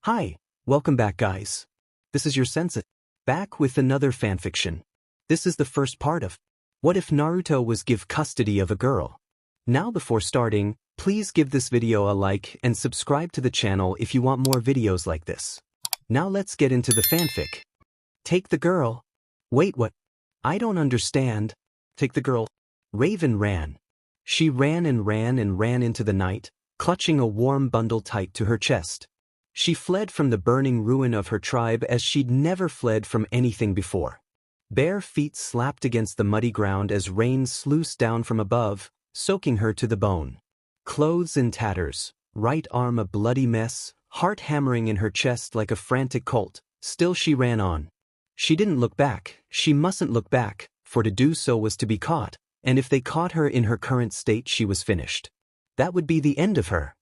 Hi, welcome back guys. This is your sensei, back with another fanfiction. This is the first part of What If Naruto Was Give Custody of a Girl? Now before starting, please give this video a like and subscribe to the channel if you want more videos like this. Now let's get into the fanfic. Take the girl. Wait, what? I don't understand. Take the girl. Raven ran. She ran and ran and ran into the night, clutching a warm bundle tight to her chest. She fled from the burning ruin of her tribe as she'd never fled from anything before. Bare feet slapped against the muddy ground as rain sluiced down from above, soaking her to the bone. Clothes in tatters, right arm a bloody mess, heart hammering in her chest like a frantic colt, still she ran on. She didn't look back, she mustn't look back, for to do so was to be caught, and if they caught her in her current state she was finished. That would be the end of her.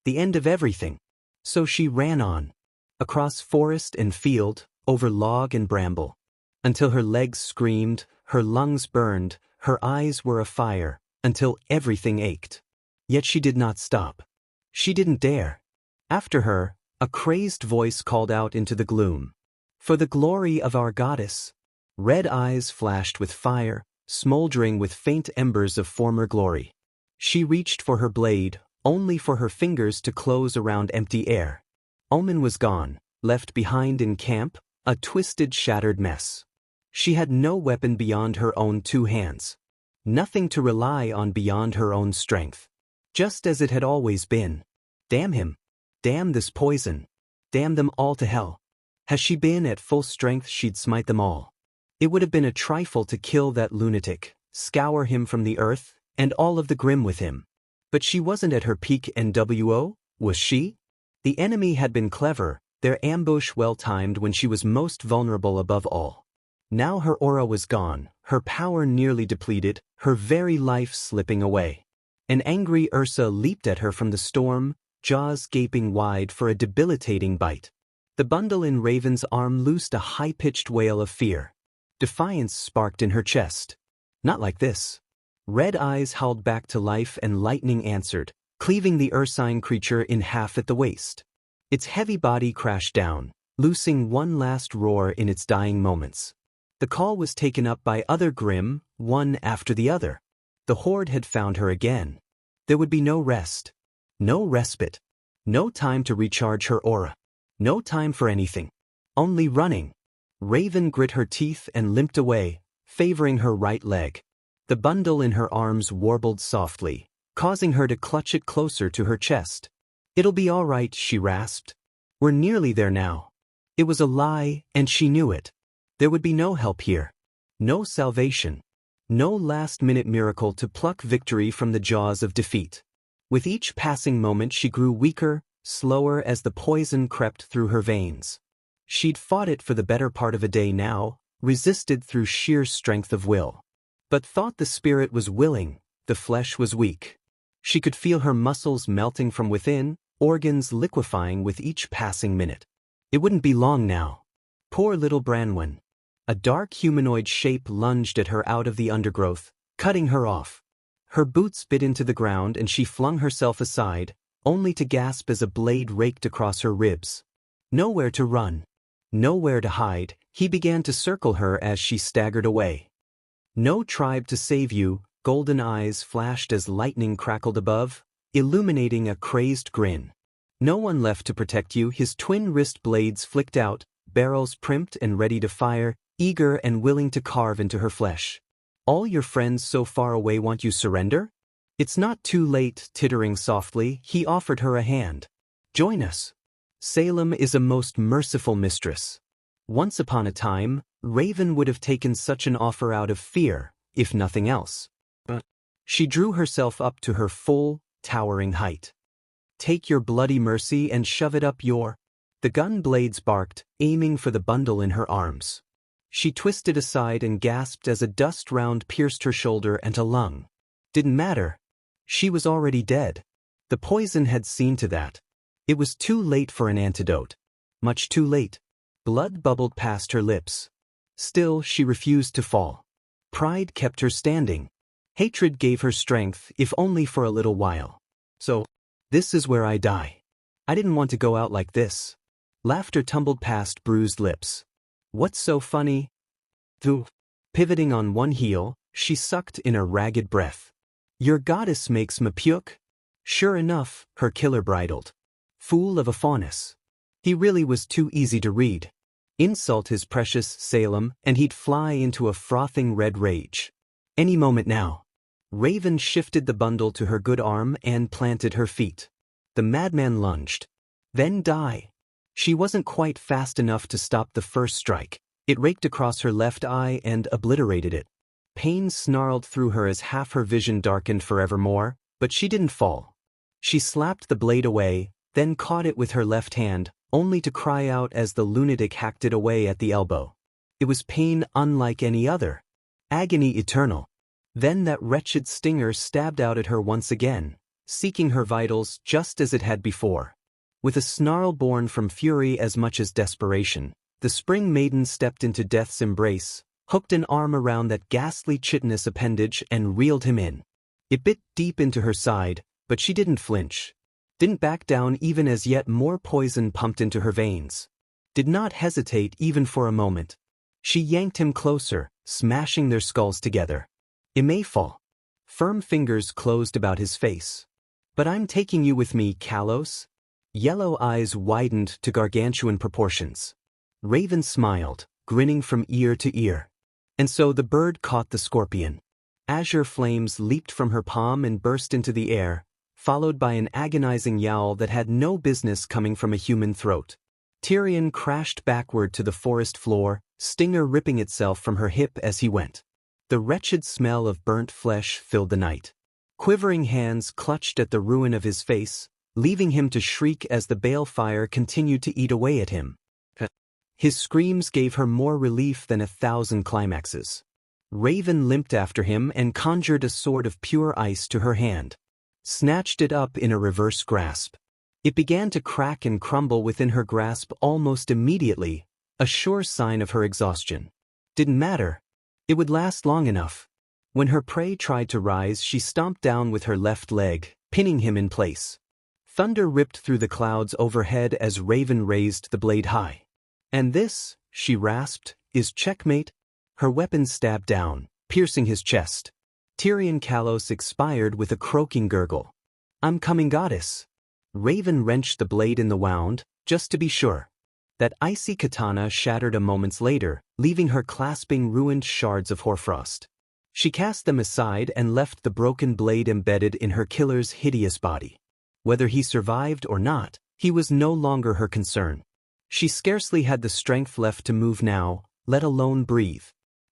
The end of everything. So she ran on, across forest and field, over log and bramble, until her legs screamed, her lungs burned, her eyes were afire, until everything ached. Yet she did not stop. She didn't dare. After her, a crazed voice called out into the gloom. For the glory of our goddess. Red eyes flashed with fire, smoldering with faint embers of former glory. She reached for her blade, only for her fingers to close around empty air. Omen was gone, left behind in camp, a twisted, shattered mess. She had no weapon beyond her own two hands. Nothing to rely on beyond her own strength. Just as it had always been. Damn him. Damn this poison. Damn them all to hell. Has she been at full strength she'd smite them all. It would have been a trifle to kill that lunatic, scour him from the earth, and all of the grim with him. But she wasn't at her peak NWO, was she? The enemy had been clever, their ambush well-timed when she was most vulnerable above all. Now her aura was gone, her power nearly depleted, her very life slipping away. An angry Ursa leaped at her from the storm, jaws gaping wide for a debilitating bite. The bundle in Raven's arm loosed a high-pitched wail of fear. Defiance sparked in her chest. Not like this. Red eyes howled back to life and lightning answered, cleaving the ursine creature in half at the waist. Its heavy body crashed down, loosing one last roar in its dying moments. The call was taken up by other grim, one after the other. The horde had found her again. There would be no rest. No respite. No time to recharge her aura. No time for anything. Only running. Raven grit her teeth and limped away, favoring her right leg. The bundle in her arms warbled softly, causing her to clutch it closer to her chest. It'll be all right, she rasped. We're nearly there now. It was a lie, and she knew it. There would be no help here. No salvation. No last-minute miracle to pluck victory from the jaws of defeat. With each passing moment she grew weaker, slower as the poison crept through her veins. She'd fought it for the better part of a day now, resisted through sheer strength of will. But thought the spirit was willing, the flesh was weak. She could feel her muscles melting from within, organs liquefying with each passing minute. It wouldn't be long now. Poor little Branwen. A dark humanoid shape lunged at her out of the undergrowth, cutting her off. Her boots bit into the ground and she flung herself aside, only to gasp as a blade raked across her ribs. Nowhere to run. Nowhere to hide, he began to circle her as she staggered away. No tribe to save you, golden eyes flashed as lightning crackled above, illuminating a crazed grin. No one left to protect you, his twin wrist blades flicked out, barrels primped and ready to fire, eager and willing to carve into her flesh. All your friends so far away want you surrender? It's not too late, tittering softly, he offered her a hand. Join us. Salem is a most merciful mistress. Once upon a time, Raven would have taken such an offer out of fear, if nothing else. But she drew herself up to her full, towering height. Take your bloody mercy and shove it up your... The gun blades barked, aiming for the bundle in her arms. She twisted aside and gasped as a dust round pierced her shoulder and a lung. Didn't matter. She was already dead. The poison had seen to that. It was too late for an antidote. Much too late. Blood bubbled past her lips. Still, she refused to fall. Pride kept her standing. Hatred gave her strength, if only for a little while. So, this is where I die. I didn't want to go out like this. Laughter tumbled past bruised lips. What's so funny? Though. Pivoting on one heel, she sucked in a ragged breath. Your goddess makes me puke? Sure enough, her killer bridled. Fool of a faunus. He really was too easy to read. Insult his precious Salem, and he'd fly into a frothing red rage. Any moment now. Raven shifted the bundle to her good arm and planted her feet. The madman lunged. Then die. She wasn't quite fast enough to stop the first strike. It raked across her left eye and obliterated it. Pain snarled through her as half her vision darkened forevermore, but she didn't fall. She slapped the blade away, then caught it with her left hand, only to cry out as the lunatic hacked it away at the elbow. It was pain unlike any other. Agony eternal. Then that wretched stinger stabbed out at her once again, seeking her vitals just as it had before. With a snarl born from fury as much as desperation, the spring maiden stepped into death's embrace, hooked an arm around that ghastly chitinous appendage and reeled him in. It bit deep into her side, but she didn't flinch. Didn't back down even as yet more poison pumped into her veins. Did not hesitate even for a moment. She yanked him closer, smashing their skulls together. It may fall. Firm fingers closed about his face. But I'm taking you with me, Kalos. Yellow eyes widened to gargantuan proportions. Raven smiled, grinning from ear to ear. And so the bird caught the scorpion. Azure flames leaped from her palm and burst into the air, followed by an agonizing yowl that had no business coming from a human throat. Tyrion crashed backward to the forest floor, stinger ripping itself from her hip as he went. The wretched smell of burnt flesh filled the night. Quivering hands clutched at the ruin of his face, leaving him to shriek as the balefire continued to eat away at him. His screams gave her more relief than 1,000 climaxes. Raven limped after him and conjured a sword of pure ice to her hand. Snatched it up in a reverse grasp. It began to crack and crumble within her grasp almost immediately, a sure sign of her exhaustion. Didn't matter. It would last long enough. When her prey tried to rise, she stomped down with her left leg, pinning him in place. Thunder ripped through the clouds overhead as Raven raised the blade high. And this, she rasped, is checkmate? Her weapon stabbed down, piercing his chest. Tyrion Kalos expired with a croaking gurgle. I'm coming, goddess. Raven wrenched the blade in the wound, just to be sure. That icy katana shattered a moments later, leaving her clasping ruined shards of hoarfrost. She cast them aside and left the broken blade embedded in her killer's hideous body. Whether he survived or not, he was no longer her concern. She scarcely had the strength left to move now, let alone breathe.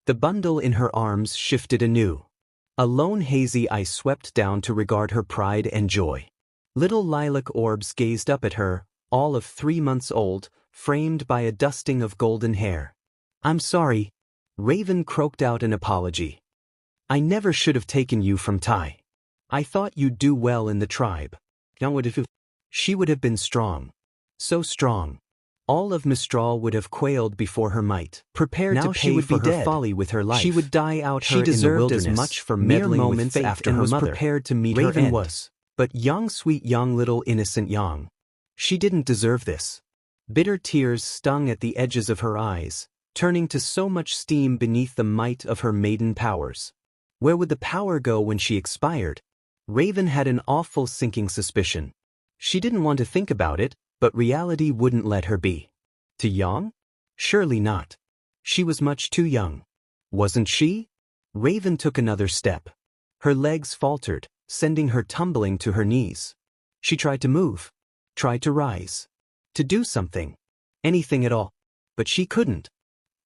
The bundle in her arms shifted anew. A lone hazy eye swept down to regard her pride and joy. Little lilac orbs gazed up at her, all of 3 months old, framed by a dusting of golden hair. I'm sorry. Raven croaked out an apology. I never should have taken you from Tai. I thought you'd do well in the tribe. She would have been strong. So strong. All of Mistral would have quailed before her might, prepared now to pay for her folly with her life. She would die out her in the wilderness, as much for meddling with fate after her mother. Prepared to meet Raven her end. Was. But young, sweet, young, little innocent young. She didn't deserve this. Bitter tears stung at the edges of her eyes, turning to so much steam beneath the might of her maiden powers. Where would the power go when she expired? Raven had an awful sinking suspicion. She didn't want to think about it, but reality wouldn't let her be. Too young? Surely not. She was much too young. Wasn't she? Raven took another step. Her legs faltered, sending her tumbling to her knees. She tried to move. Tried to rise. To do something. Anything at all. But she couldn't.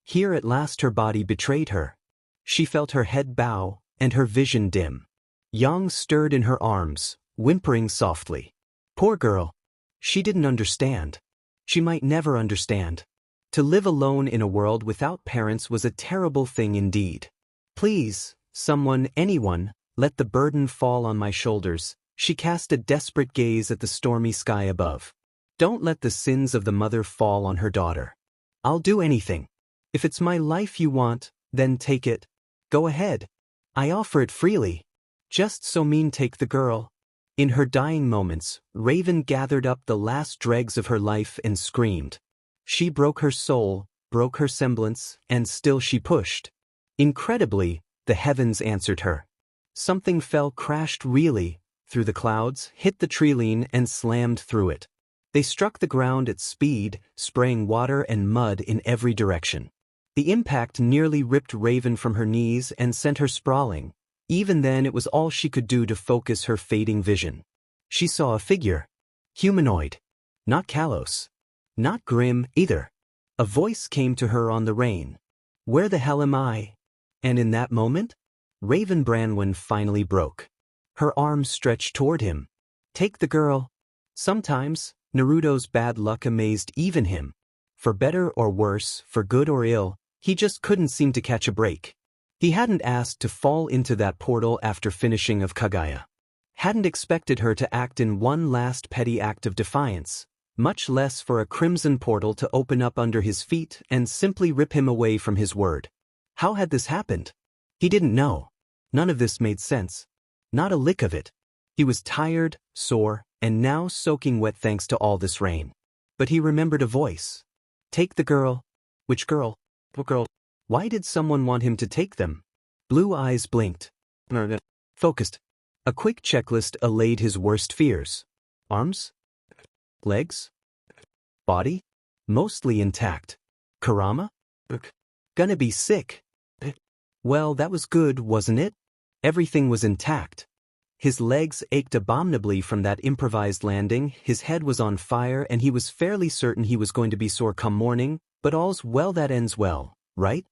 Here at last her body betrayed her. She felt her head bow, and her vision dim. Yang stirred in her arms, whimpering softly. Poor girl. She didn't understand. She might never understand. To live alone in a world without parents was a terrible thing indeed. Please, someone, anyone, let the burden fall on my shoulders. She cast a desperate gaze at the stormy sky above. Don't let the sins of the mother fall on her daughter. I'll do anything. If it's my life you want, then take it. Go ahead. I offer it freely. Just so mean take the girl. In her dying moments, Raven gathered up the last dregs of her life and screamed. She broke her soul, broke her semblance, and still she pushed. Incredibly, the heavens answered her. Something fell crashed really, through the clouds, hit the treeline and slammed through it. They struck the ground at speed, spraying water and mud in every direction. The impact nearly ripped Raven from her knees and sent her sprawling. Even then it was all she could do to focus her fading vision. She saw a figure. Humanoid. Not callous. Not grim, either. A voice came to her on the rain. Where the hell am I? And in that moment, Raven Branwen finally broke. Her arms stretched toward him. Take the girl. Sometimes, Naruto's bad luck amazed even him. For better or worse, for good or ill, he just couldn't seem to catch a break. He hadn't asked to fall into that portal after finishing of Kaguya. Hadn't expected her to act in one last petty act of defiance, much less for a crimson portal to open up under his feet and simply rip him away from his word. How had this happened? He didn't know. None of this made sense. Not a lick of it. He was tired, sore, and now soaking wet thanks to all this rain. But he remembered a voice. Take the girl. Which girl? What girl? Why did someone want him to take them? Blue eyes blinked. Focused. A quick checklist allayed his worst fears. Arms? Legs? Body? Mostly intact. Kurama? Gonna be sick. Well, that was good, wasn't it? Everything was intact. His legs ached abominably from that improvised landing, his head was on fire, and he was fairly certain he was going to be sore come morning, but all's well that ends well, right?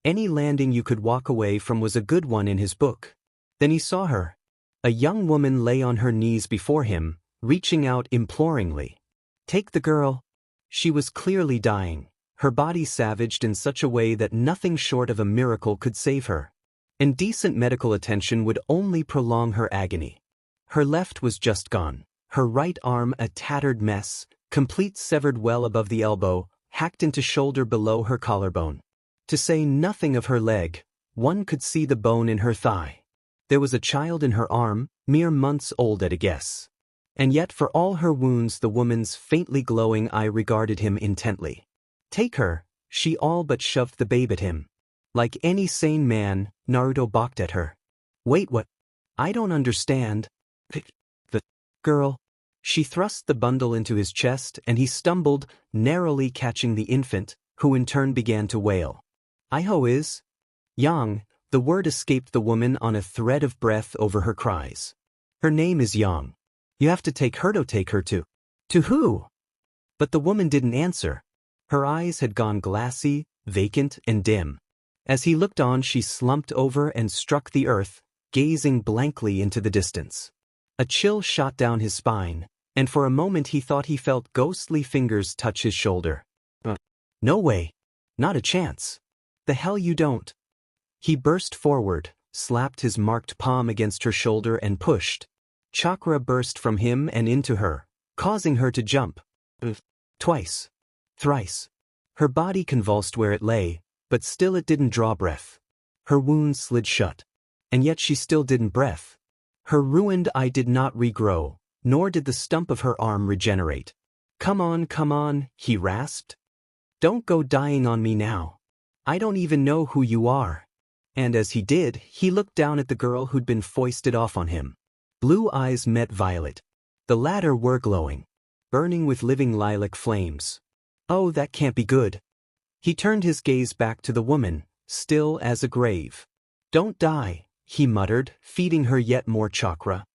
Any landing you could walk away from was a good one in his book. Then he saw her. A young woman lay on her knees before him, reaching out imploringly. Take the girl. She was clearly dying, her body savaged in such a way that nothing short of a miracle could save her. And decent medical attention would only prolong her agony. Her left was just gone, her right arm a tattered mess, complete severed well above the elbow, hacked into shoulder below her collarbone. To say nothing of her leg, one could see the bone in her thigh. There was a child in her arm, mere months old at a guess. And yet for all her wounds the woman's faintly glowing eye regarded him intently. Take her, she all but shoved the babe at him. Like any sane man, Naruto balked at her. Wait, what? I don't understand. The girl. She thrust the bundle into his chest and he stumbled, narrowly catching the infant, who in turn began to wail. Iho is? Yang, the word escaped the woman on a thread of breath over her cries. Her name is Yang. You have to take her to. To who? But the woman didn't answer. Her eyes had gone glassy, vacant, and dim. As he looked on, she slumped over and struck the earth, gazing blankly into the distance. A chill shot down his spine, and for a moment he thought he felt ghostly fingers touch his shoulder. No way. Not a chance. The hell you don't. He burst forward, slapped his marked palm against her shoulder and pushed. Chakra burst from him and into her, causing her to jump. Twice. Thrice. Her body convulsed where it lay, but still it didn't draw breath. Her wounds slid shut. And yet she still didn't breath. Her ruined eye did not regrow, nor did the stump of her arm regenerate. Come on, he rasped. Don't go dying on me now. I don't even know who you are. And as he did, he looked down at the girl who'd been foisted off on him. Blue eyes met violet. The latter were glowing, burning with living lilac flames. Oh, that can't be good. He turned his gaze back to the woman, still as a grave. Don't die, he muttered, feeding her yet more chakra.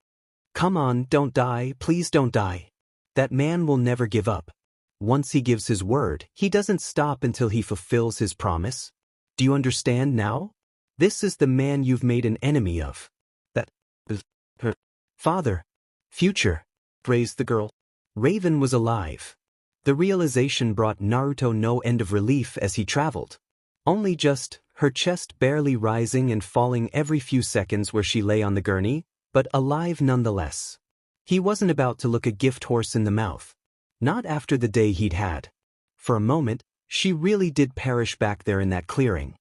Come on, don't die, please don't die. That man will never give up. Once he gives his word, he doesn't stop until he fulfills his promise. Do you understand now? This is the man you've made an enemy of. That is her father. Future, phrased the girl. Raven was alive. The realization brought Naruto no end of relief as he traveled. Only just, her chest barely rising and falling every few seconds where she lay on the gurney, but alive nonetheless. He wasn't about to look a gift horse in the mouth. Not after the day he'd had. For a moment, she really did perish back there in that clearing.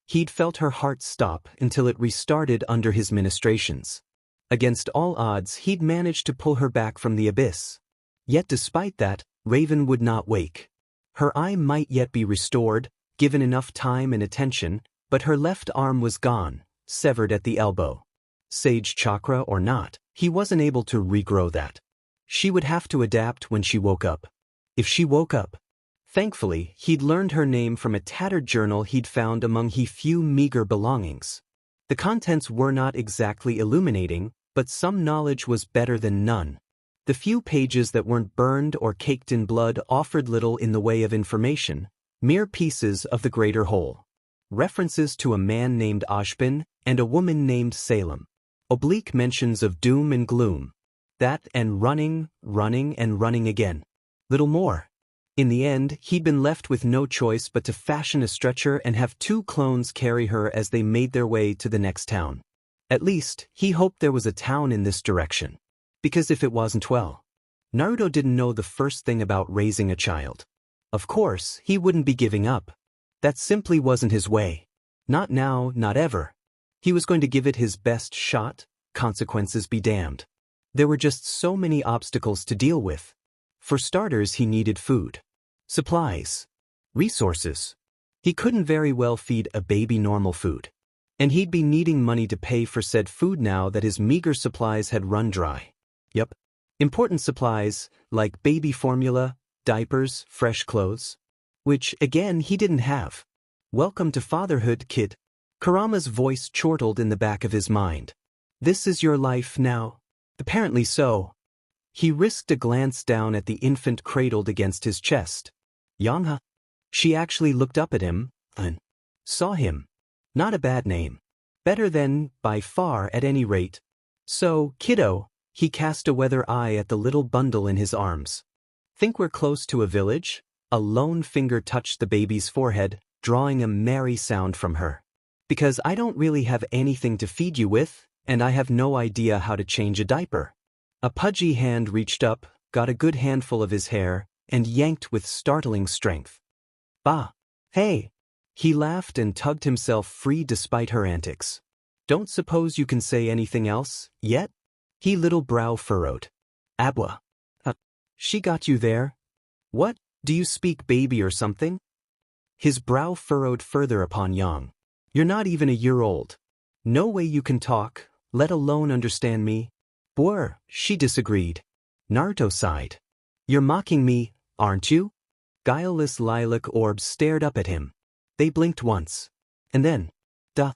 He'd felt her heart stop until it restarted under his ministrations. Against all odds, he'd managed to pull her back from the abyss. Yet despite that, Raven would not wake. Her eye might yet be restored, given enough time and attention, but her left arm was gone, severed at the elbow. Sage chakra or not, he wasn't able to regrow that. She would have to adapt when she woke up. If she woke up. Thankfully, he'd learned her name from a tattered journal he'd found among his few meager belongings. The contents were not exactly illuminating, but some knowledge was better than none. The few pages that weren't burned or caked in blood offered little in the way of information, mere pieces of the greater whole. References to a man named Ashbin and a woman named Salem. Oblique mentions of doom and gloom. That and running and running again. Little more. In the end, he'd been left with no choice but to fashion a stretcher and have 2 clones carry her as they made their way to the next town. At least, he hoped there was a town in this direction. Because if it wasn't, well, Naruto didn't know the first thing about raising a child. Of course, he wouldn't be giving up. That simply wasn't his way. Not now, not ever. He was going to give it his best shot, consequences be damned. There were just so many obstacles to deal with. For starters, he needed food. Supplies. Resources. He couldn't very well feed a baby normal food. And he'd be needing money to pay for said food now that his meager supplies had run dry. Yup. Important supplies, like baby formula, diapers, fresh clothes. Which, again, he didn't have. Welcome to fatherhood, kid. Kurama's voice chortled in the back of his mind. This is your life now? Apparently so. He risked a glance down at the infant cradled against his chest. Yangha. She actually looked up at him, and saw him. Not a bad name. Better than, by far at any rate. So, kiddo, he cast a weather eye at the little bundle in his arms. Think we're close to a village? A lone finger touched the baby's forehead, drawing a merry sound from her. Because I don't really have anything to feed you with, and I have no idea how to change a diaper. A pudgy hand reached up, got a good handful of his hair, and yanked with startling strength. Bah! Hey! He laughed and tugged himself free despite her antics. Don't suppose you can say anything else, yet? He little brow furrowed. Abwa. She got you there? What, do you speak baby or something? His brow furrowed further upon Yang. You're not even a year old. No way you can talk, let alone understand me. Bwr, she disagreed. Naruto sighed. You're mocking me, aren't you? Guileless lilac orbs stared up at him. They blinked once. And then, duh.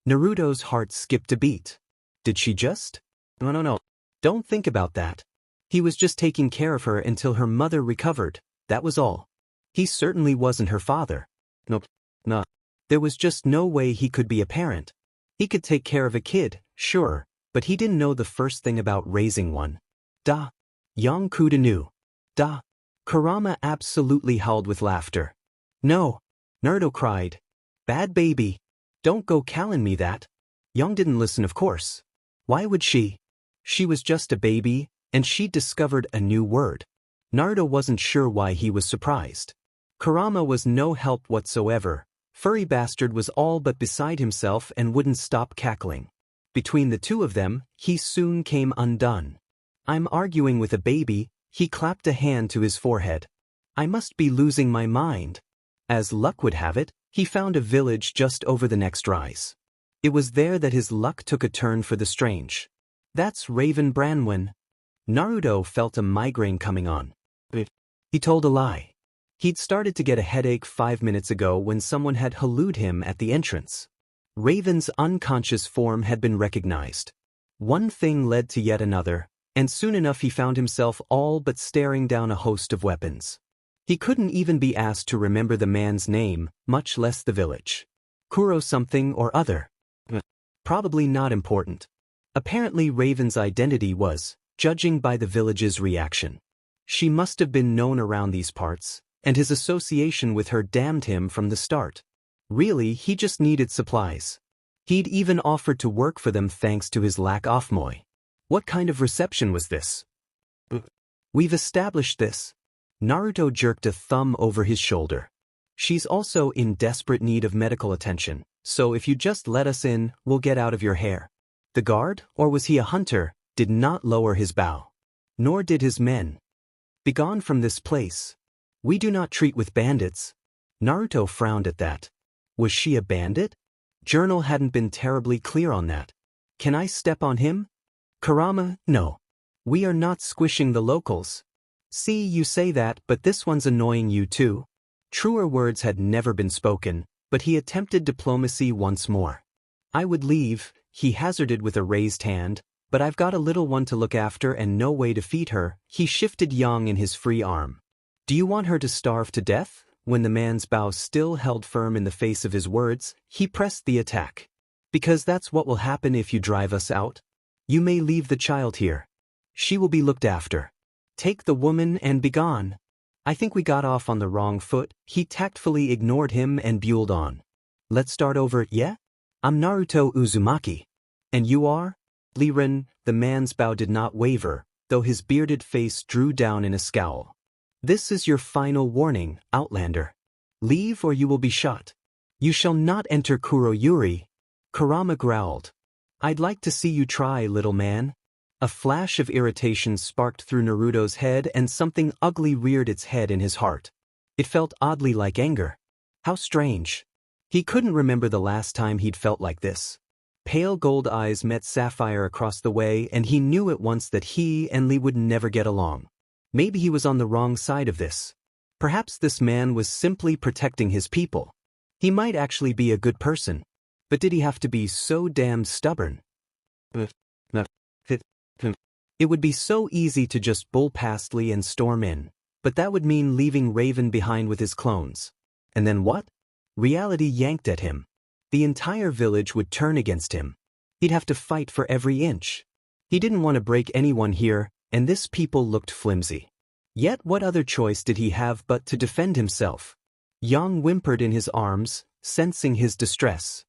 Naruto's heart skipped a beat. Did she just? No. Don't think about that. He was just taking care of her until her mother recovered, that was all. He certainly wasn't her father. Nope. Nah. There was just no way he could be a parent. He could take care of a kid, sure, but he didn't know the first thing about raising one. Da. Yang Kuda knew. Da. Kurama absolutely howled with laughter. No. Naruto cried. Bad baby. Don't go calling me that. Yang didn't listen, of course. Why would she? She was just a baby, and she'd discovered a new word. Naruto wasn't sure why he was surprised. Kurama was no help whatsoever. Furry bastard was all but beside himself and wouldn't stop cackling. Between the two of them, he soon came undone. I'm arguing with a baby, he clapped a hand to his forehead. I must be losing my mind. As luck would have it, he found a village just over the next rise. It was there that his luck took a turn for the strange. That's Raven Branwen. Naruto felt a migraine coming on. He told a lie. He'd started to get a headache 5 minutes ago when someone had hallooed him at the entrance. Raven's unconscious form had been recognized. One thing led to yet another, and soon enough he found himself all but staring down a host of weapons. He couldn't even be asked to remember the man's name, much less the village. Kuro something or other. Probably not important. Apparently Raven's identity was, judging by the village's reaction. She must have been known around these parts, and his association with her damned him from the start. Really, he just needed supplies. He'd even offered to work for them thanks to his lack of moy. What kind of reception was this? We've established this. Naruto jerked a thumb over his shoulder. She's also in desperate need of medical attention, so if you just let us in, we'll get out of your hair. The guard, or was he a hunter, did not lower his bow. Nor did his men. Begone from this place. We do not treat with bandits. Naruto frowned at that. Was she a bandit? Journal hadn't been terribly clear on that. Can I step on him? Kurama, no. We are not squishing the locals. See, you say that, but this one's annoying you too. Truer words had never been spoken, but he attempted diplomacy once more. I would leave, he hazarded with a raised hand, but I've got a little one to look after and no way to feed her. He shifted Yang in his free arm. Do you want her to starve to death? When the man's bow still held firm in the face of his words, he pressed the attack. Because that's what will happen if you drive us out. You may leave the child here. She will be looked after. Take the woman and be gone. I think we got off on the wrong foot. He tactfully ignored him and buelled on. Let's start over, yeah? I'm Naruto Uzumaki. And you are? Liren, the man's bow did not waver, though his bearded face drew down in a scowl. This is your final warning, Outlander. Leave or you will be shot. You shall not enter Kuroyuri. Kurama growled. I'd like to see you try, little man. A flash of irritation sparked through Naruto's head and something ugly reared its head in his heart. It felt oddly like anger. How strange. He couldn't remember the last time he'd felt like this. Pale gold eyes met sapphire across the way and he knew at once that he and Lee would never get along. Maybe he was on the wrong side of this. Perhaps this man was simply protecting his people. He might actually be a good person. But did he have to be so damned stubborn? It would be so easy to just bull past Lee and storm in, but that would mean leaving Raven behind with his clones. And then what? Reality yanked at him. The entire village would turn against him. He'd have to fight for every inch. He didn't want to break anyone here, and this people looked flimsy. Yet what other choice did he have but to defend himself? Yang whimpered in his arms, sensing his distress.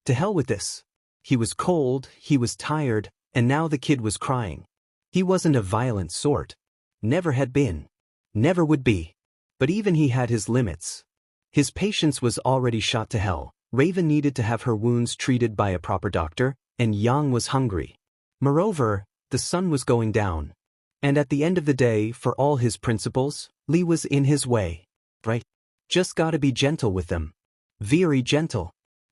To hell with this. He was cold, he was tired, and now the kid was crying. He wasn't a violent sort. Never had been. Never would be. But even he had his limits. His patience was already shot to hell. Raven needed to have her wounds treated by a proper doctor, and Yang was hungry. Moreover, the sun was going down. And at the end of the day, for all his principles, Lee was in his way. Right? Just gotta be gentle with them. Very gentle.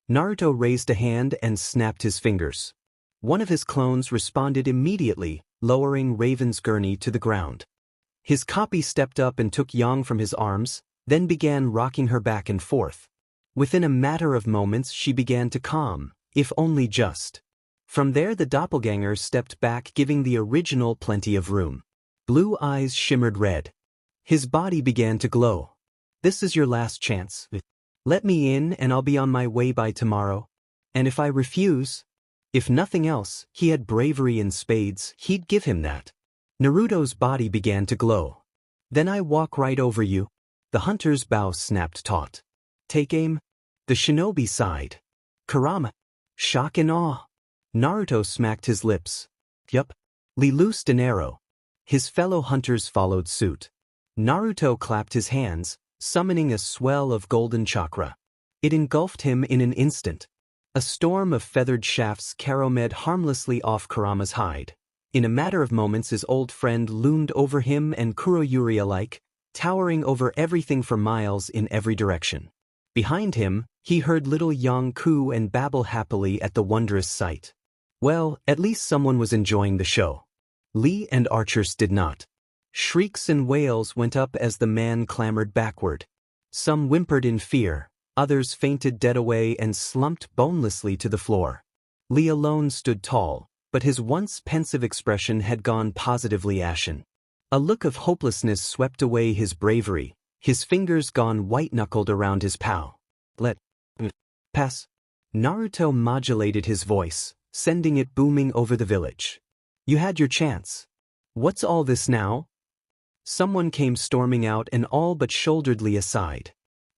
Naruto raised a hand and snapped his fingers. One of his clones responded immediately, lowering Raven's gurney to the ground. His copy stepped up and took Yang from his arms, then began rocking her back and forth. Within a matter of moments she began to calm, if only just. From there the doppelganger stepped back, giving the original plenty of room. Blue eyes shimmered red. His body began to glow. This is your last chance. Let me in and I'll be on my way by tomorrow. And if I refuse, if nothing else, he had bravery in spades, he'd give him that. Naruto's body began to glow. Then I walk right over you. The hunter's bow snapped taut. Take aim. The shinobi sighed. Kurama. Shock and awe. Naruto smacked his lips. Yup. Lee loosed an arrow. His fellow hunters followed suit. Naruto clapped his hands, summoning a swell of golden chakra. It engulfed him in an instant. A storm of feathered shafts caromed harmlessly off Kurama's hide. In a matter of moments his old friend loomed over him and Kuroyuri alike, towering over everything for miles in every direction. Behind him, he heard little Yang coo and babble happily at the wondrous sight. Well, at least someone was enjoying the show. Lee and Archers did not. Shrieks and wails went up as the man clambered backward. Some whimpered in fear, others fainted dead away and slumped bonelessly to the floor. Lee alone stood tall, but his once pensive expression had gone positively ashen. A look of hopelessness swept away his bravery, his fingers gone white-knuckled around his pow. Let pass. Naruto modulated his voice, sending it booming over the village. You had your chance. What's all this now? Someone came storming out and all but shouldered Lee aside.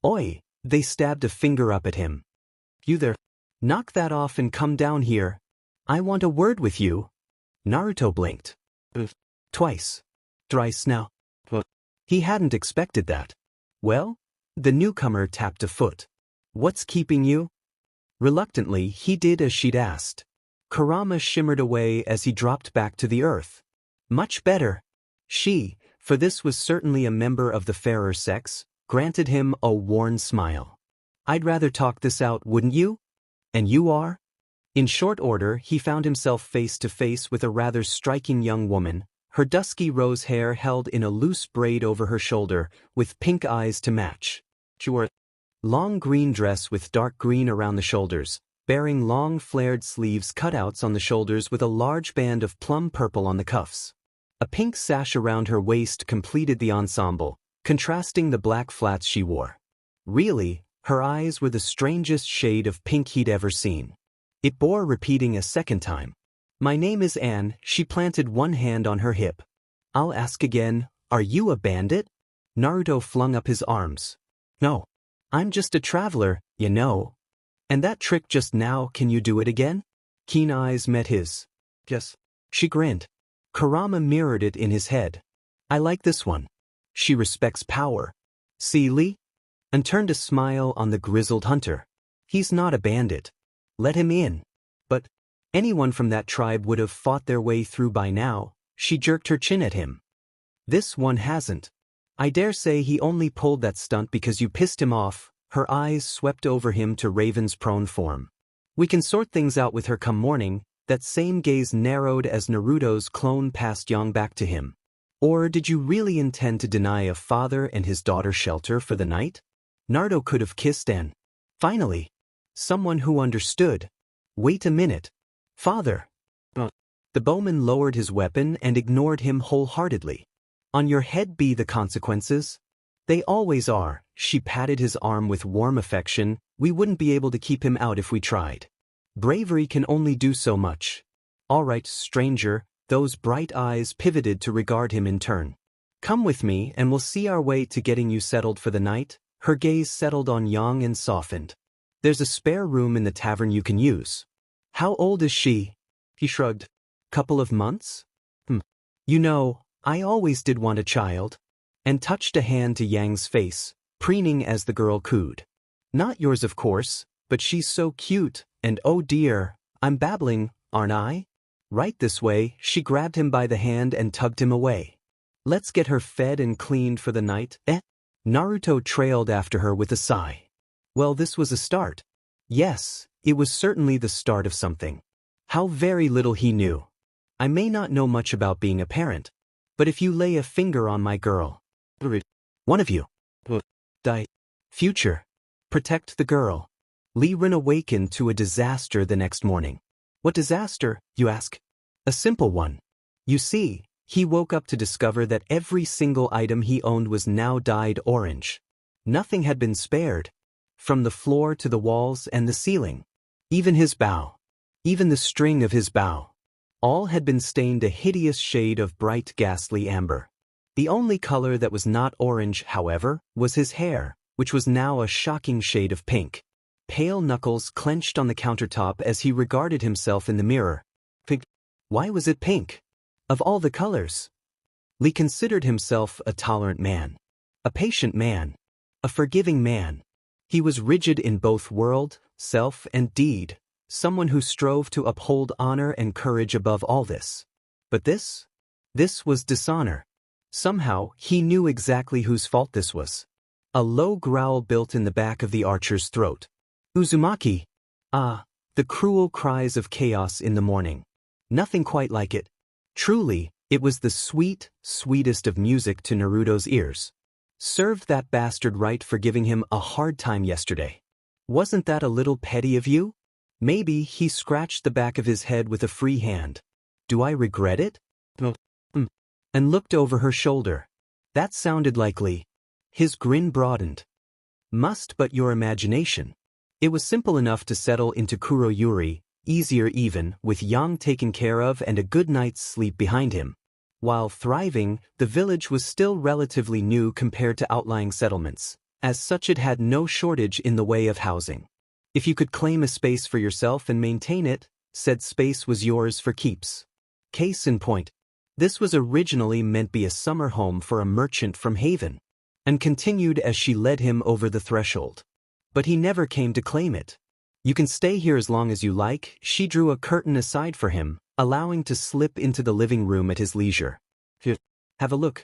Oi! They stabbed a finger up at him. You there. Knock that off and come down here. I want a word with you. Naruto blinked. Twice. Thrice now. He hadn't expected that. Well? The newcomer tapped a foot. What's keeping you? Reluctantly, he did as she'd asked. Kurama shimmered away as he dropped back to the earth. Much better. She, for this was certainly a member of the fairer sex, granted him a worn smile. I'd rather talk this out, wouldn't you? And you are? In short order, he found himself face to face with a rather striking young woman, her dusky rose hair held in a loose braid over her shoulder, with pink eyes to match. She wore a long green dress with dark green around the shoulders, bearing long flared sleeves cutouts on the shoulders with a large band of plum purple on the cuffs. A pink sash around her waist completed the ensemble, contrasting the black flats she wore. Really, her eyes were the strangest shade of pink he'd ever seen. It bore repeating a second time. My name is Anne. She planted one hand on her hip. I'll ask again, are you a bandit? Naruto flung up his arms. No. I'm just a traveler, you know. And that trick just now, can you do it again? Keen eyes met his. Yes. She grinned. Kurama mirrored it in his head. I like this one. She respects power. See, Lee? And turned a smile on the grizzled hunter. He's not a bandit. Let him in. But anyone from that tribe would have fought their way through by now. She jerked her chin at him. This one hasn't. I dare say he only pulled that stunt because you pissed him off. Her eyes swept over him to Raven's prone form. We can sort things out with her come morning. That same gaze narrowed as Naruto's clone passed Yang back to him. Or did you really intend to deny a father and his daughter shelter for the night? Naruto could have kissed Anne. Finally, someone who understood. Wait a minute. Father. The bowman lowered his weapon and ignored him wholeheartedly. On your head be the consequences. They always are. She patted his arm with warm affection. We wouldn't be able to keep him out if we tried. Bravery can only do so much. All right, stranger. Those bright eyes pivoted to regard him in turn. Come with me and we'll see our way to getting you settled for the night. Her gaze settled on Yang and softened. There's a spare room in the tavern you can use. How old is she? He shrugged. Couple of months? You know, I always did want a child. And touched a hand to Yang's face, preening as the girl cooed. Not yours, of course, but she's so cute, and oh dear, I'm babbling, aren't I? Right this way. She grabbed him by the hand and tugged him away. Let's get her fed and cleaned for the night, eh? Naruto trailed after her with a sigh. Well, this was a start. Yes, it was certainly the start of something. How very little he knew. I may not know much about being a parent, but if you lay a finger on my girl, one of you, die. Future. Protect the girl. Lee Rin awakened to a disaster the next morning. What disaster, you ask? A simple one. You see, he woke up to discover that every single item he owned was now dyed orange. Nothing had been spared. From the floor to the walls and the ceiling. Even his bow. Even the string of his bow. All had been stained a hideous shade of bright ghastly amber. The only color that was not orange, however, was his hair, which was now a shocking shade of pink. Pale knuckles clenched on the countertop as he regarded himself in the mirror. Pink. Why was it pink? Of all the colors. Lee considered himself a tolerant man. A patient man. A forgiving man. He was rigid in both word, self, and deed. Someone who strove to uphold honor and courage above all this. But this? This was dishonor. Somehow, he knew exactly whose fault this was. A low growl built in the back of the archer's throat. Uzumaki. Ah, the cruel cries of chaos in the morning. Nothing quite like it. Truly, it was the sweetest of music to Naruto's ears. Served that bastard right for giving him a hard time yesterday. Wasn't that a little petty of you? Maybe. He scratched the back of his head with a free hand. Do I regret it? And looked over her shoulder. That sounded likely. His grin broadened. Must but your imagination. It was simple enough to settle into Kuroyuri, easier even, with Yang taken care of and a good night's sleep behind him. While thriving, the village was still relatively new compared to outlying settlements. As such, it had no shortage in the way of housing. If you could claim a space for yourself and maintain it, said space was yours for keeps. Case in point. This was originally meant to be a summer home for a merchant from Haven, and continued as she led him over the threshold. But he never came to claim it. You can stay here as long as you like. She drew a curtain aside for him, allowing to slip into the living room at his leisure. Here, have a look.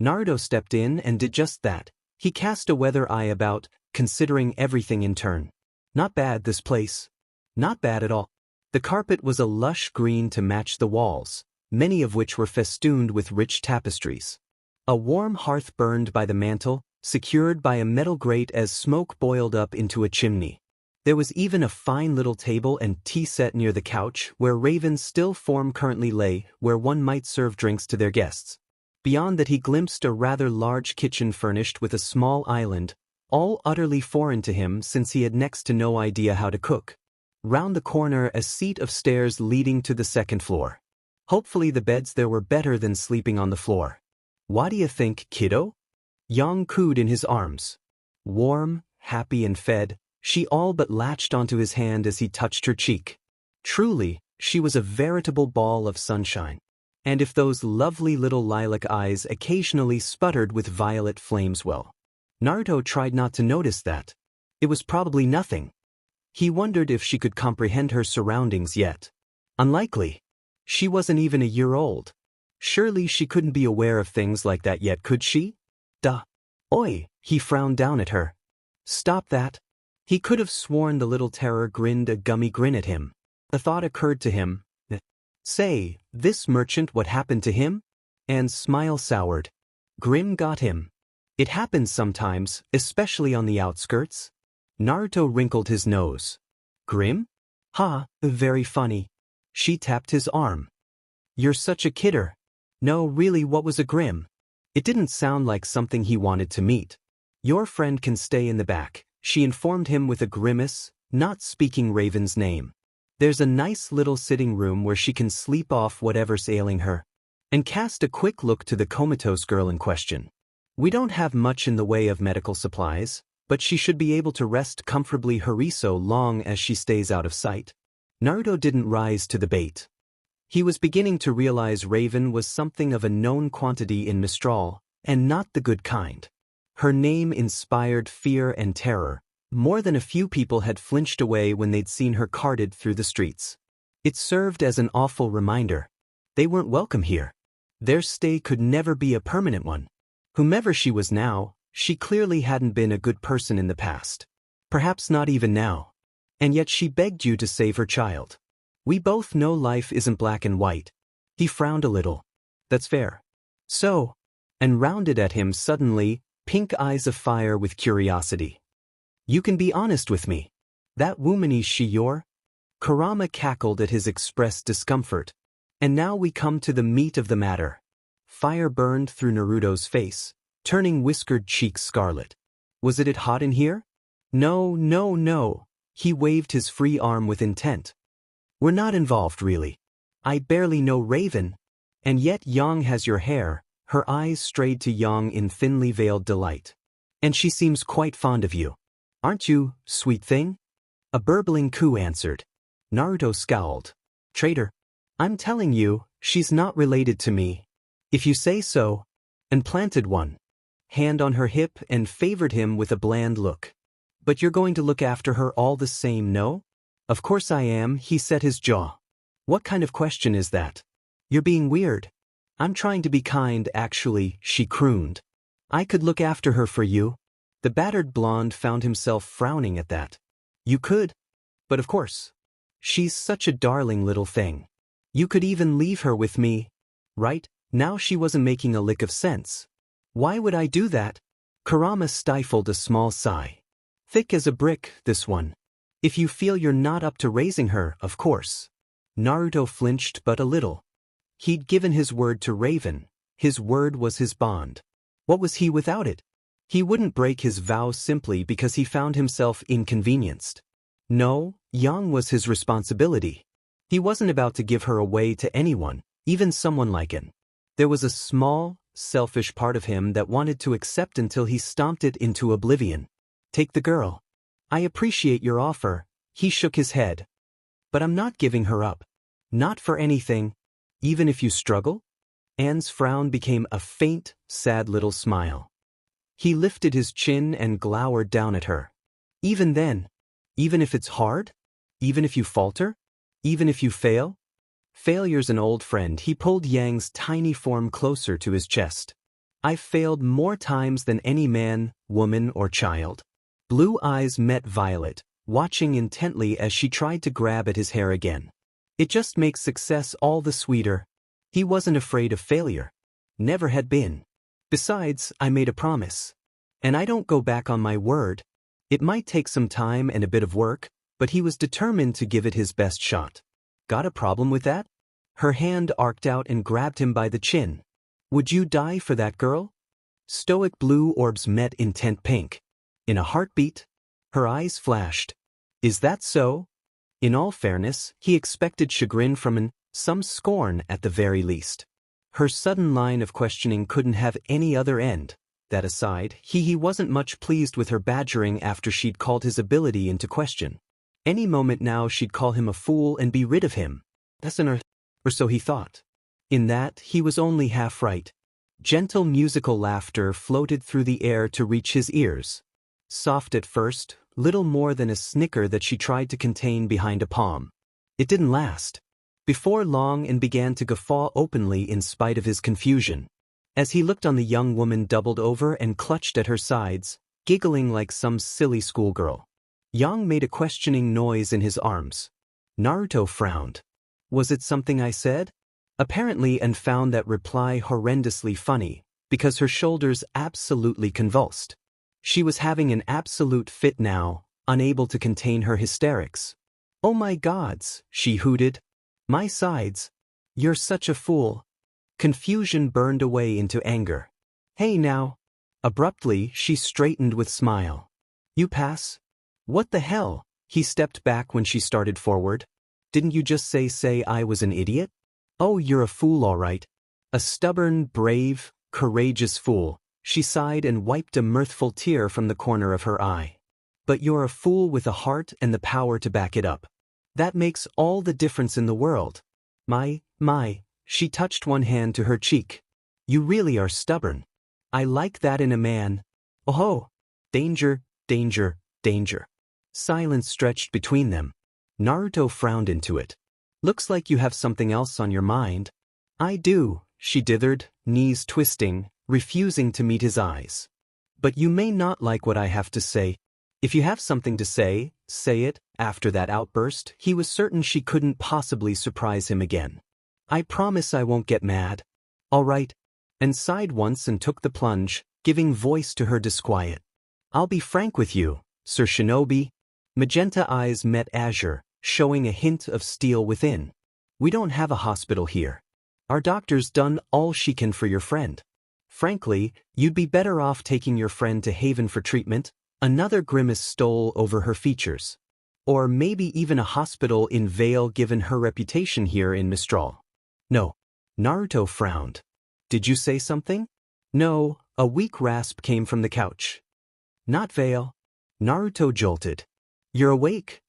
Naruto stepped in and did just that. He cast a weather eye about, considering everything in turn. Not bad, this place. Not bad at all. The carpet was a lush green to match the walls, many of which were festooned with rich tapestries. A warm hearth burned by the mantel, secured by a metal grate as smoke boiled up into a chimney. There was even a fine little table and tea set near the couch where Raven's still form currently lay, where one might serve drinks to their guests. Beyond that he glimpsed a rather large kitchen furnished with a small island, all utterly foreign to him since he had next to no idea how to cook. Round the corner a seat of stairs leading to the second floor. Hopefully the beds there were better than sleeping on the floor. What do you think, kiddo? Yang cooed in his arms. Warm, happy and fed, she all but latched onto his hand as he touched her cheek. Truly, she was a veritable ball of sunshine. And if those lovely little lilac eyes occasionally sputtered with violet flames, well, Naruto tried not to notice that. It was probably nothing. He wondered if she could comprehend her surroundings yet. Unlikely. She wasn't even a year old. Surely she couldn't be aware of things like that yet, could she? Duh. Oi, he frowned down at her. Stop that. He could have sworn the little terror grinned a gummy grin at him. A thought occurred to him. Say, this merchant, what happened to him? Anne's smile soured. Grim got him. It happens sometimes, especially on the outskirts. Naruto wrinkled his nose. Grim? Ha, very funny. She tapped his arm. You're such a kidder. No, really, what was a Grim? It didn't sound like something he wanted to meet. Your friend can stay in the back, she informed him with a grimace, not speaking Raven's name. There's a nice little sitting room where she can sleep off whatever's ailing her. And cast a quick look to the comatose girl in question. We don't have much in the way of medical supplies, but she should be able to rest comfortably so long as she stays out of sight. Naruto didn't rise to the bait. He was beginning to realize Raven was something of a known quantity in Mistral, and not the good kind. Her name inspired fear and terror. More than a few people had flinched away when they'd seen her carted through the streets. It served as an awful reminder. They weren't welcome here. Their stay could never be a permanent one. Whomever she was now, she clearly hadn't been a good person in the past. Perhaps not even now. And yet she begged you to save her child. We both know life isn't black and white. He frowned a little. That's fair. So, and rounded at him suddenly, pink eyes afire with curiosity. You can be honest with me. That woman is she your? Kurama cackled at his expressed discomfort. And now we come to the meat of the matter. Fire burned through Naruto's face, turning whiskered cheeks scarlet. Was it hot in here? No, no, no. He waved his free arm with intent. We're not involved, really. I barely know Raven. And yet Yang has your hair. Her eyes strayed to Yang in thinly veiled delight. And she seems quite fond of you. Aren't you, sweet thing? A burbling coo answered. Naruto scowled. Traitor. I'm telling you, she's not related to me. If you say so. And planted one hand on her hip and favored him with a bland look. But you're going to look after her all the same, no? Of course I am, he set his jaw. What kind of question is that? You're being weird. I'm trying to be kind, actually, she crooned. I could look after her for you. The battered blonde found himself frowning at that. You could? But of course. She's such a darling little thing. You could even leave her with me. Right? Now she wasn't making a lick of sense. Why would I do that? Kurama stifled a small sigh. Thick as a brick, this one. If you feel you're not up to raising her, of course. Naruto flinched but a little. He'd given his word to Raven. His word was his bond. What was he without it? He wouldn't break his vow simply because he found himself inconvenienced. No, Yang was his responsibility. He wasn't about to give her away to anyone, even someone like him. There was a small, selfish part of him that wanted to accept until he stomped it into oblivion. Take the girl. I appreciate your offer, he shook his head. But I'm not giving her up. Not for anything. Even if you struggle? Anne's frown became a faint, sad little smile. He lifted his chin and glowered down at her. Even then? Even if it's hard? Even if you falter? Even if you fail? Failure's an old friend. He pulled Yang's tiny form closer to his chest. I've failed more times than any man, woman, or child. Blue eyes met violet, watching intently as she tried to grab at his hair again. It just makes success all the sweeter. He wasn't afraid of failure. Never had been. Besides, I made a promise. And I don't go back on my word. It might take some time and a bit of work, but he was determined to give it his best shot. Got a problem with that? Her hand arced out and grabbed him by the chin. Would you die for that girl? Stoic blue orbs met intent pink. In a heartbeat, her eyes flashed. Is that so? In all fairness, he expected chagrin from some scorn at the very least. Her sudden line of questioning couldn't have any other end. That aside, he wasn't much pleased with her badgering after she'd called his ability into question. Any moment now she'd call him a fool and be rid of him. That's or so he thought. In that, he was only half right. Gentle musical laughter floated through the air to reach his ears. Soft at first, little more than a snicker that she tried to contain behind a palm. It didn't last. Before long and began to guffaw openly in spite of his confusion. As he looked on, the young woman doubled over and clutched at her sides, giggling like some silly schoolgirl. Yang made a questioning noise in his arms. Naruto frowned. Was it something I said? Apparently, and found that reply horrendously funny, because her shoulders absolutely convulsed. She was having an absolute fit now, unable to contain her hysterics. Oh my gods, she hooted. My sides. You're such a fool. Confusion burned away into anger. Hey now. Abruptly, she straightened with smile. You pass? What the hell? He stepped back when she started forward. Didn't you just say I was an idiot? Oh, you're a fool all right. A stubborn, brave, courageous fool, she sighed and wiped a mirthful tear from the corner of her eye. But you're a fool with a heart and the power to back it up. That makes all the difference in the world. My, she touched one hand to her cheek. You really are stubborn. I like that in a man. Oh, danger, danger, danger. Silence stretched between them. Naruto frowned into it. Looks like you have something else on your mind. I do, she dithered, knees twisting, refusing to meet his eyes. But you may not like what I have to say. If you have something to say it. After that outburst, he was certain she couldn't possibly surprise him again. I promise I won't get mad. All right. And sighed once and took the plunge, giving voice to her disquiet. I'll be frank with you, Sir Shinobi. Magenta eyes met azure, showing a hint of steel within. We don't have a hospital here. Our doctor's done all she can for your friend. Frankly, you'd be better off taking your friend to Haven for treatment. Another grimace stole over her features. Or maybe even a hospital in Vale given her reputation here in Mistral. No. Naruto frowned. Did you say something? No, a weak rasp came from the couch. Not Vale. Naruto jolted. You're awake?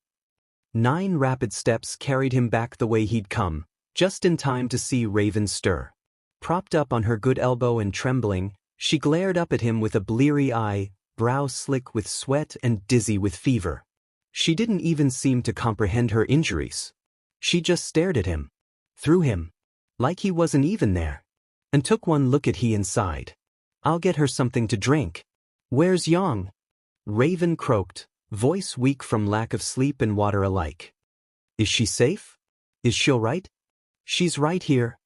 9 rapid steps carried him back the way he'd come, just in time to see Raven stir. Propped up on her good elbow and trembling, she glared up at him with a bleary eye, brow slick with sweat and dizzy with fever. She didn't even seem to comprehend her injuries. She just stared at him. Through him. Like he wasn't even there. And took one look at he inside. I'll get her something to drink. Where's Yang? Raven croaked, voice weak from lack of sleep and water alike. Is she safe? Is she all right? She's right here.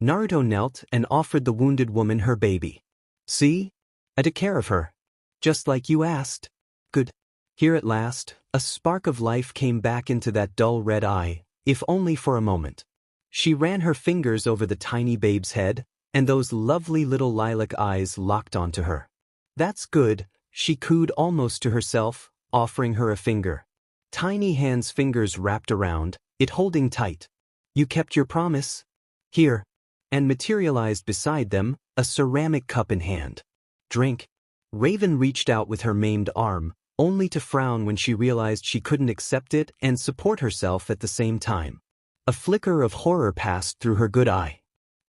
Naruto knelt and offered the wounded woman her baby. See? I took care of her. Just like you asked. Good. Here at last, a spark of life came back into that dull red eye, if only for a moment. She ran her fingers over the tiny babe's head, and those lovely little lilac eyes locked onto her. That's good, she cooed almost to herself, offering her a finger. Tiny hand's fingers wrapped around, it holding tight. You kept your promise. Here. And materialized beside them, a ceramic cup in hand. Drink. Raven reached out with her maimed arm, only to frown when she realized she couldn't accept it and support herself at the same time. A flicker of horror passed through her good eye.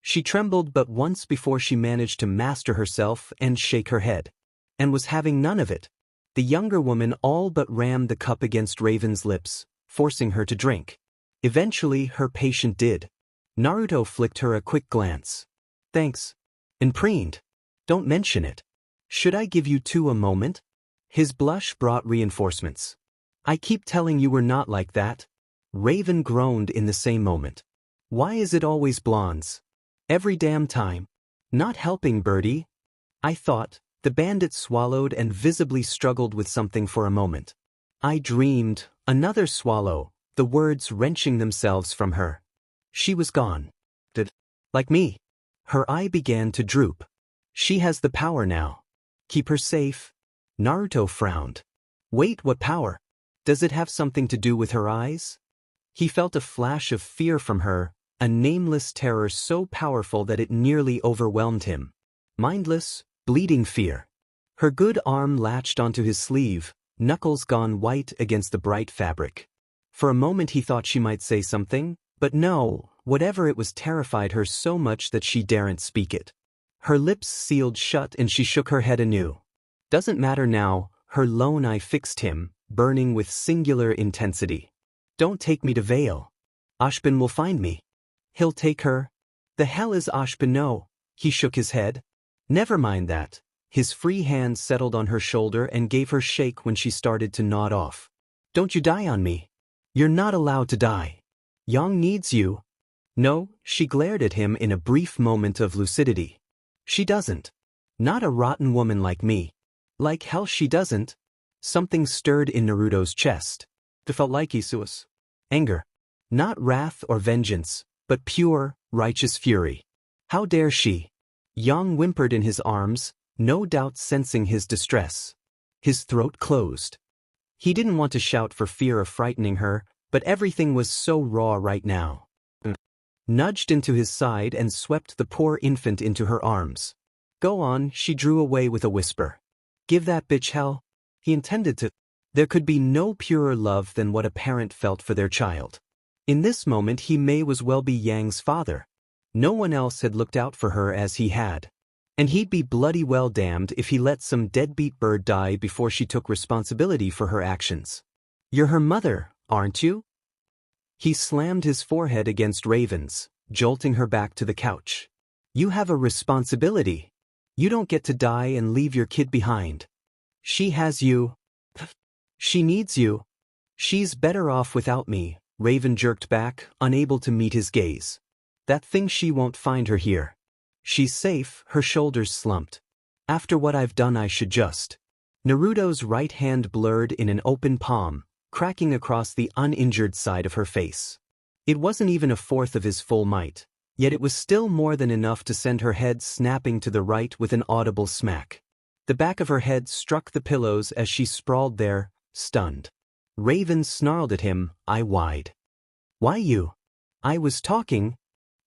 She trembled but once before she managed to master herself and shake her head. And was having none of it. The younger woman all but rammed the cup against Raven's lips, forcing her to drink. Eventually, her patient did. Naruto flicked her a quick glance. Thanks. And preened. Don't mention it. Should I give you two a moment? His blush brought reinforcements. I keep telling you we're not like that. Raven groaned in the same moment. Why is it always blondes? Every damn time. Not helping, Birdie. I thought. The bandit swallowed and visibly struggled with something for a moment. I dreamed. Another swallow, the words wrenching themselves from her. She was gone. Like me. Her eye began to droop. She has the power now. Keep her safe. Naruto frowned. Wait, what power? Does it have something to do with her eyes? He felt a flash of fear from her, a nameless terror so powerful that it nearly overwhelmed him. Mindless, bleeding fear. Her good arm latched onto his sleeve, knuckles gone white against the bright fabric. For a moment he thought she might say something, but no, whatever it was terrified her so much that she daren't speak it. Her lips sealed shut and she shook her head anew. Doesn't matter now, her lone eye fixed him, burning with singular intensity. Don't take me to Vale. Ashbin will find me. He'll take her. The hell is Ashbin? No. He shook his head. Never mind that. His free hand settled on her shoulder and gave her shake when she started to nod off. Don't you die on me. You're not allowed to die. Yang needs you. No, she glared at him in a brief moment of lucidity. She doesn't. Not a rotten woman like me. Like hell she doesn't. Something stirred in Naruto's chest. It felt like Isuus. Anger. Not wrath or vengeance, but pure, righteous fury. How dare she? Yang whimpered in his arms, no doubt sensing his distress. His throat closed. He didn't want to shout for fear of frightening her, but everything was so raw right now. Nudged into his side and swept the poor infant into her arms. Go on, she drew away with a whisper. Give that bitch hell. He intended to. There could be no purer love than what a parent felt for their child. In this moment he may as well be Yang's father. No one else had looked out for her as he had. And he'd be bloody well damned if he let some deadbeat bird die before she took responsibility for her actions. You're her mother, aren't you? He slammed his forehead against Raven's, jolting her back to the couch. You have a responsibility. You don't get to die and leave your kid behind. She has you. She needs you. She's better off without me, Raven jerked back, unable to meet his gaze. That thing she won't find her here. She's safe, her shoulders slumped. After what I've done I should just. Naruto's right hand blurred in an open palm, cracking across the uninjured side of her face. It wasn't even a fourth of his full might, yet it was still more than enough to send her head snapping to the right with an audible smack. The back of her head struck the pillows as she sprawled there, stunned. Raven snarled at him, eye wide. Why you? I was talking.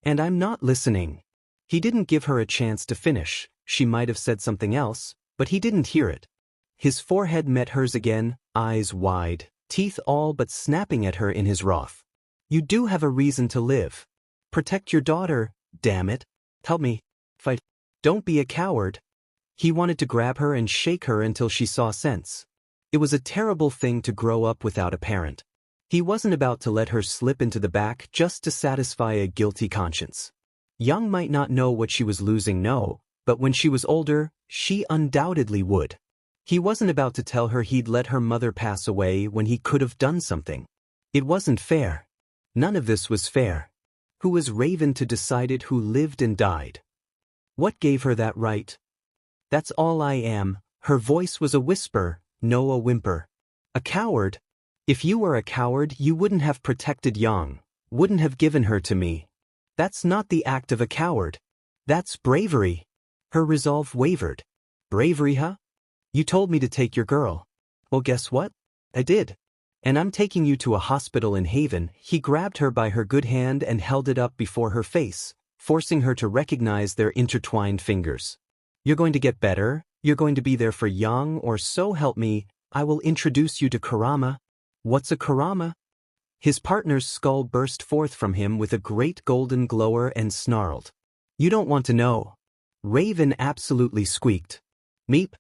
And I'm not listening. He didn't give her a chance to finish. She might have said something else, but he didn't hear it. His forehead met hers again, eyes wide, teeth all but snapping at her in his wrath. You do have a reason to live. Protect your daughter, damn it. Help me. Fight. Don't be a coward. He wanted to grab her and shake her until she saw sense. It was a terrible thing to grow up without a parent. He wasn't about to let her slip into the back just to satisfy a guilty conscience. Young might not know what she was losing, no, but when she was older, she undoubtedly would. He wasn't about to tell her he'd let her mother pass away when he could have done something. It wasn't fair. None of this was fair. Who was Raven to decide it? Who lived and died? What gave her that right? That's all I am. Her voice was a whisper, no a whimper. A coward? If you were a coward, you wouldn't have protected Yang, wouldn't have given her to me. That's not the act of a coward. That's bravery. Her resolve wavered. Bravery, huh? You told me to take your girl. Well, guess what? I did. And I'm taking you to a hospital in Haven. He grabbed her by her good hand and held it up before her face, forcing her to recognize their intertwined fingers. You're going to get better. You're going to be there for Yang, or so help me, I will introduce you to Kurama. What's a Kurama? His partner's skull burst forth from him with a great golden glower and snarled. You don't want to know. Raven absolutely squeaked. Meep.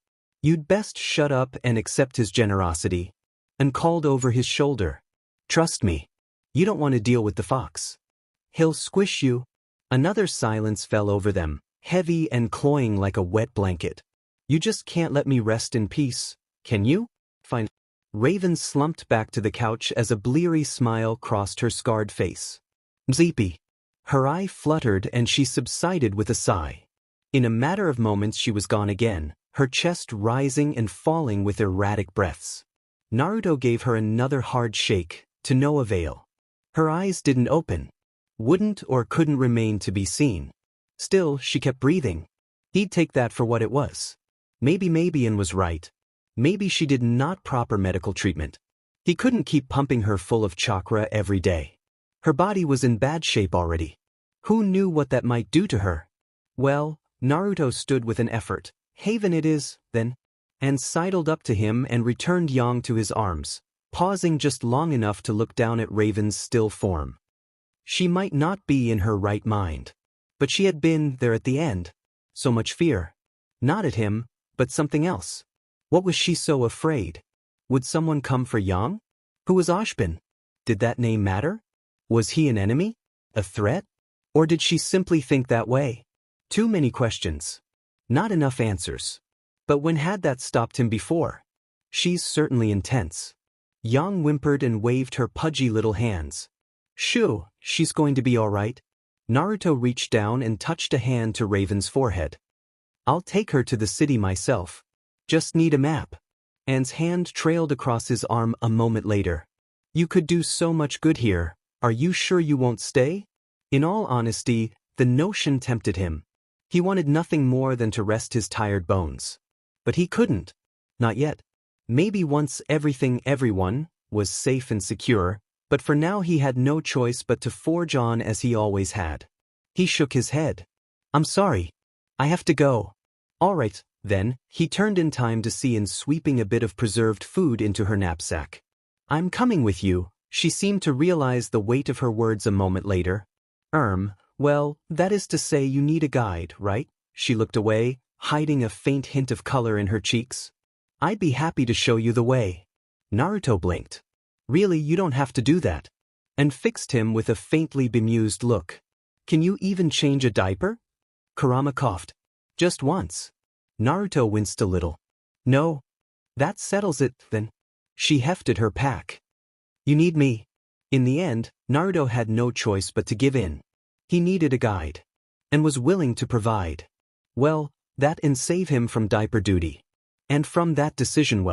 You'd best shut up and accept his generosity. And called over his shoulder. Trust me. You don't want to deal with the fox. He'll squish you. Another silence fell over them, heavy and cloying like a wet blanket. You just can't let me rest in peace, can you? Fine. Raven slumped back to the couch as a bleary smile crossed her scarred face. Zeepy. Her eye fluttered and she subsided with a sigh. In a matter of moments she was gone again, her chest rising and falling with erratic breaths. Naruto gave her another hard shake, to no avail. Her eyes didn't open. Wouldn't or couldn't remain to be seen. Still, she kept breathing. He'd take that for what it was. Maybe Mabian was right. Maybe she did not proper medical treatment. He couldn't keep pumping her full of chakra every day. Her body was in bad shape already. Who knew what that might do to her? Well, Naruto stood with an effort. Haven it is, then, and sidled up to him and returned Yang to his arms, pausing just long enough to look down at Raven's still form. She might not be in her right mind, but she had been there at the end. So much fear. Not at him, but something else. What was she so afraid? Would someone come for Yang? Who was Ashbin? Did that name matter? Was he an enemy? A threat? Or did she simply think that way? Too many questions. Not enough answers. But when had that stopped him before? She's certainly intense. Yang whimpered and waved her pudgy little hands. Shoo, she's going to be all right. Naruto reached down and touched a hand to Raven's forehead. I'll take her to the city myself. Just need a map. Anne's hand trailed across his arm a moment later. You could do so much good here. Are you sure you won't stay? In all honesty, the notion tempted him. He wanted nothing more than to rest his tired bones. But he couldn't. Not yet. Maybe once everyone was safe and secure, but for now he had no choice but to forge on as he always had. He shook his head. I'm sorry. I have to go. All right, then, he turned in time to see Anne sweeping a bit of preserved food into her knapsack. I'm coming with you. She seemed to realize the weight of her words a moment later. Well, that is to say you need a guide, right? She looked away, hiding a faint hint of color in her cheeks. I'd be happy to show you the way. Naruto blinked. Really, you don't have to do that. And fixed him with a faintly bemused look. Can you even change a diaper? Kurama coughed. Just once. Naruto winced a little. No. That settles it, then. She hefted her pack. You need me. In the end, Naruto had no choice but to give in. He needed a guide. And was willing to provide. Well, that and save him from diaper duty. And from that decision,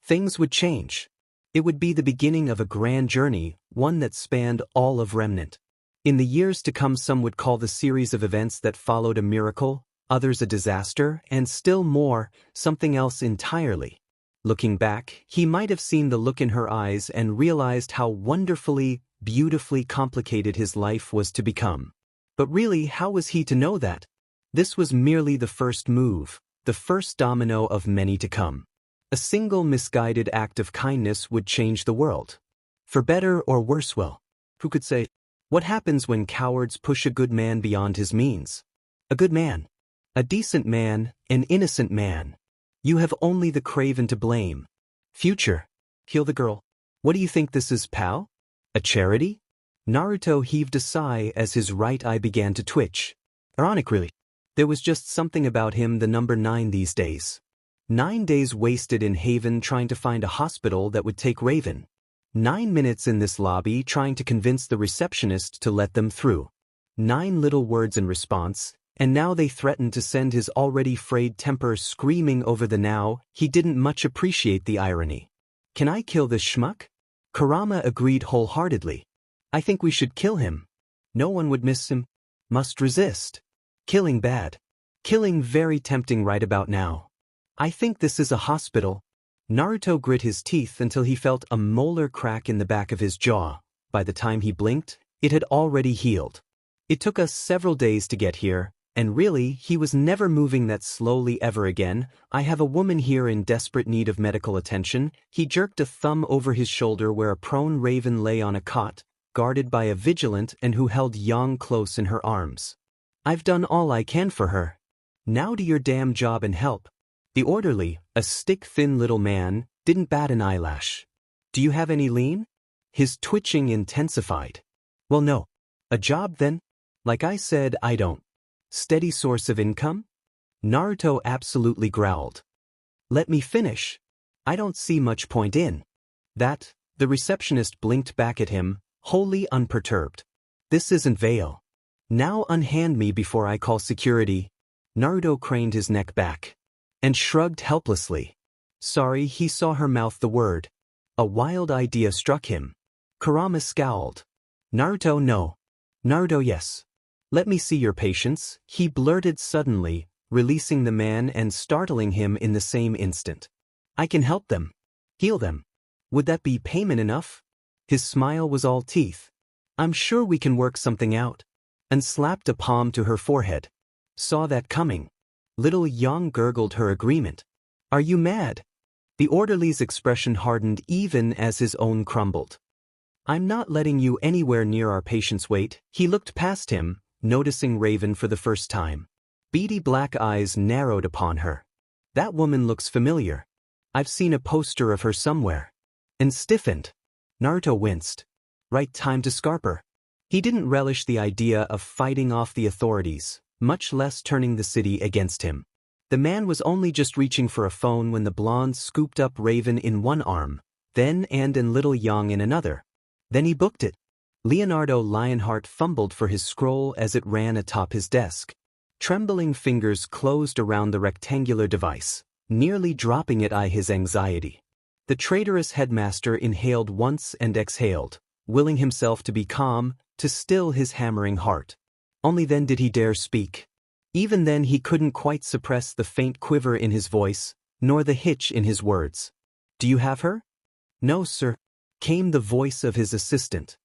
things would change. It would be the beginning of a grand journey, one that spanned all of Remnant. In the years to come, some would call the series of events that followed a miracle, others a disaster, and still more, something else entirely. Looking back, he might have seen the look in her eyes and realized how wonderfully, beautifully complicated his life was to become. But really, how was he to know that? This was merely the first move, the first domino of many to come. A single misguided act of kindness would change the world. For better or worse, who could say? What happens when cowards push a good man beyond his means? A good man. A decent man, an innocent man. You have only the craven to blame. Future. Heal the girl. What do you think this is, pal? A charity? Naruto heaved a sigh as his right eye began to twitch. Ironic, really. There was just something about him, the number 9 these days. 9 days wasted in Haven trying to find a hospital that would take Raven. 9 minutes in this lobby trying to convince the receptionist to let them through. 9 little words in response, and now they threatened to send his already frayed temper screaming over the now. He didn't much appreciate the irony. Can I kill this schmuck? Kurama agreed wholeheartedly. I think we should kill him. No one would miss him. Must resist. Killing bad. Killing very tempting right about now. I think this is a hospital. Naruto grit his teeth until he felt a molar crack in the back of his jaw. By the time he blinked, it had already healed. It took us several days to get here, and really, he was never moving that slowly ever again. I have a woman here in desperate need of medical attention. He jerked a thumb over his shoulder where a prone Raven lay on a cot, guarded by a vigilant and who held Yang close in her arms. I've done all I can for her. Now do your damn job and help. The orderly, a stick-thin little man, didn't bat an eyelash. Do you have any lean? His twitching intensified. Well, no. A job then? Like I said, I don't. Steady source of income? Naruto absolutely growled. Let me finish. I don't see much point in that. The receptionist blinked back at him, wholly unperturbed. This isn't veil. Now unhand me before I call security. Naruto craned his neck back and shrugged helplessly. Sorry, he saw her mouth the word. A wild idea struck him. Kurama scowled. Naruto, no. Naruto, yes. Let me see your patience, he blurted suddenly, releasing the man and startling him in the same instant. I can help them. Heal them. Would that be payment enough? His smile was all teeth. I'm sure we can work something out. And slapped a palm to her forehead. Saw that coming. Little Yang gurgled her agreement. Are you mad? The orderly's expression hardened even as his own crumbled. I'm not letting you anywhere near our patient's weight. He looked past him, noticing Raven for the first time. Beady black eyes narrowed upon her. That woman looks familiar. I've seen a poster of her somewhere. And stiffened. Naruto winced. Right time to scarp her. He didn't relish the idea of fighting off the authorities, much less turning the city against him. The man was only just reaching for a phone when the blonde scooped up Raven in one arm, then and little Yang in another. Then he booked it. Leonardo Lionheart fumbled for his scroll as it ran atop his desk. Trembling fingers closed around the rectangular device, nearly dropping it. His anxiety. The traitorous headmaster inhaled once and exhaled, willing himself to be calm, to still his hammering heart. Only then did he dare speak. Even then he couldn't quite suppress the faint quiver in his voice, nor the hitch in his words. Do you have her? No, sir, came the voice of his assistant.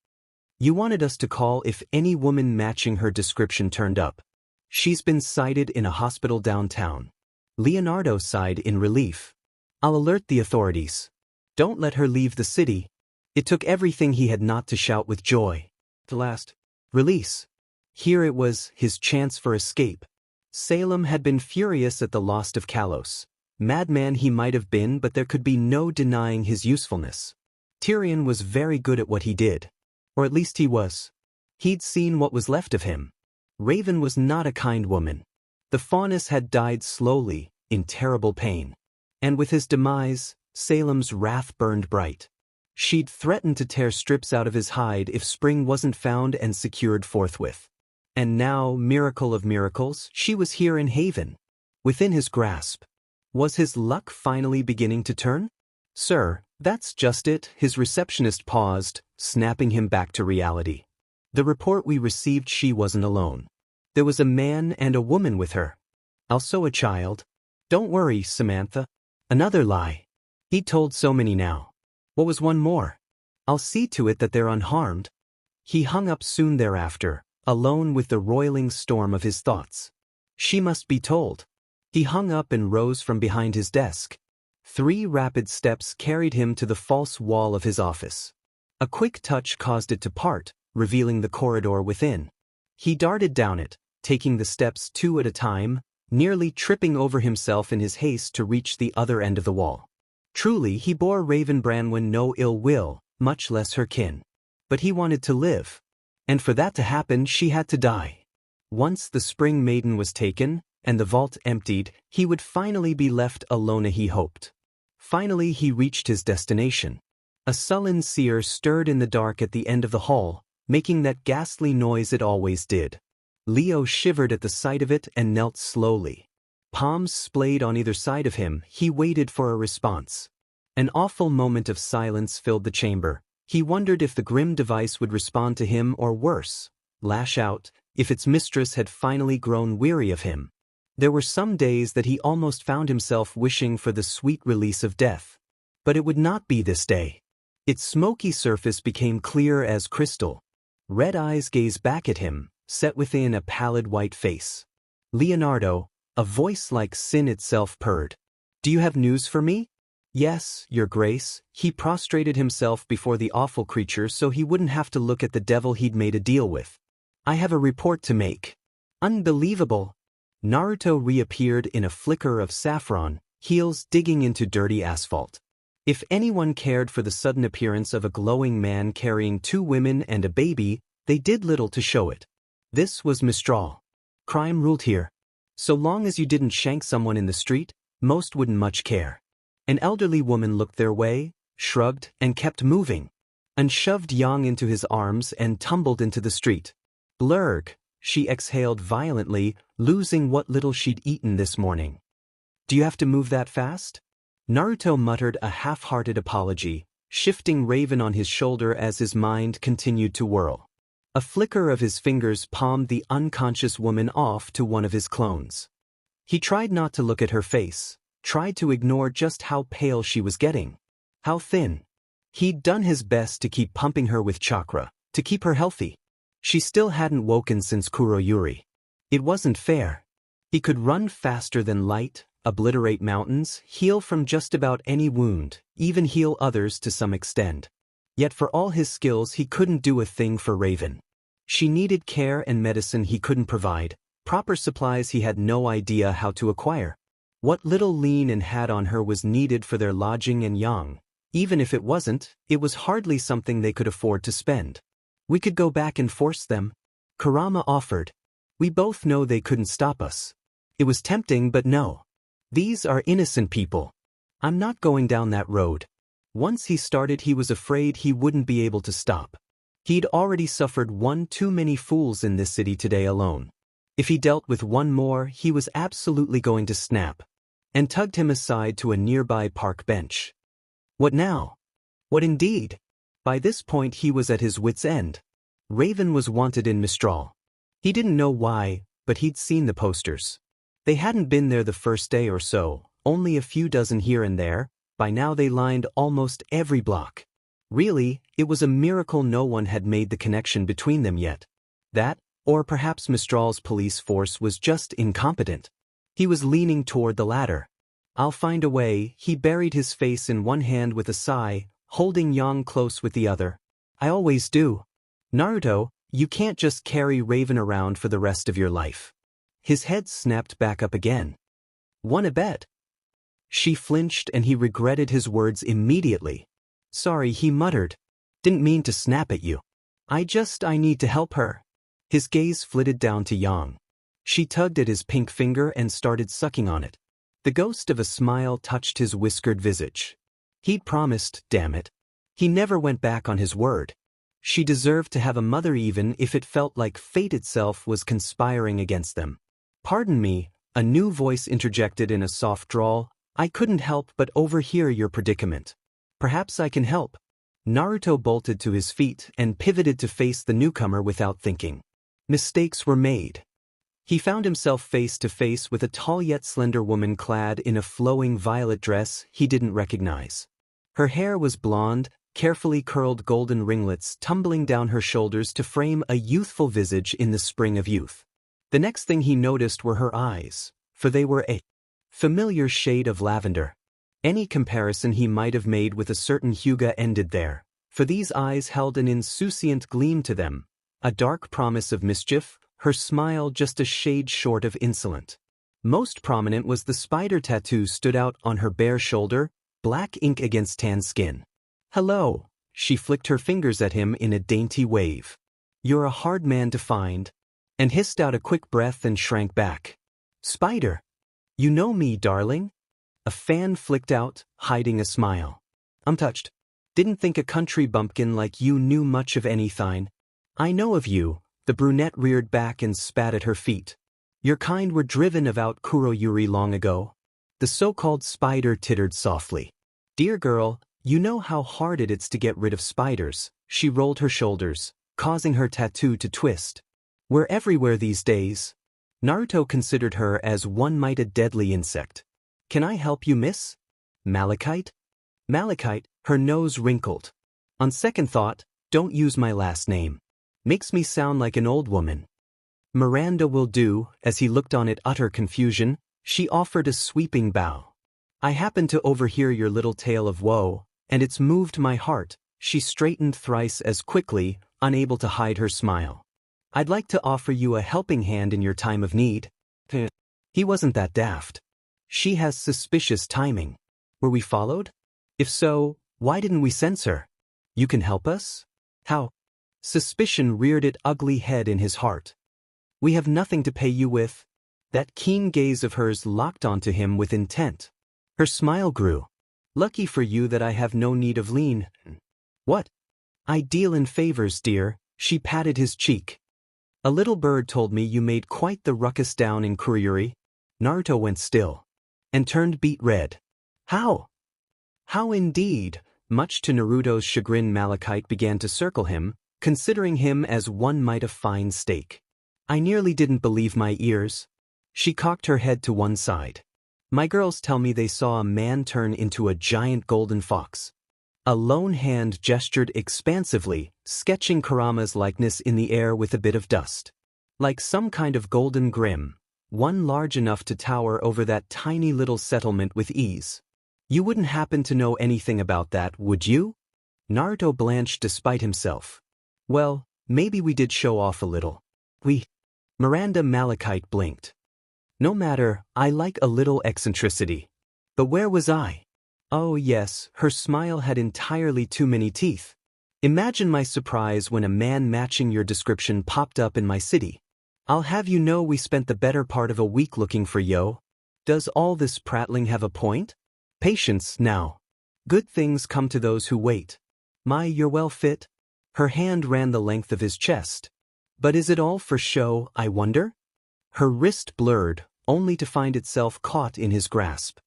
You wanted us to call if any woman matching her description turned up. She's been sighted in a hospital downtown. Leonardo sighed in relief. I'll alert the authorities. Don't let her leave the city. It took everything he had not to shout with joy. The last release. Here it was, his chance for escape. Salem had been furious at the loss of Kalos. Madman he might have been, but there could be no denying his usefulness. Tyrion was very good at what he did. Or at least he was. He'd seen what was left of him. Raven was not a kind woman. The faunus had died slowly, in terrible pain. And with his demise, Salem's wrath burned bright. She'd threatened to tear strips out of his hide if Spring wasn't found and secured forthwith. And now, miracle of miracles, she was here in Haven. Within his grasp. Was his luck finally beginning to turn? Sir, that's just it. His receptionist paused, snapping him back to reality. The report we received, she wasn't alone. There was a man and a woman with her. Also a child. Don't worry, Samantha. Another lie. He told so many now. What was one more? I'll see to it that they're unharmed. He hung up soon thereafter, alone with the roiling storm of his thoughts. She must be told. He hung up and rose from behind his desk. 3 rapid steps carried him to the false wall of his office. A quick touch caused it to part, revealing the corridor within. He darted down it, taking the steps 2 at a time, nearly tripping over himself in his haste to reach the other end of the wall. Truly, he bore Raven Branwen no ill will, much less her kin. But he wanted to live. And for that to happen, she had to die. Once the Spring Maiden was taken, and the vault emptied, he would finally be left alone, he hoped. Finally he reached his destination. A sullen seer stirred in the dark at the end of the hall, making that ghastly noise it always did. Leo shivered at the sight of it and knelt slowly. Palms splayed on either side of him, he waited for a response. An awful moment of silence filled the chamber. He wondered if the grim device would respond to him or worse, lash out, if its mistress had finally grown weary of him. There were some days that he almost found himself wishing for the sweet release of death. But it would not be this day. Its smoky surface became clear as crystal. Red eyes gazed back at him, set within a pallid white face. Leonardo, a voice like sin itself purred. Do you have news for me? Yes, Your Grace. He prostrated himself before the awful creature so he wouldn't have to look at the devil he'd made a deal with. I have a report to make. Unbelievable. Naruto reappeared in a flicker of saffron, heels digging into dirty asphalt. If anyone cared for the sudden appearance of a glowing man carrying 2 women and a baby, they did little to show it. This was Mistral. Crime ruled here. So long as you didn't shank someone in the street, most wouldn't much care. An elderly woman looked their way, shrugged, and kept moving, and shoved Yang into his arms and tumbled into the street. Blurg, she exhaled violently, losing what little she'd eaten this morning. Do you have to move that fast? Naruto muttered a half-hearted apology, shifting Raven on his shoulder as his mind continued to whirl. A flicker of his fingers palmed the unconscious woman off to one of his clones. He tried not to look at her face, tried to ignore just how pale she was getting. How thin. He'd done his best to keep pumping her with chakra, to keep her healthy. She still hadn't woken since Kuroyuri. It wasn't fair. He could run faster than light, obliterate mountains, heal from just about any wound, even heal others to some extent. Yet for all his skills he couldn't do a thing for Raven. She needed care and medicine he couldn't provide, proper supplies he had no idea how to acquire. What little Lin had on her was needed for their lodging and Yang. Even if it wasn't, it was hardly something they could afford to spend. We could go back and force them. Kurama offered. We both know they couldn't stop us. It was tempting, but no. These are innocent people. I'm not going down that road. Once he started, he was afraid he wouldn't be able to stop. He'd already suffered one too many fools in this city today alone. If he dealt with one more, he was absolutely going to snap, and tugged him aside to a nearby park bench. What now? What indeed? By this point he was at his wit's end. Raven was wanted in Mistral. He didn't know why, but he'd seen the posters. They hadn't been there the first day or so, only a few dozen here and there. By now they lined almost every block. Really, it was a miracle no one had made the connection between them yet. That, or perhaps Mistral's police force was just incompetent. He was leaning toward the latter. I'll find a way. He buried his face in one hand with a sigh, holding Yang close with the other. I always do. Naruto, you can't just carry Raven around for the rest of your life. His head snapped back up again. Wanna bet? She flinched and he regretted his words immediately. Sorry, he muttered. Didn't mean to snap at you. I need to help her. His gaze flitted down to Yang. She tugged at his pink finger and started sucking on it. The ghost of a smile touched his whiskered visage. He'd promised, damn it. He never went back on his word. She deserved to have a mother even if it felt like fate itself was conspiring against them. Pardon me, a new voice interjected in a soft drawl. I couldn't help but overhear your predicament. Perhaps I can help. Naruto bolted to his feet and pivoted to face the newcomer without thinking. Mistakes were made. He found himself face to face with a tall yet slender woman clad in a flowing violet dress he didn't recognize. Her hair was blonde, carefully curled golden ringlets tumbling down her shoulders to frame a youthful visage in the spring of youth. The next thing he noticed were her eyes, for they were a familiar shade of lavender. Any comparison he might have made with a certain Hyuga ended there, for these eyes held an insouciant gleam to them, a dark promise of mischief, her smile just a shade short of insolent. Most prominent was the spider tattoo stood out on her bare shoulder, black ink against tan skin. Hello, she flicked her fingers at him in a dainty wave. You're a hard man to find, and hissed out a quick breath and shrank back. Spider. You know me, darling? A fan flicked out, hiding a smile. I'm touched. Didn't think a country bumpkin like you knew much of anything. I know of you. The brunette reared back and spat at her feet. Your kind were driven about Kuroyuri long ago. The so-called spider tittered softly. Dear girl, you know how hard it is to get rid of spiders. She rolled her shoulders, causing her tattoo to twist. We're everywhere these days. Naruto considered her as one might a deadly insect. Can I help you, miss? Malachite? Malachite, her nose wrinkled. On second thought, don't use my last name. Makes me sound like an old woman. Miranda will do. As he looked on in utter confusion, she offered a sweeping bow. I happened to overhear your little tale of woe, and it's moved my heart. She straightened thrice as quickly, unable to hide her smile. I'd like to offer you a helping hand in your time of need. He wasn't that daft. She has suspicious timing. Were we followed? If so, why didn't we sense her? You can help us? How? Suspicion reared its ugly head in his heart. We have nothing to pay you with. That keen gaze of hers locked onto him with intent. Her smile grew. Lucky for you that I have no need of lean. What? I deal in favors, dear. She patted his cheek. A little bird told me you made quite the ruckus down in Kuroyuri. Naruto went still. And turned beet red. How? How indeed? Much to Naruto's chagrin, Malachite began to circle him, considering him as one might a fine steak. I nearly didn't believe my ears. She cocked her head to one side. My girls tell me they saw a man turn into a giant golden fox. A lone hand gestured expansively, sketching Kurama's likeness in the air with a bit of dust. Like some kind of golden grim, one large enough to tower over that tiny little settlement with ease. You wouldn't happen to know anything about that, would you? Naruto blanched despite himself. Well, maybe we did show off a little. Miranda Malachite blinked. No matter, I like a little eccentricity. But where was I? Oh yes, her smile had entirely too many teeth. Imagine my surprise when a man matching your description popped up in my city. I'll have you know we spent the better part of a week looking for yo. Does all this prattling have a point? Patience, now. Good things come to those who wait. You're well fit? Her hand ran the length of his chest. But is it all for show, I wonder? Her wrist blurred, only to find itself caught in his grasp.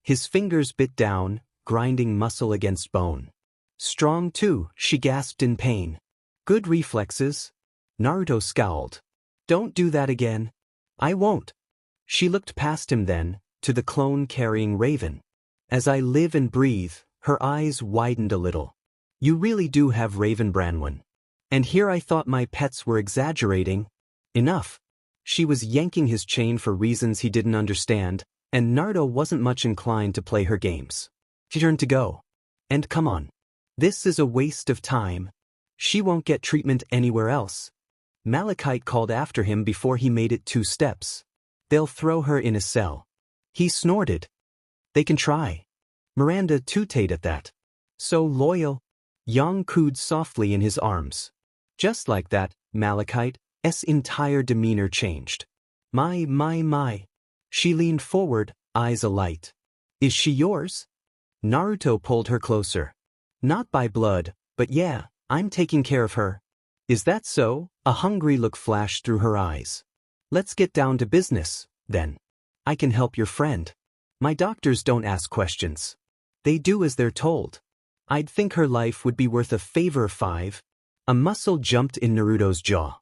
His fingers bit down, grinding muscle against bone. Strong too, she gasped in pain. Good reflexes. Naruto scowled. Don't do that again. I won't. She looked past him then, to the clone-carrying raven. As I live and breathe, her eyes widened a little. You really do have Raven Branwen. And here I thought my pets were exaggerating. Enough. She was yanking his chain for reasons he didn't understand, and Naruto wasn't much inclined to play her games. She turned to go. And come on. This is a waste of time. She won't get treatment anywhere else. Malachite called after him before he made it 2 steps. They'll throw her in a cell. He snorted. They can try. Miranda tooted at that. So loyal. Yang cooed softly in his arms. Just like that, Malachite's entire demeanor changed. My. She leaned forward, eyes alight. Is she yours? Naruto pulled her closer. Not by blood, but yeah, I'm taking care of her. Is that so? A hungry look flashed through her eyes. Let's get down to business, then. I can help your friend. My doctors don't ask questions. They do as they're told. I'd think her life would be worth a favor of 5. A muscle jumped in Naruto's jaw.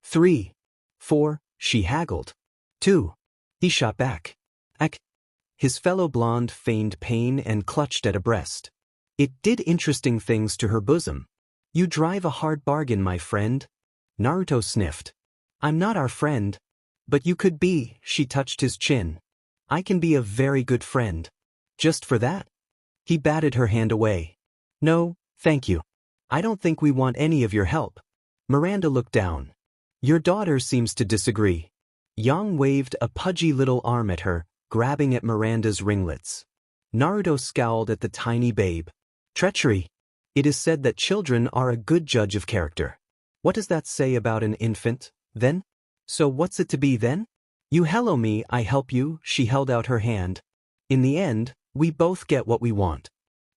3. 4, she haggled. 2. He shot back. His fellow blonde feigned pain and clutched at a breast. It did interesting things to her bosom. You drive a hard bargain, my friend. Naruto sniffed. I'm not our friend. But you could be, she touched his chin. I can be a very good friend. Just for that? He batted her hand away. No, thank you. I don't think we want any of your help. Miranda looked down. Your daughter seems to disagree. Yang waved a pudgy little arm at her, grabbing at Miranda's ringlets. Naruto scowled at the tiny babe. Treachery. It is said that children are a good judge of character. What does that say about an infant, then? So what's it to be then? You hello me, I help you, she held out her hand. In the end, we both get what we want.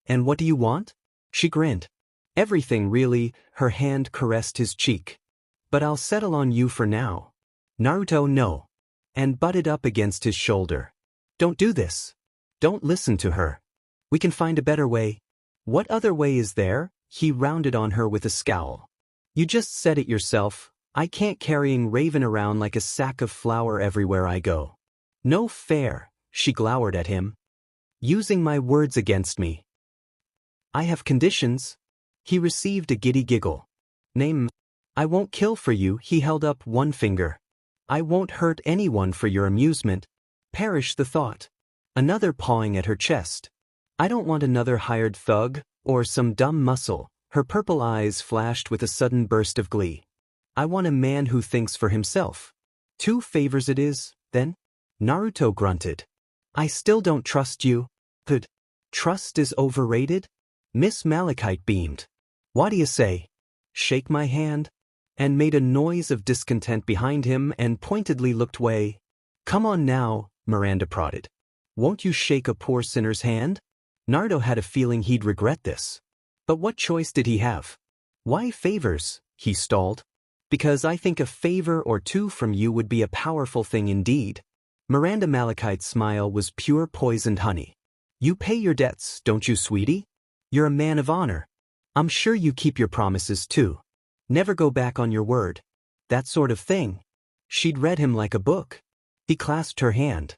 And what do you want? She grinned. Everything really, her hand caressed his cheek. But I'll settle on you for now. Naruto no. And butted up against his shoulder. Don't do this. Don't listen to her. We can find a better way. What other way is there? He rounded on her with a scowl. You just said it yourself. I can't carrying Raven around like a sack of flour everywhere I go. No fair, she glowered at him. Using my words against me. I have conditions. He received a giddy giggle. Name. I won't kill for you, he held up one finger. I won't hurt anyone for your amusement. Perish the thought. Another pawing at her chest. I don't want another hired thug, or some dumb muscle. Her purple eyes flashed with a sudden burst of glee. I want a man who thinks for himself. 2 favors it is, then? Naruto grunted. I still don't trust you. Good. Trust is overrated? Miss Malachite beamed. What do you say? Shake my hand? and made a noise of discontent behind him and pointedly looked away. "Come on now," Miranda prodded. "Won't you shake a poor sinner's hand?" Naruto had a feeling he'd regret this. But what choice did he have? "Why favors?" he stalled. "Because I think a favor or two from you would be a powerful thing indeed." Miranda Malachite's smile was pure poisoned honey. "You pay your debts, don't you, sweetie? You're a man of honor. I'm sure you keep your promises too. Never go back on your word. That sort of thing." She'd read him like a book. He clasped her hand.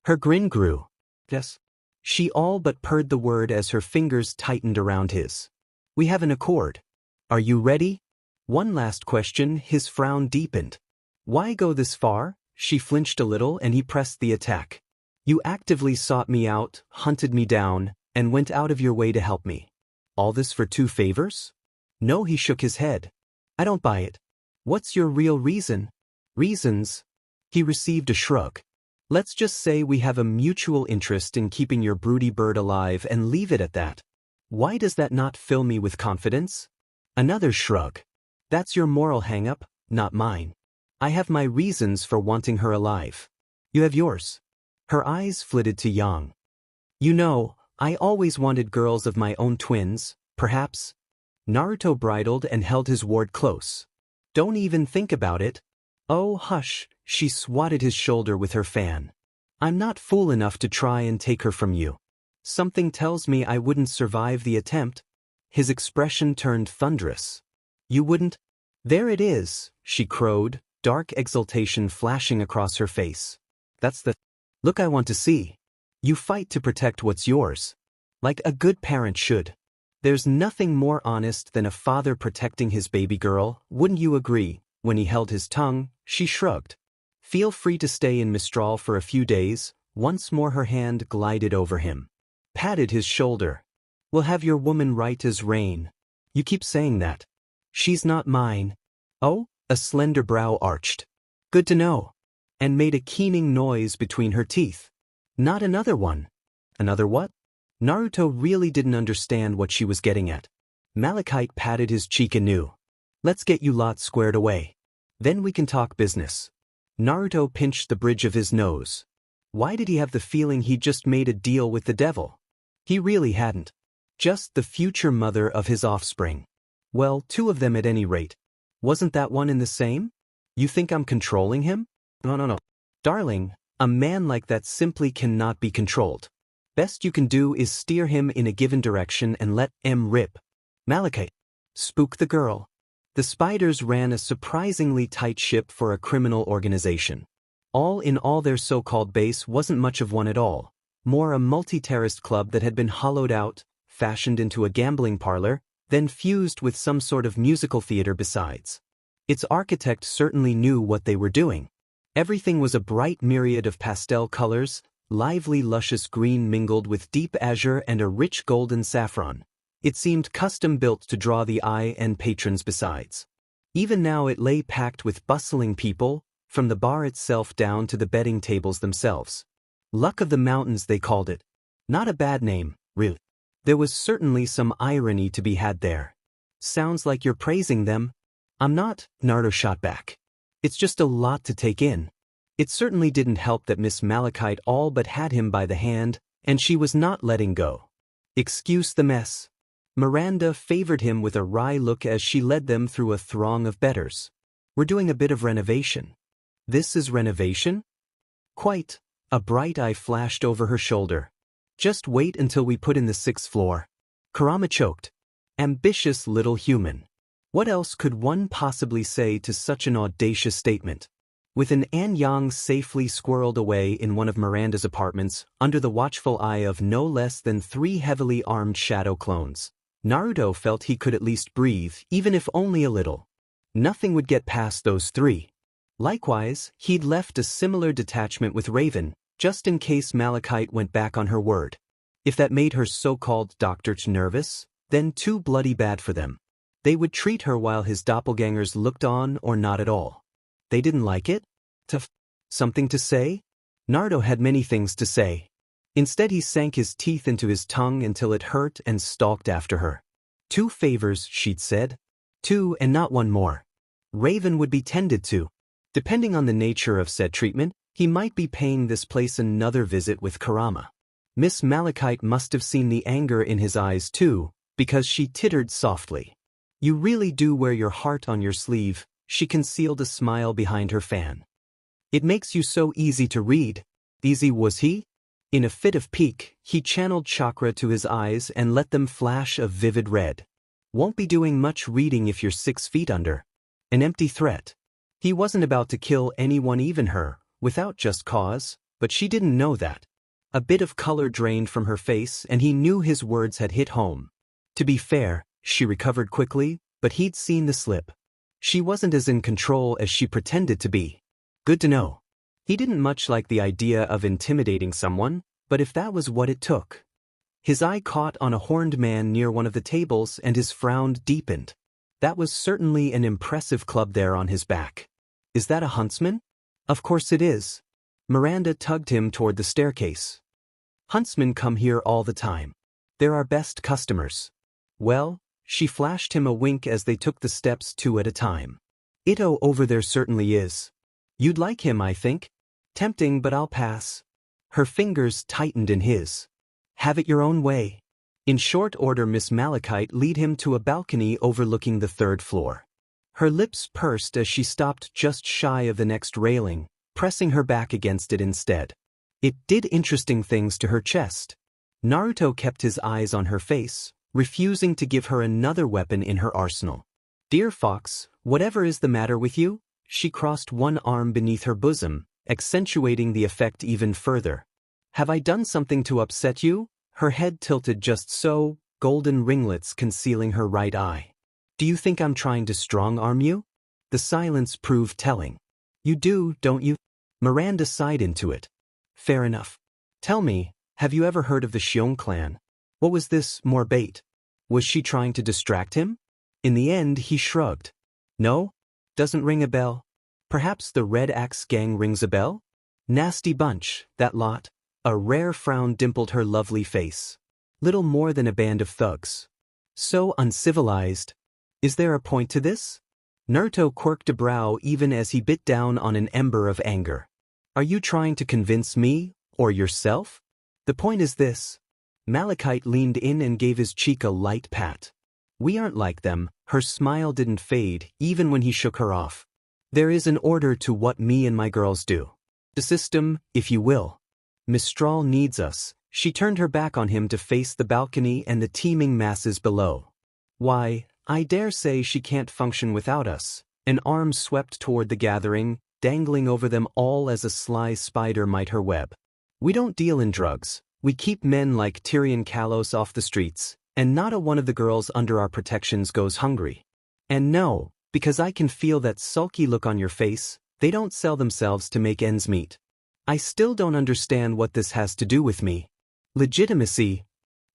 Her grin grew. "Yes." She all but purred the word as her fingers tightened around his. "We have an accord. Are you ready?" One last question. His frown deepened. "Why go this far?" She flinched a little and he pressed the attack. "You actively sought me out, hunted me down, and went out of your way to help me. All this for 2 favors?" "No," he shook his head. "I don't buy it." "What's your real reason?" "Reasons?" He received a shrug. "Let's just say we have a mutual interest in keeping your broody bird alive and leave it at that. Why does that not fill me with confidence?" Another shrug. "That's your moral hang-up, not mine. I have my reasons for wanting her alive. You have yours." Her eyes flitted to Yang. "You know, I always wanted girls of my own twins, perhaps." Naruto bridled and held his ward close. "Don't even think about it." "Oh, hush," she swatted his shoulder with her fan. "I'm not fool enough to try and take her from you. Something tells me I wouldn't survive the attempt." His expression turned thunderous. "You wouldn't?" "There it is," she crowed, dark exultation flashing across her face. "That's the look I want to see. You fight to protect what's yours. Like a good parent should. There's nothing more honest than a father protecting his baby girl, wouldn't you agree?" When he held his tongue, she shrugged. "Feel free to stay in Mistral for a few days." Once more her hand glided over him. Patted his shoulder. "We'll have your woman right as rain." "You keep saying that." "She's not mine." "Oh?" A slender brow arched. "Good to know." And made a keening noise between her teeth. "Not another one." "Another what?" Naruto really didn't understand what she was getting at. Malachite patted his cheek anew. "Let's get you lot squared away. Then we can talk business." Naruto pinched the bridge of his nose. Why did he have the feeling he'd just made a deal with the devil? He really hadn't. Just the future mother of his offspring. Well, 2 of them at any rate. Wasn't that one in the same? "You think I'm controlling him?" No. "Darling, a man like that simply cannot be controlled. Best you can do is steer him in a given direction and let him rip." "Malachite." "Spook the girl." The Spiders ran a surprisingly tight ship for a criminal organization. All in all, their so-called base wasn't much of one at all. More a multi-terrorist club that had been hollowed out, fashioned into a gambling parlor, then fused with some sort of musical theater besides. Its architect certainly knew what they were doing. Everything was a bright myriad of pastel colors, lively luscious green mingled with deep azure and a rich golden saffron. It seemed custom-built to draw the eye and patrons besides. Even now it lay packed with bustling people, from the bar itself down to the betting tables themselves. Luck of the Mountains they called it. Not a bad name, really. There was certainly some irony to be had there. "Sounds like you're praising them." "I'm not," Naruto shot back. "It's just a lot to take in." It certainly didn't help that Miss Malachite all but had him by the hand, and she was not letting go. "Excuse the mess." Miranda favored him with a wry look as she led them through a throng of bettors. "We're doing a bit of renovation." "This is renovation?" "Quite." A bright eye flashed over her shoulder. "Just wait until we put in the 6th floor." Kurama choked. Ambitious little human. What else could one possibly say to such an audacious statement? With an Anyang safely squirreled away in one of Miranda's apartments, under the watchful eye of no less than 3 heavily armed shadow clones, Naruto felt he could at least breathe, even if only a little. Nothing would get past those 3. Likewise, he'd left a similar detachment with Raven, just in case Malachite went back on her word. If that made her so-called doctor nervous, then too bloody bad for them. They would treat her while his doppelgangers looked on or not at all. They didn't like it? Something to say? Naruto had many things to say. Instead he sank his teeth into his tongue until it hurt and stalked after her. 2 favors, she'd said. 2 and not 1 more. Raven would be tended to. Depending on the nature of said treatment, he might be paying this place another visit with Kurama. Miss Malachite must have seen the anger in his eyes too, because she tittered softly. You really do wear your heart on your sleeve. She concealed a smile behind her fan. It makes you so easy to read. Easy was he? In a fit of pique, he channeled chakra to his eyes and let them flash a vivid red. Won't be doing much reading if you're 6 feet under. An empty threat. He wasn't about to kill anyone, even her, without just cause, but she didn't know that. A bit of color drained from her face and he knew his words had hit home. To be fair, she recovered quickly, but he'd seen the slip. She wasn't as in control as she pretended to be. Good to know. He didn't much like the idea of intimidating someone, but if that was what it took. His eye caught on a horned man near one of the tables and his frown deepened. That was certainly an impressive club there on his back. Is that a huntsman? Of course it is. Miranda tugged him toward the staircase. Huntsmen come here all the time. They're our best customers. Well, she flashed him a wink as they took the steps 2 at a time. Ito over there certainly is. You'd like him, I think. Tempting, but I'll pass. Her fingers tightened in his. Have it your own way. In short order, Miss Malachite led him to a balcony overlooking the 3rd floor. Her lips pursed as she stopped just shy of the next railing, pressing her back against it instead. It did interesting things to her chest. Naruto kept his eyes on her face, refusing to give her another weapon in her arsenal. Dear Fox, whatever is the matter with you? She crossed one arm beneath her bosom, accentuating the effect even further. Have I done something to upset you? Her head tilted just so, golden ringlets concealing her right eye. Do you think I'm trying to strong-arm you? The silence proved telling. You do, don't you? Miranda sighed into it. Fair enough. Tell me, have you ever heard of the Shion clan? What was this, more bait? Was she trying to distract him? In the end, he shrugged. No? Doesn't ring a bell? Perhaps the Red Axe gang rings a bell? Nasty bunch, that lot. A rare frown dimpled her lovely face. Little more than a band of thugs. So uncivilized. Is there a point to this? Naruto quirked a brow even as he bit down on an ember of anger. Are you trying to convince me, or yourself? The point is this. Malachite leaned in and gave his cheek a light pat. We aren't like them. Her smile didn't fade, even when he shook her off. There is an order to what me and my girls do. The system, if you will. Mistral needs us. She turned her back on him to face the balcony and the teeming masses below. Why, I dare say she can't function without us. An arm swept toward the gathering, dangling over them all as a sly spider might her web. We don't deal in drugs. We keep men like Tyrion Kalos off the streets, and not a one of the girls under our protections goes hungry. And no, because I can feel that sulky look on your face, they don't sell themselves to make ends meet. I still don't understand what this has to do with me. Legitimacy.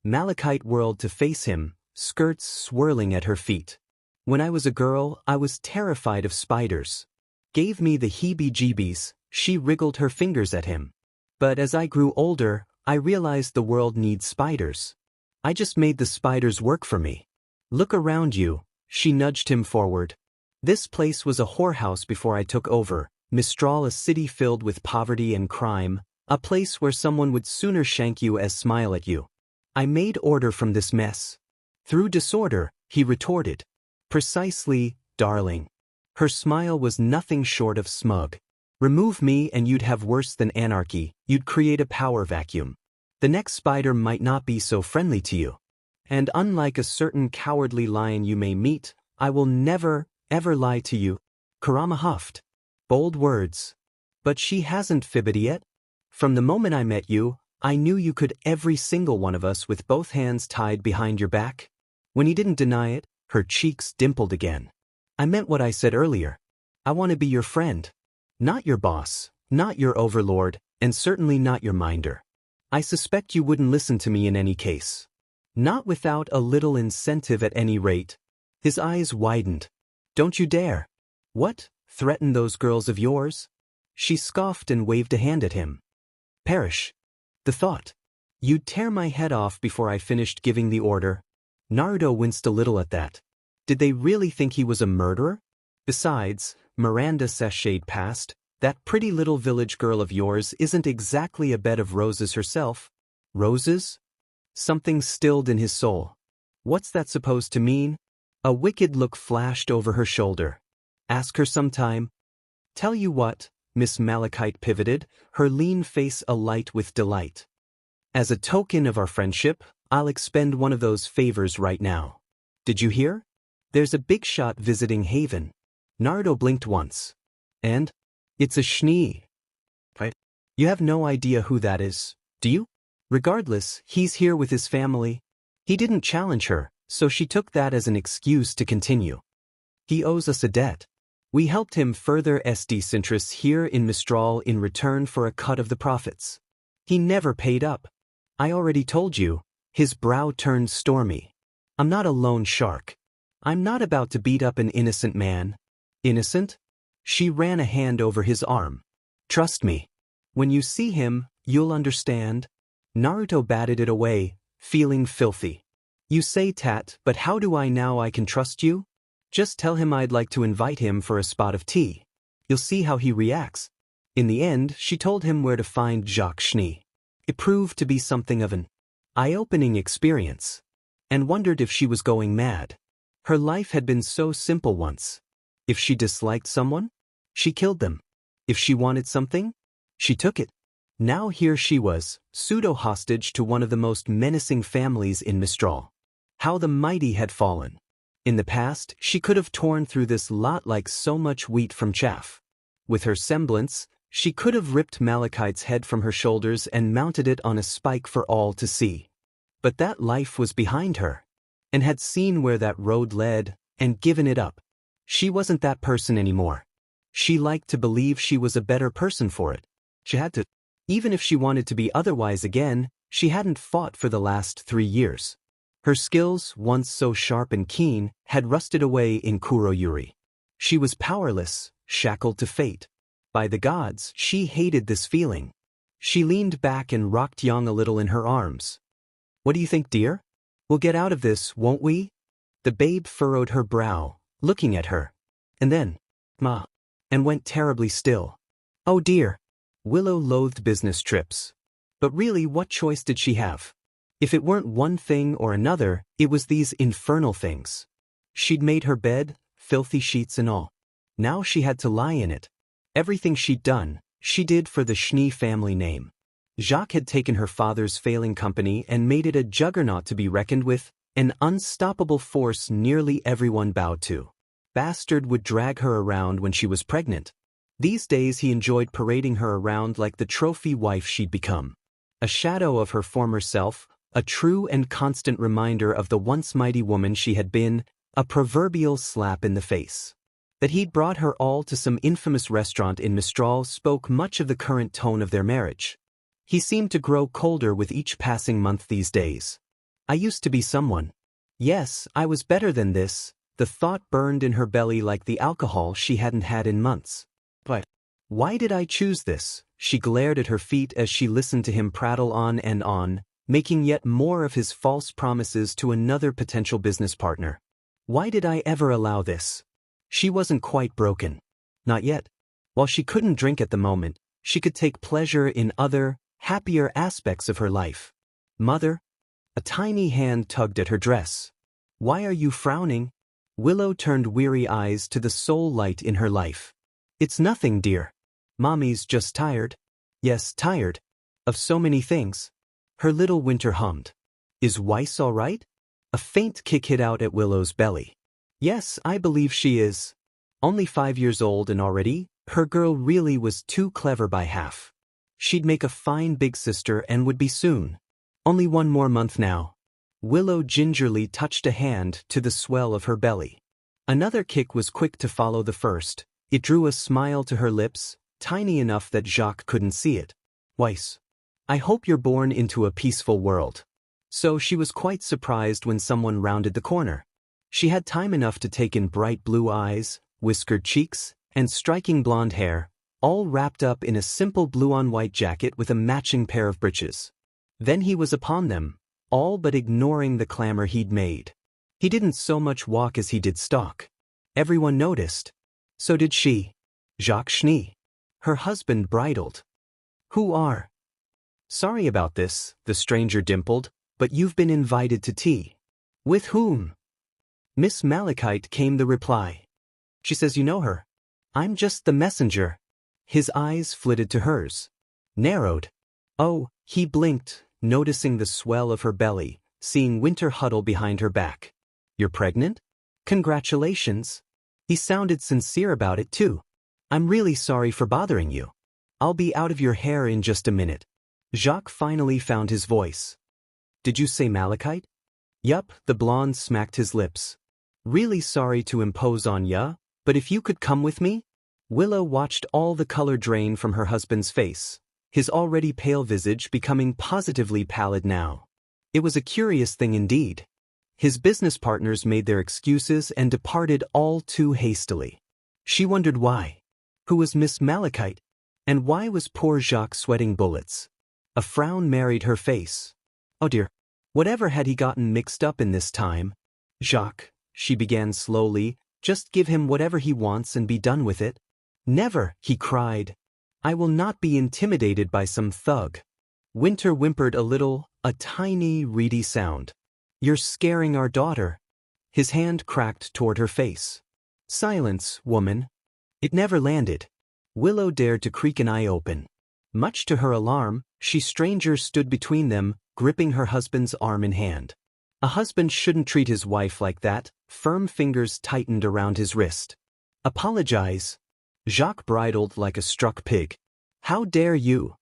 Malachite whirled to face him, skirts swirling at her feet. When I was a girl, I was terrified of spiders. Gave me the heebie-jeebies. She wriggled her fingers at him. But as I grew older, I realized the world needs spiders. I just made the spiders work for me. Look around you. She nudged him forward. This place was a whorehouse before I took over. Mistral, a city filled with poverty and crime, a place where someone would sooner shank you as smile at you. I made order from this mess. Through disorder, he retorted. Precisely, darling. Her smile was nothing short of smug. Remove me and you'd have worse than anarchy, you'd create a power vacuum. The next spider might not be so friendly to you. And unlike a certain cowardly lion you may meet, I will never, ever lie to you. Kurama huffed. Bold words. But she hasn't fibbed yet. From the moment I met you, I knew you could every single one of us with both hands tied behind your back. When he didn't deny it, her cheeks dimpled again. I meant what I said earlier. I want to be your friend. Not your boss, not your overlord, and certainly not your minder. I suspect you wouldn't listen to me in any case. Not without a little incentive at any rate. His eyes widened. Don't you dare. What? Threaten those girls of yours? She scoffed and waved a hand at him. Perish. The thought. You'd tear my head off before I finished giving the order. Naruto winced a little at that. Did they really think he was a murderer? Besides, Miranda sashayed past, that pretty little village girl of yours isn't exactly a bed of roses herself. Roses? Something stilled in his soul. What's that supposed to mean? A wicked look flashed over her shoulder. Ask her sometime. Tell you what, Miss Malachite pivoted, her lean face alight with delight. As a token of our friendship, I'll expend one of those favors right now. Did you hear? There's a big shot visiting Haven. Naruto blinked once. And? It's a Schne. Right? You have no idea who that is, do you? Regardless, he's here with his family. He didn't challenge her, so she took that as an excuse to continue. He owes us a debt. We helped him further SD's interests here in Mistral in return for a cut of the profits. He never paid up. I already told you. His brow turned stormy. I'm not a lone shark. I'm not about to beat up an innocent man. Innocent? She ran a hand over his arm. Trust me. When you see him, you'll understand. Naruto batted it away, feeling filthy. You say Tat, but how do I know I can trust you? Just tell him I'd like to invite him for a spot of tea. You'll see how he reacts. In the end, she told him where to find Jacques Schne. It proved to be something of an eye-opening experience. And wondered if she was going mad. Her life had been so simple once. If she disliked someone, she killed them. If she wanted something, she took it. Now here she was, pseudo-hostage to one of the most menacing families in Mistral. How the mighty had fallen. In the past, she could have torn through this lot like so much wheat from chaff. With her semblance, she could have ripped Malachite's head from her shoulders and mounted it on a spike for all to see. But that life was behind her, and had seen where that road led, and given it up. She wasn't that person anymore. She liked to believe she was a better person for it. She had to. Even if she wanted to be otherwise again, she hadn't fought for the last 3 years. Her skills, once so sharp and keen, had rusted away in Kuroyuri. She was powerless, shackled to fate. By the gods, she hated this feeling. She leaned back and rocked Yang a little in her arms. What do you think, dear? We'll get out of this, won't we? The babe furrowed her brow, looking at her. And then, Ma. And went terribly still. Oh dear. Willow loathed business trips. But really, what choice did she have? If it weren't one thing or another, it was these infernal things. She'd made her bed, filthy sheets and all. Now she had to lie in it. Everything she'd done, she did for the Schne family name. Jacques had taken her father's failing company and made it a juggernaut to be reckoned with, an unstoppable force nearly everyone bowed to. Bastard would drag her around when she was pregnant. These days he enjoyed parading her around like the trophy wife she'd become. A shadow of her former self, a true and constant reminder of the once mighty woman she had been, a proverbial slap in the face. That he'd brought her all to some infamous restaurant in Mistral spoke much of the current tone of their marriage. He seemed to grow colder with each passing month these days. I used to be someone. Yes, I was better than this. The thought burned in her belly like the alcohol she hadn't had in months. But why did I choose this? She glared at her feet as she listened to him prattle on and on, making yet more of his false promises to another potential business partner. Why did I ever allow this? She wasn't quite broken. Not yet. While she couldn't drink at the moment, she could take pleasure in other, happier aspects of her life. Mother? A tiny hand tugged at her dress. Why are you frowning? Willow turned weary eyes to the sole light in her life. It's nothing, dear. Mommy's just tired. Yes, tired. Of so many things. Her little winter hummed. Is Weiss all right? A faint kick hit out at Willow's belly. Yes, I believe she is. Only 5 years old and already, her girl really was too clever by half. She'd make a fine big sister and would be soon. Only 1 more month now. Willow gingerly touched a hand to the swell of her belly. Another kick was quick to follow the first. It drew a smile to her lips, tiny enough that Jacques couldn't see it. Weiss. I hope you're born into a peaceful world. So she was quite surprised when someone rounded the corner. She had time enough to take in bright blue eyes, whiskered cheeks, and striking blonde hair, all wrapped up in a simple blue-on-white jacket with a matching pair of breeches. Then he was upon them, all but ignoring the clamor he'd made. He didn't so much walk as he did stalk. Everyone noticed. So did she. Jacques Schne. Her husband bridled. Who are? Sorry about this, the stranger dimpled, but you've been invited to tea. With whom? Miss Malachite, came the reply. She says you know her. I'm just the messenger. His eyes flitted to hers. Narrowed. Oh, he blinked, noticing the swell of her belly, seeing Winter huddle behind her back. You're pregnant? Congratulations. He sounded sincere about it too. I'm really sorry for bothering you. I'll be out of your hair in just a minute. Jacques finally found his voice. Did you say Malachite? Yup, the blonde smacked his lips. Really sorry to impose on ya, but if you could come with me? Willow watched all the color drain from her husband's face, his already pale visage becoming positively pallid now. It was a curious thing indeed. His business partners made their excuses and departed all too hastily. She wondered why. Who was Miss Malachite? And why was poor Jacques sweating bullets? A frown married her face. Oh dear. Whatever had he gotten mixed up in this time? Jacques, she began slowly, just give him whatever he wants and be done with it. Never, he cried. I will not be intimidated by some thug. Winter whimpered a little, a tiny, reedy sound. You're scaring our daughter. His hand cracked toward her face. Silence, woman. It never landed. Willow dared to creak an eye open. Much to her alarm, she stranger stood between them, gripping her husband's arm in hand. A husband shouldn't treat his wife like that. Firm fingers tightened around his wrist. Apologize. Jacques bridled like a struck pig. How dare you?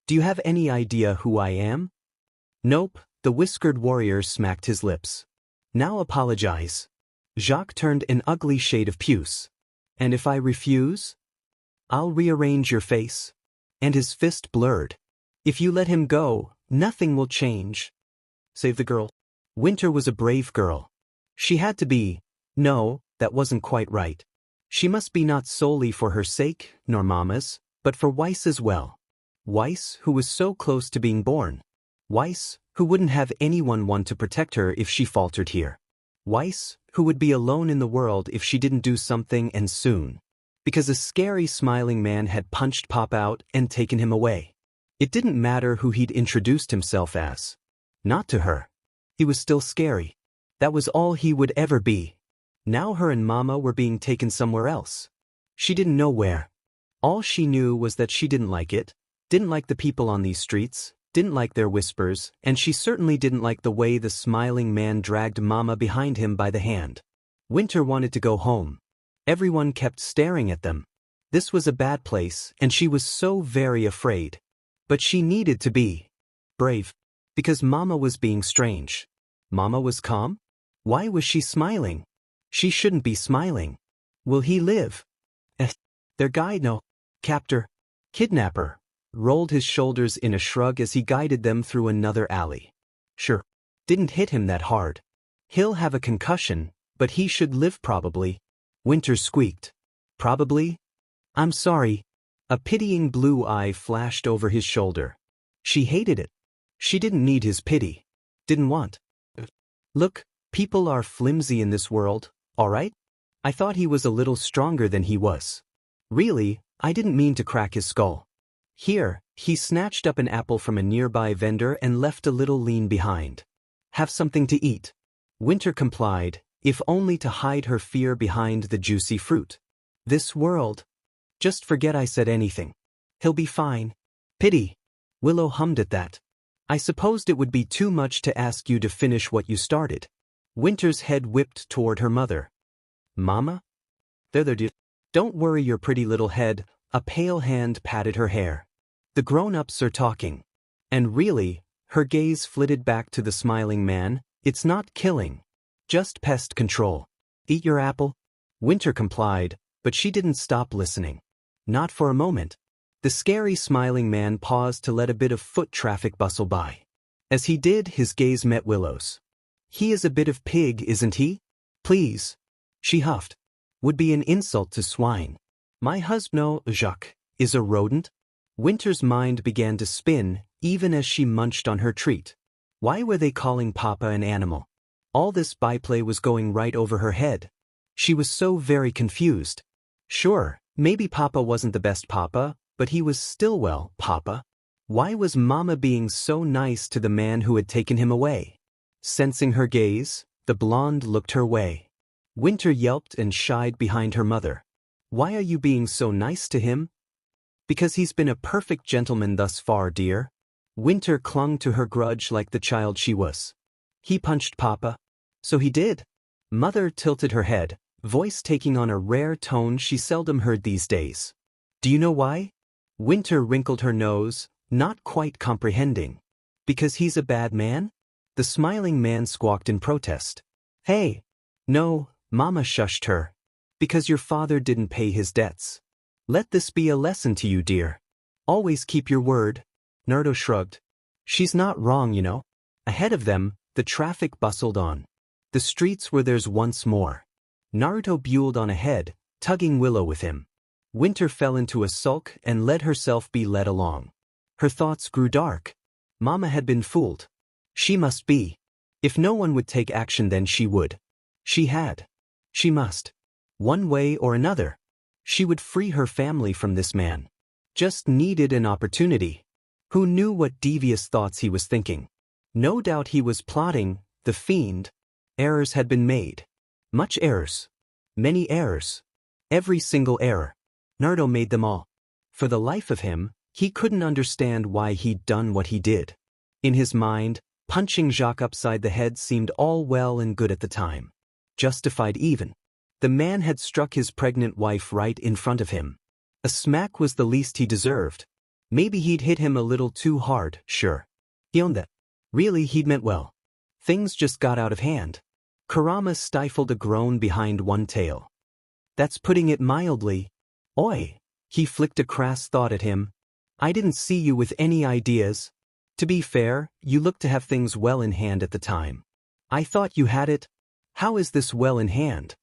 Do you have any idea who I am? Nope, the whiskered warrior smacked his lips. Now apologize. Jacques turned an ugly shade of puce. And if I refuse? I'll rearrange your face. And his fist blurred. If you let him go, nothing will change. Save the girl. Winter was a brave girl. She had to be. No, that wasn't quite right. She must be not solely for her sake, nor Mama's, but for Weiss as well. Weiss, who was so close to being born. Weiss, who wouldn't have anyone want to protect her if she faltered here. Weiss, who would be alone in the world if she didn't do something, and soon. Because a scary smiling man had punched Pop out and taken him away. It didn't matter who he'd introduced himself as. Not to her. He was still scary. That was all he would ever be. Now her and Mama were being taken somewhere else. She didn't know where. All she knew was that she didn't like it, didn't like the people on these streets, didn't like their whispers, and she certainly didn't like the way the smiling man dragged Mama behind him by the hand. Winter wanted to go home. Everyone kept staring at them. This was a bad place, and she was so very afraid. But she needed to be brave. Because Mama was being strange. Mama was calm? Why was she smiling? She shouldn't be smiling. Will he live? Their guide, no. Captor. Kidnapper. Rolled his shoulders in a shrug as he guided them through another alley. Sure. Didn't hit him that hard. He'll have a concussion, but he should live probably. Winter squeaked. Probably? I'm sorry. A pitying blue eye flashed over his shoulder. She hated it. She didn't need his pity. Didn't want. Look, people are flimsy in this world, all right? I thought he was a little stronger than he was. Really, I didn't mean to crack his skull. Here, he snatched up an apple from a nearby vendor and left a little lean behind. Have something to eat. Winter complied, if only to hide her fear behind the juicy fruit. This world. Just forget I said anything. He'll be fine. Pity. Willow hummed at that. I supposed it would be too much to ask you to finish what you started. Winter's head whipped toward her mother. Mama? There, dear. Don't worry your pretty little head. A pale hand patted her hair. The grown-ups are talking. And really, her gaze flitted back to the smiling man, it's not killing. Just pest control. Eat your apple? Winter complied, but she didn't stop listening. Not for a moment. The scary smiling man paused to let a bit of foot traffic bustle by. As he did, his gaze met Willow's. He is a bit of pig, isn't he? Please. She huffed. Would be an insult to swine. My husband, Jacques, is a rodent? Winter's mind began to spin, even as she munched on her treat. Why were they calling Papa an animal? All this byplay was going right over her head. She was so very confused. Sure, maybe Papa wasn't the best Papa, but he was still well, Papa. Why was Mama being so nice to the man who had taken him away? Sensing her gaze, the blonde looked her way. Winter yelped and shied behind her mother. Why are you being so nice to him? Because he's been a perfect gentleman thus far, dear. Winter clung to her grudge like the child she was. He punched Papa. So he did. Mother tilted her head, voice taking on a rare tone she seldom heard these days. Do you know why? Winter wrinkled her nose, not quite comprehending. Because he's a bad man? The smiling man squawked in protest. Hey! No, Mama shushed her. Because your father didn't pay his debts. Let this be a lesson to you, dear. Always keep your word. Naruto shrugged. She's not wrong, you know. Ahead of them, the traffic bustled on. The streets were theirs once more. Naruto buelled on ahead, tugging Willow with him. Winter fell into a sulk and let herself be led along. Her thoughts grew dark. Mama had been fooled. She must be. If no one would take action, then she would. She had. She must. One way or another. She would free her family from this man. Just needed an opportunity. Who knew what devious thoughts he was thinking? No doubt he was plotting, the fiend. Errors had been made. Much errors. Many errors. Every single error. Naruto made them all. For the life of him, he couldn't understand why he'd done what he did. In his mind, punching Jacques upside the head seemed all well and good at the time. Justified even. The man had struck his pregnant wife right in front of him. A smack was the least he deserved. Maybe he'd hit him a little too hard, sure. He owned that. Really, he'd meant well. Things just got out of hand. Kurama stifled a groan behind one tail. That's putting it mildly. Oi! He flicked a crass thought at him. I didn't see you with any ideas. To be fair, you looked to have things well in hand at the time. I thought you had it. How is this well in hand?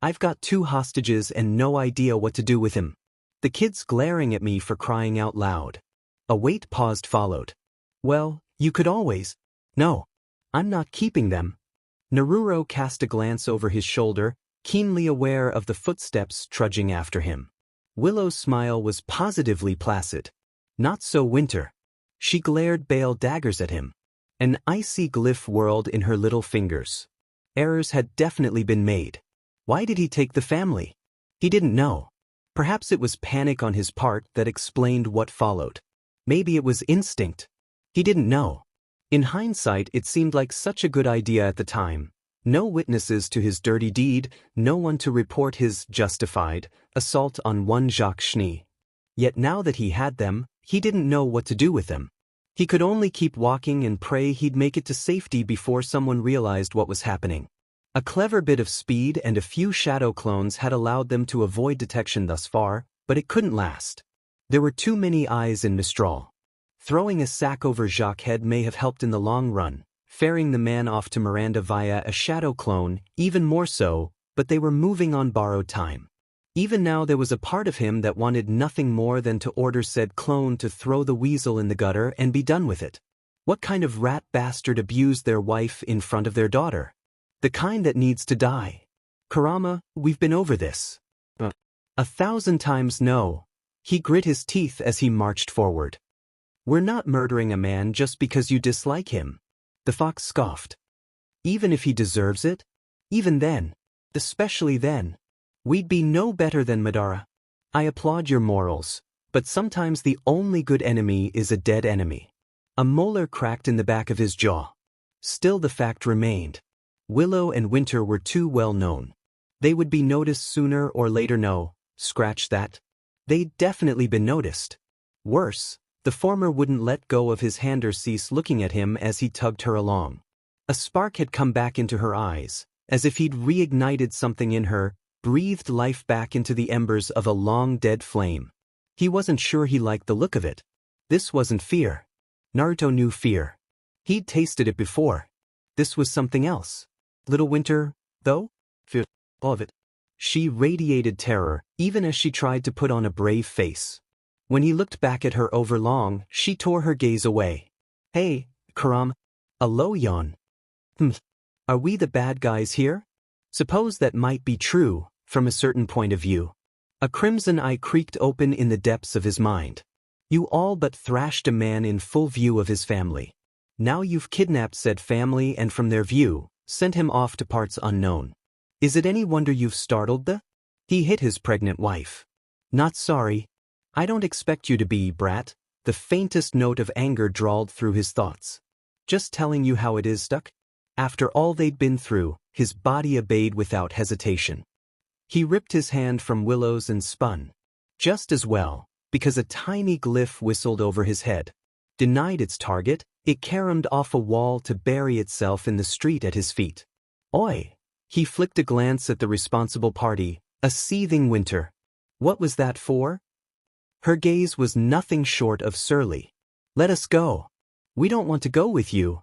I've got 2 hostages and no idea what to do with him. The kid's glaring at me for crying out loud. A wait paused followed. Well, you could always. No. I'm not keeping them. Naruto cast a glance over his shoulder, keenly aware of the footsteps trudging after him. Willow's smile was positively placid. Not so Winter. She glared bale daggers at him. An icy glyph whirled in her little fingers. Errors had definitely been made. Why did he take the family? He didn't know. Perhaps it was panic on his part that explained what followed. Maybe it was instinct. He didn't know. In hindsight, it seemed like such a good idea at the time. No witnesses to his dirty deed, no one to report his justified assault on one Jacques Schne. Yet now that he had them, he didn't know what to do with them. He could only keep walking and pray he'd make it to safety before someone realized what was happening. A clever bit of speed and a few shadow clones had allowed them to avoid detection thus far, but it couldn't last. There were too many eyes in Mistral. Throwing a sack over Jacques' head may have helped in the long run, ferrying the man off to Miranda via a shadow clone, even more so, but they were moving on borrowed time. Even now there was a part of him that wanted nothing more than to order said clone to throw the weasel in the gutter and be done with it. What kind of rat bastard abused their wife in front of their daughter? The kind that needs to die. Kurama, we've been over this. 1,000 times no. He grit his teeth as he marched forward. We're not murdering a man just because you dislike him. The fox scoffed. Even if he deserves it? Even then. Especially then. We'd be no better than Madara. I applaud your morals, but sometimes the only good enemy is a dead enemy. A molar cracked in the back of his jaw. Still the fact remained. Willow and Winter were too well known. They would be noticed sooner or later. No, scratch that. They'd definitely been noticed. Worse, the former wouldn't let go of his hand or cease looking at him as he tugged her along. A spark had come back into her eyes, as if he'd reignited something in her, breathed life back into the embers of a long-dead flame. He wasn't sure he liked the look of it. This wasn't fear. Naruto knew fear. He'd tasted it before. This was something else. Little Winter, though? Fear. All of it. She radiated terror, even as she tried to put on a brave face. When he looked back at her overlong, she tore her gaze away. Hey, Kurama. A low yawn. Are we the bad guys here? Suppose that might be true, from a certain point of view. A crimson eye creaked open in the depths of his mind. You all but thrashed a man in full view of his family. Now you've kidnapped said family and from their view, sent him off to parts unknown. Is it any wonder you've startled the? He hit his pregnant wife. Not sorry. I don't expect you to be, brat. The faintest note of anger drawled through his thoughts. Just telling you how it is, Duck. After all they'd been through, his body obeyed without hesitation. He ripped his hand from Willow's and spun. Just as well, because a tiny glyph whistled over his head. Denied its target, it caromed off a wall to bury itself in the street at his feet. Oi! He flicked a glance at the responsible party, a seething Winter. What was that for? Her gaze was nothing short of surly. Let us go. We don't want to go with you.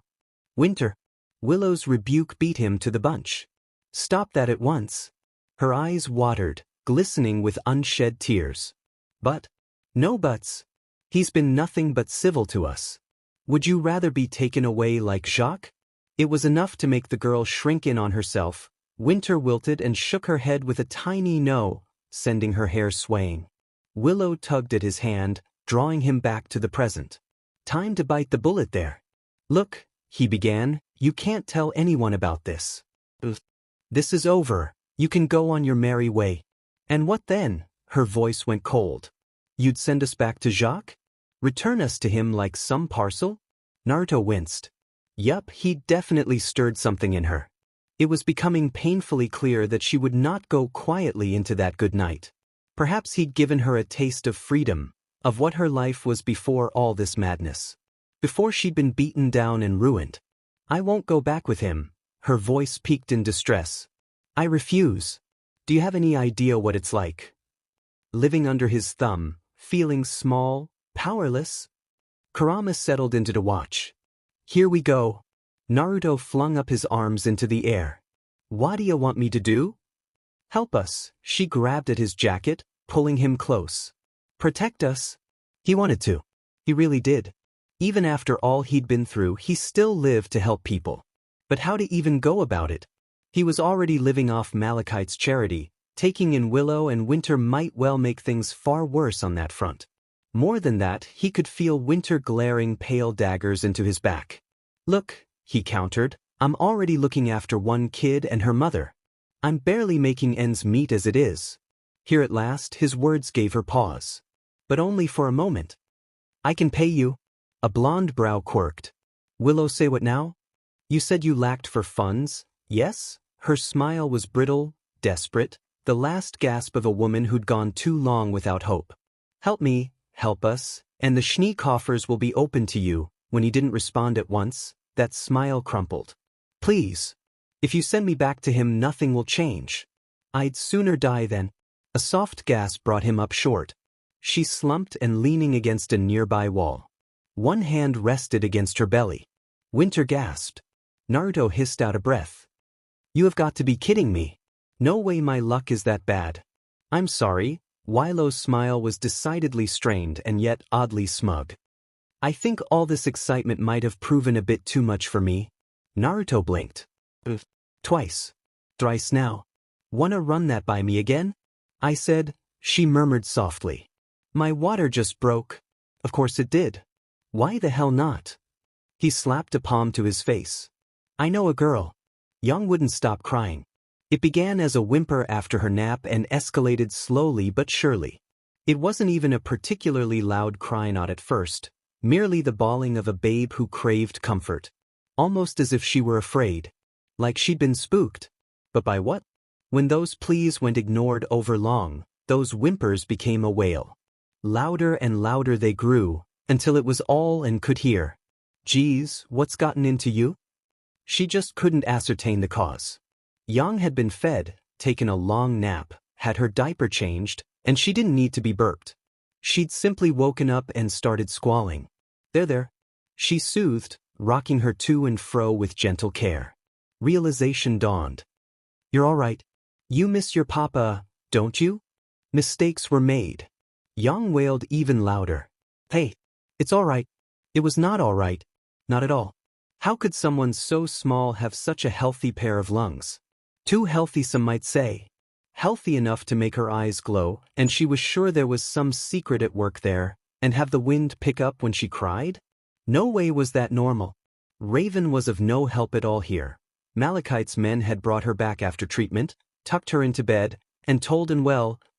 Winter. Willow's rebuke beat him to the bunch. Stop that at once. Her eyes watered, glistening with unshed tears. But? No buts. He's been nothing but civil to us. Would you rather be taken away like Jacques? It was enough to make the girl shrink in on herself. Winter wilted and shook her head with a tiny no, sending her hair swaying. Willow tugged at his hand, drawing him back to the present. Time to bite the bullet there. Look, he began, you can't tell anyone about this. This is over. You can go on your merry way. And what then? Her voice went cold. You'd send us back to Jacques? Return us to him like some parcel? Naruto winced. Yup, he'd definitely stirred something in her. It was becoming painfully clear that she would not go quietly into that good night. Perhaps he'd given her a taste of freedom, of what her life was before all this madness. Before she'd been beaten down and ruined. I won't go back with him. Her voice peaked in distress. I refuse. Do you have any idea what it's like? Living under his thumb, feeling small, powerless? Kurama settled into to watch. Here we go. Naruto flung up his arms into the air. What do you want me to do? Help us. She grabbed at his jacket, pulling him close. Protect us. He wanted to. He really did. Even after all he'd been through, he still lived to help people. But how to even go about it? He was already living off Malachite's charity. Taking in Willow and Winter might well make things far worse on that front. More than that, he could feel Winter glaring pale daggers into his back. Look, he countered, I'm already looking after one kid and her mother. I'm barely making ends meet as it is. Here at last, his words gave her pause. But only for a moment. I can pay you. A blonde brow quirked. Willow, say what now? You said you lacked for funds, yes? Her smile was brittle, desperate, the last gasp of a woman who'd gone too long without hope. Help me, help us, and the Schne coffers will be open to you. When he didn't respond at once, that smile crumpled. Please. If you send me back to him, nothing will change. I'd sooner die than. A soft gasp brought him up short. She slumped and leaning against a nearby wall. One hand rested against her belly. Winter gasped. Naruto hissed out a breath. You have got to be kidding me. No way my luck is that bad. I'm sorry. Willow's smile was decidedly strained and yet oddly smug. I think all this excitement might have proven a bit too much for me. Naruto blinked. Twice. Thrice now. Wanna run that by me again? I said, she murmured softly. My water just broke. Of course it did. Why the hell not? He slapped a palm to his face. I know a girl. Young wouldn't stop crying. It began as a whimper after her nap and escalated slowly but surely. It wasn't even a particularly loud cry, not at first, merely the bawling of a babe who craved comfort. Almost as if she were afraid. Like she'd been spooked. But by what? When those pleas went ignored over long, those whimpers became a wail. Louder and louder they grew, until it was all and could hear. Geez, what's gotten into you? She just couldn't ascertain the cause. Yang had been fed, taken a long nap, had her diaper changed, and she didn't need to be burped. She'd simply woken up and started squalling. There. She soothed, rocking her to and fro with gentle care. Realization dawned. You're all right. You miss your papa, don't you? Mistakes were made. Yang wailed even louder. Hey, it's all right. It was not all right. Not at all. How could someone so small have such a healthy pair of lungs? Too healthy, some might say. healthy enough to make her eyes glow, and she was sure there was some secret at work there, and have the wind pick up when she cried? No way was that normal. Raven was of no help at all here. Malachite's men had brought her back after treatment, tucked her into bed, and told and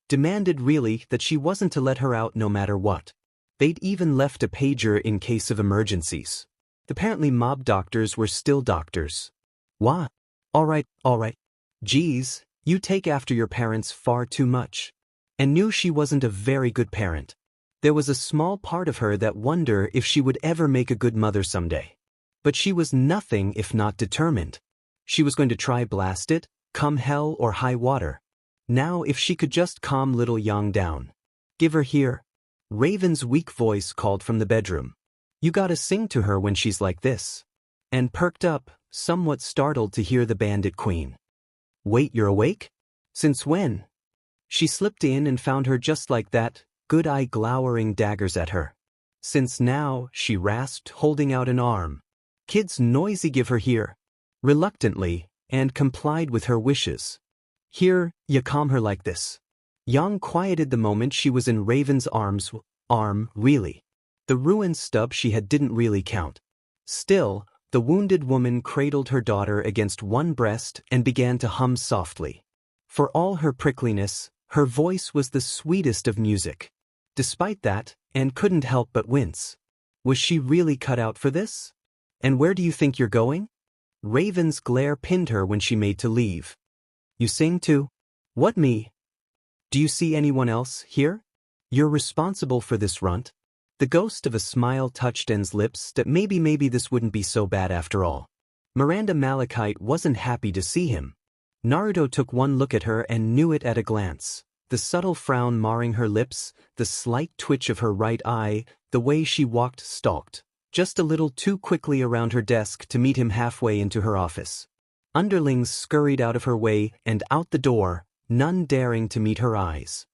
demanded really that she wasn't to let her out no matter what. They'd even left a pager in case of emergencies. Apparently mob doctors were still doctors. What? All right. Geez, you take after your parents far too much. And knew she wasn't a very good parent. There was a small part of her that wondered if she would ever make a good mother someday. But she was nothing if not determined. She was going to try blast it, come hell or high water. Now if she could just calm little Yang down. Give her here. Raven's weak voice called from the bedroom. You gotta sing to her when she's like this. And perked up, somewhat startled to hear the bandit queen. Wait, you're awake? Since when? She slipped in and found her just like that, good eye glowering daggers at her. Since now, she rasped, holding out an arm. Kid's noisy, give her here. Reluctantly, and complied with her wishes. Here, you calm her like this. Yang quieted the moment she was in Raven's arm, really. The ruined stub she had didn't really count. Still, the wounded woman cradled her daughter against one breast and began to hum softly. For all her prickliness, her voice was the sweetest of music. Despite that, Anne couldn't help but wince. Was she really cut out for this? And where do you think you're going? Raven's glare pinned her when she made to leave. You sing too? What, me? Do you see anyone else here? You're responsible for this runt. The ghost of a smile touched Anne's lips that maybe this wouldn't be so bad after all. Miranda Malachite wasn't happy to see him. Naruto took one look at her and knew it at a glance. The subtle frown marring her lips, the slight twitch of her right eye, the way she stalked, just a little too quickly around her desk to meet him halfway into her office. Underlings scurried out of her way and out the door, none daring to meet her eyes.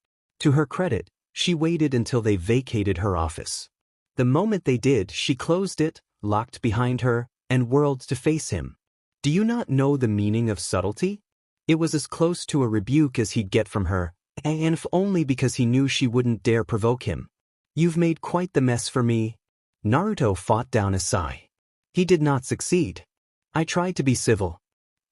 To her credit, she waited until they vacated her office. The moment they did, she closed it, locked behind her, and whirled to face him. Do you not know the meaning of subtlety? It was as close to a rebuke as he'd get from her, and if only because he knew she wouldn't dare provoke him. You've made quite the mess for me. Naruto fought down a sigh. He did not succeed. I tried to be civil.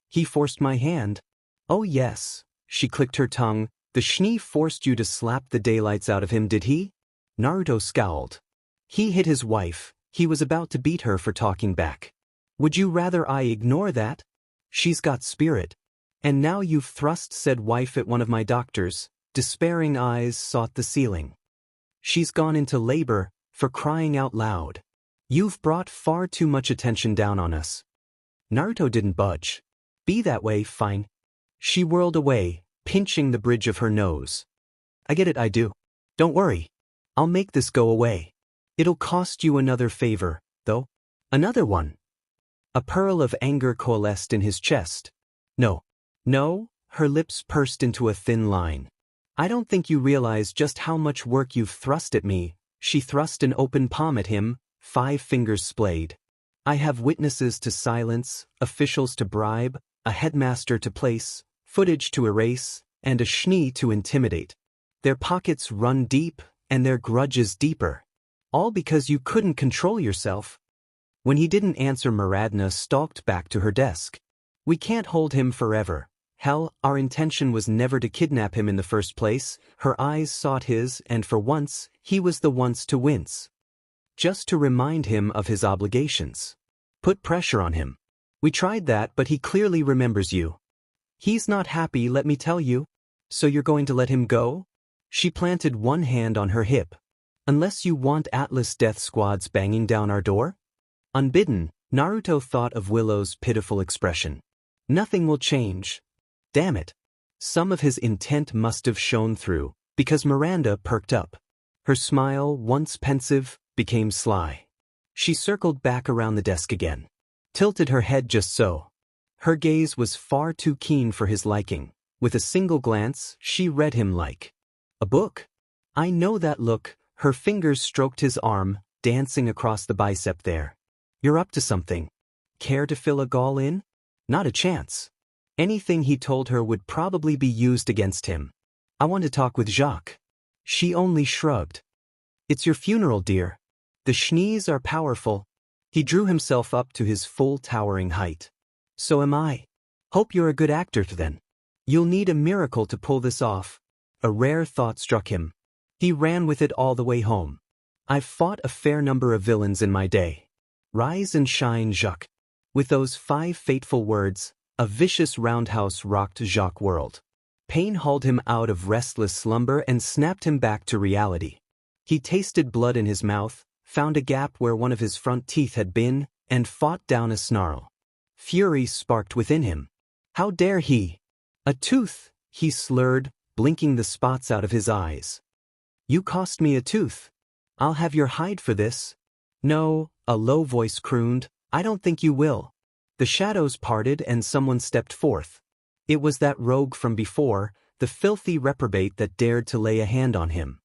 He forced my hand. Oh yes, she clicked her tongue. The Schne forced you to slap the daylights out of him, did he? Naruto scowled. He hit his wife. He was about to beat her for talking back. Would you rather I ignore that? She's got spirit. And now you've thrust said wife at one of my doctors. Despairing eyes sought the ceiling. She's gone into labor, for crying out loud. You've brought far too much attention down on us. Naruto didn't budge. Be that way, fine. She whirled away, pinching the bridge of her nose. I get it, I do. Don't worry. I'll make this go away. It'll cost you another favor, though. Another one. A pearl of anger coalesced in his chest. No, her lips pursed into a thin line. I don't think you realize just how much work you've thrust at me. She thrust an open palm at him, 5 fingers splayed. I have witnesses to silence, officials to bribe, a headmaster to place, footage to erase, and a Schne to intimidate. Their pockets run deep, and their grudges deeper. All because you couldn't control yourself. When he didn't answer, Miranda stalked back to her desk. We can't hold him forever. Hell, our intention was never to kidnap him in the first place. Her eyes sought his, and for once, he was the one to wince. Just to remind him of his obligations. Put pressure on him. We tried that, but he clearly remembers you. He's not happy, let me tell you. So you're going to let him go? She planted one hand on her hip. Unless you want Atlas death squads banging down our door? Unbidden, Naruto thought of Willow's pitiful expression. Nothing will change. Damn it. Some of his intent must have shone through, because Miranda perked up. Her smile, once pensive, became sly. She circled back around the desk again. Tilted her head just so. Her gaze was far too keen for his liking. With a single glance, she read him like a book. I know that look. Her fingers stroked his arm, dancing across the bicep there. You're up to something. Care to fill a gall in? Not a chance. Anything he told her would probably be used against him. I want to talk with Jacques. She only shrugged. It's your funeral, dear. The Schnees are powerful. He drew himself up to his full towering height. So am I. Hope you're a good actor then. You'll need a miracle to pull this off. A rare thought struck him. He ran with it all the way home. I've fought a fair number of villains in my day. Rise and shine, Jacques. With those 5 fateful words, a vicious roundhouse rocked Jacques' world. Pain hauled him out of restless slumber and snapped him back to reality. He tasted blood in his mouth, found a gap where one of his front teeth had been, and fought down a snarl. Fury sparked within him. How dare he? A tooth, he slurred, blinking the spots out of his eyes. You cost me a tooth. I'll have your hide for this. No, a low voice crooned, I don't think you will. The shadows parted and someone stepped forth. It was that rogue from before, the filthy reprobate that dared to lay a hand on him.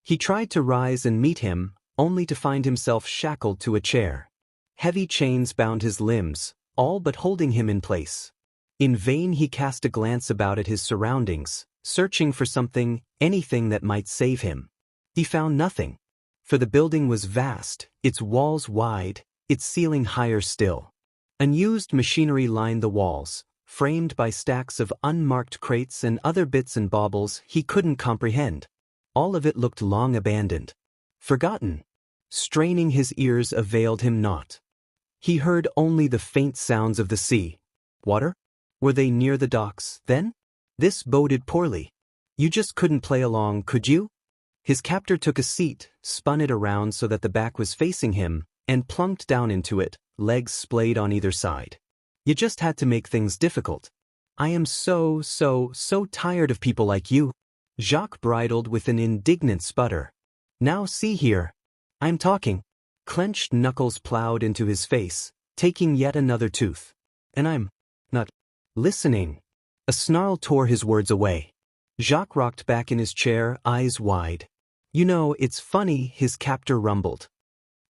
He tried to rise and meet him, only to find himself shackled to a chair. Heavy chains bound his limbs, all but holding him in place. In vain he cast a glance about at his surroundings, searching for something, anything that might save him. He found nothing. For the building was vast, its walls wide, its ceiling higher still. Unused machinery lined the walls, framed by stacks of unmarked crates and other bits and baubles he couldn't comprehend. All of it looked long abandoned. Forgotten. Straining his ears availed him naught. He heard only the faint sounds of the sea. Water? Were they near the docks, then? This boded poorly. You just couldn't play along, could you? His captor took a seat, spun it around so that the back was facing him, and plunked down into it, legs splayed on either side. You just had to make things difficult. I am so tired of people like you. Jacques bridled with an indignant sputter. Now see here. I'm talking. Clenched knuckles plowed into his face, taking yet another tooth. And I'm not listening. A snarl tore his words away. Jacques rocked back in his chair, eyes wide. You know, it's funny, his captor rumbled.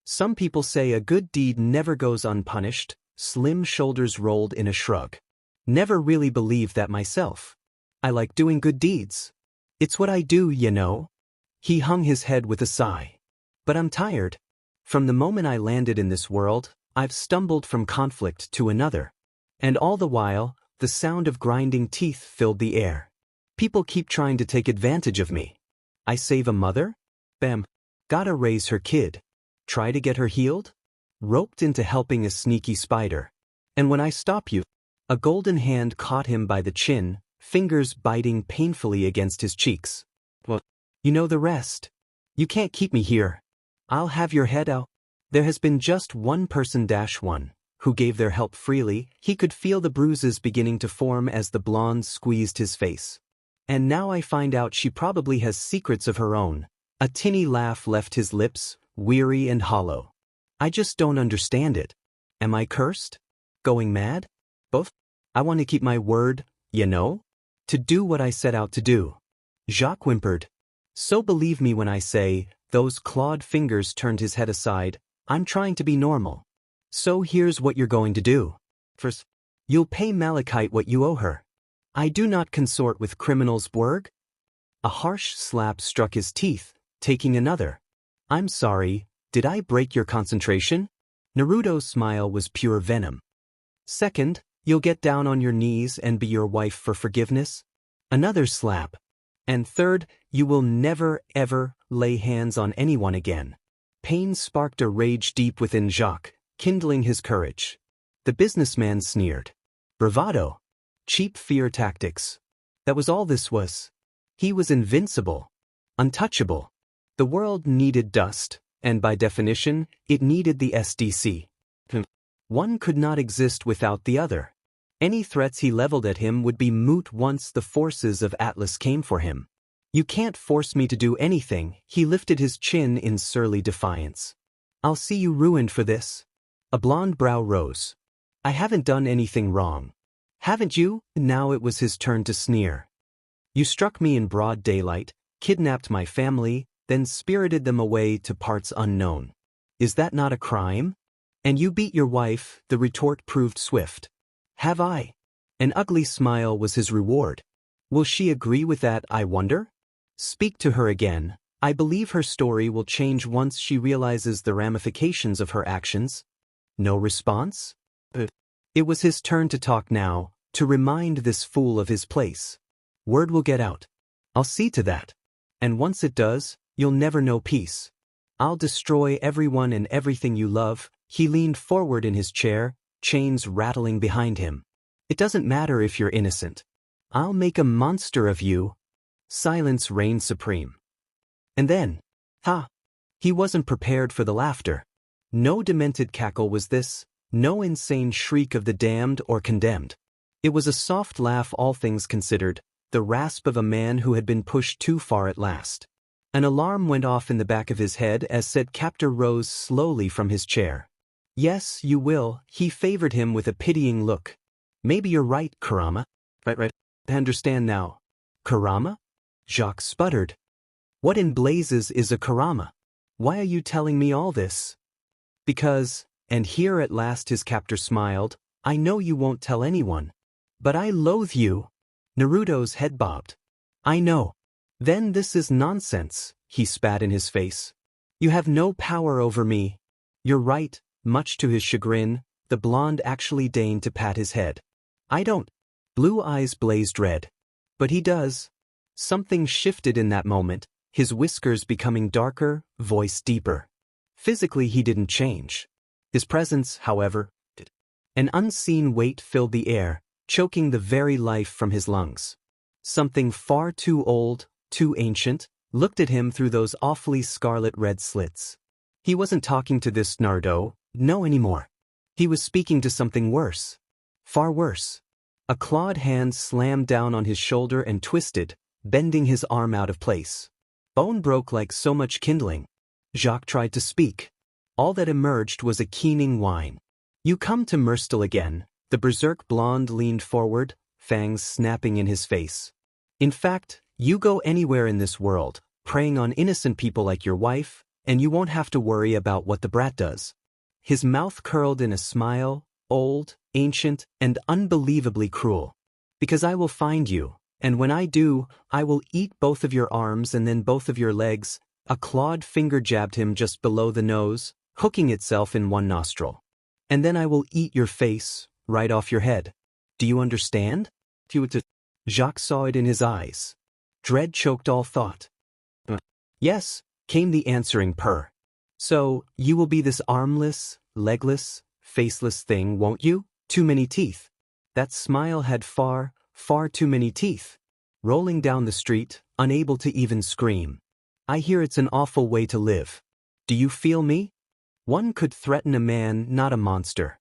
Some people say a good deed never goes unpunished. Slim shoulders rolled in a shrug. Never really believed that myself. I like doing good deeds. It's what I do, you know. He hung his head with a sigh. But I'm tired. From the moment I landed in this world, I've stumbled from conflict to another. And all the while, the sound of grinding teeth filled the air. People keep trying to take advantage of me. I save a mother? Bam. Gotta raise her kid. Try to get her healed? Roped into helping a sneaky spider. And when I stop you, a golden hand caught him by the chin, fingers biting painfully against his cheeks. Well, you know the rest. You can't keep me here. I'll have your head out. There has been just one person -1, who gave their help freely. He could feel the bruises beginning to form as the blonde squeezed his face. And now I find out she probably has secrets of her own. A tinny laugh left his lips, weary and hollow. I just don't understand it. Am I cursed? Going mad? Both? I want to keep my word, you know? To do what I set out to do. Jacques whimpered. So believe me when I say, those clawed fingers turned his head aside, I'm trying to be normal. So here's what you're going to do. First, you'll pay Malachite what you owe her. I do not consort with criminals, Bwerg. A harsh slap struck his teeth, taking another. I'm sorry, did I break your concentration? Naruto's smile was pure venom. Second, you'll get down on your knees and be your wife for forgiveness. Another slap. And third, you will never, ever lay hands on anyone again. Pain sparked a rage deep within Jacques, kindling his courage. The businessman sneered. Bravado. Cheap fear tactics. That was all this was. He was invincible. Untouchable. The world needed dust, and by definition, it needed the SDC. One could not exist without the other. Any threats he leveled at him would be moot once the forces of Atlas came for him. You can't force me to do anything, he lifted his chin in surly defiance. I'll see you ruined for this. A blonde brow rose. I haven't done anything wrong. Haven't you? Now it was his turn to sneer. You struck me in broad daylight, kidnapped my family, then spirited them away to parts unknown. Is that not a crime? And you beat your wife, the retort proved swift. Have I? An ugly smile was his reward. Will she agree with that, I wonder? Speak to her again. I believe her story will change once she realizes the ramifications of her actions. No response? It was his turn to talk now, to remind this fool of his place. Word will get out. I'll see to that. And once it does, you'll never know peace. I'll destroy everyone and everything you love. He leaned forward in his chair, chains rattling behind him. It doesn't matter if you're innocent. I'll make a monster of you. Silence reigned supreme. And then, he wasn't prepared for the laughter. No demented cackle was this, no insane shriek of the damned or condemned. It was a soft laugh, all things considered, the rasp of a man who had been pushed too far at last. An alarm went off in the back of his head as said captor rose slowly from his chair. Yes, you will, he favored him with a pitying look. Maybe you're right, Kurama. Right. I understand now. Kurama? Jacques sputtered. What in blazes is a Kurama? Why are you telling me all this? Because, and here at last his captor smiled, I know you won't tell anyone. But I loathe you. Naruto's head bobbed. I know. Then this is nonsense, he spat in his face. You have no power over me. You're right, much to his chagrin, the blonde actually deigned to pat his head. I don't. Blue eyes blazed red. But he does. Something shifted in that moment, his whiskers becoming darker, voice deeper. Physically he didn't change. His presence, however, did. An unseen weight filled the air, choking the very life from his lungs. Something far too old, too ancient, looked at him through those awfully scarlet red slits. He wasn't talking to this Naruto, no anymore. He was speaking to something worse. Far worse. A clawed hand slammed down on his shoulder and twisted, bending his arm out of place. Bone broke like so much kindling. Jacques tried to speak. All that emerged was a keening whine. You come to Murstel again. The berserk blonde leaned forward, fangs snapping in his face. In fact, you go anywhere in this world, preying on innocent people like your wife, and you won't have to worry about what the brat does. His mouth curled in a smile, old, ancient, and unbelievably cruel. Because I will find you, and when I do, I will eat both of your arms and then both of your legs. A clawed finger jabbed him just below the nose, hooking itself in one nostril. And then I will eat your face, right off your head. Do you understand? Jacques saw it in his eyes. Dread choked all thought. Yes, came the answering purr. So, you will be this armless, legless, faceless thing, won't you? Too many teeth. That smile had far, far too many teeth. Rolling down the street, unable to even scream. I hear it's an awful way to live. Do you feel me? One could threaten a man, not a monster.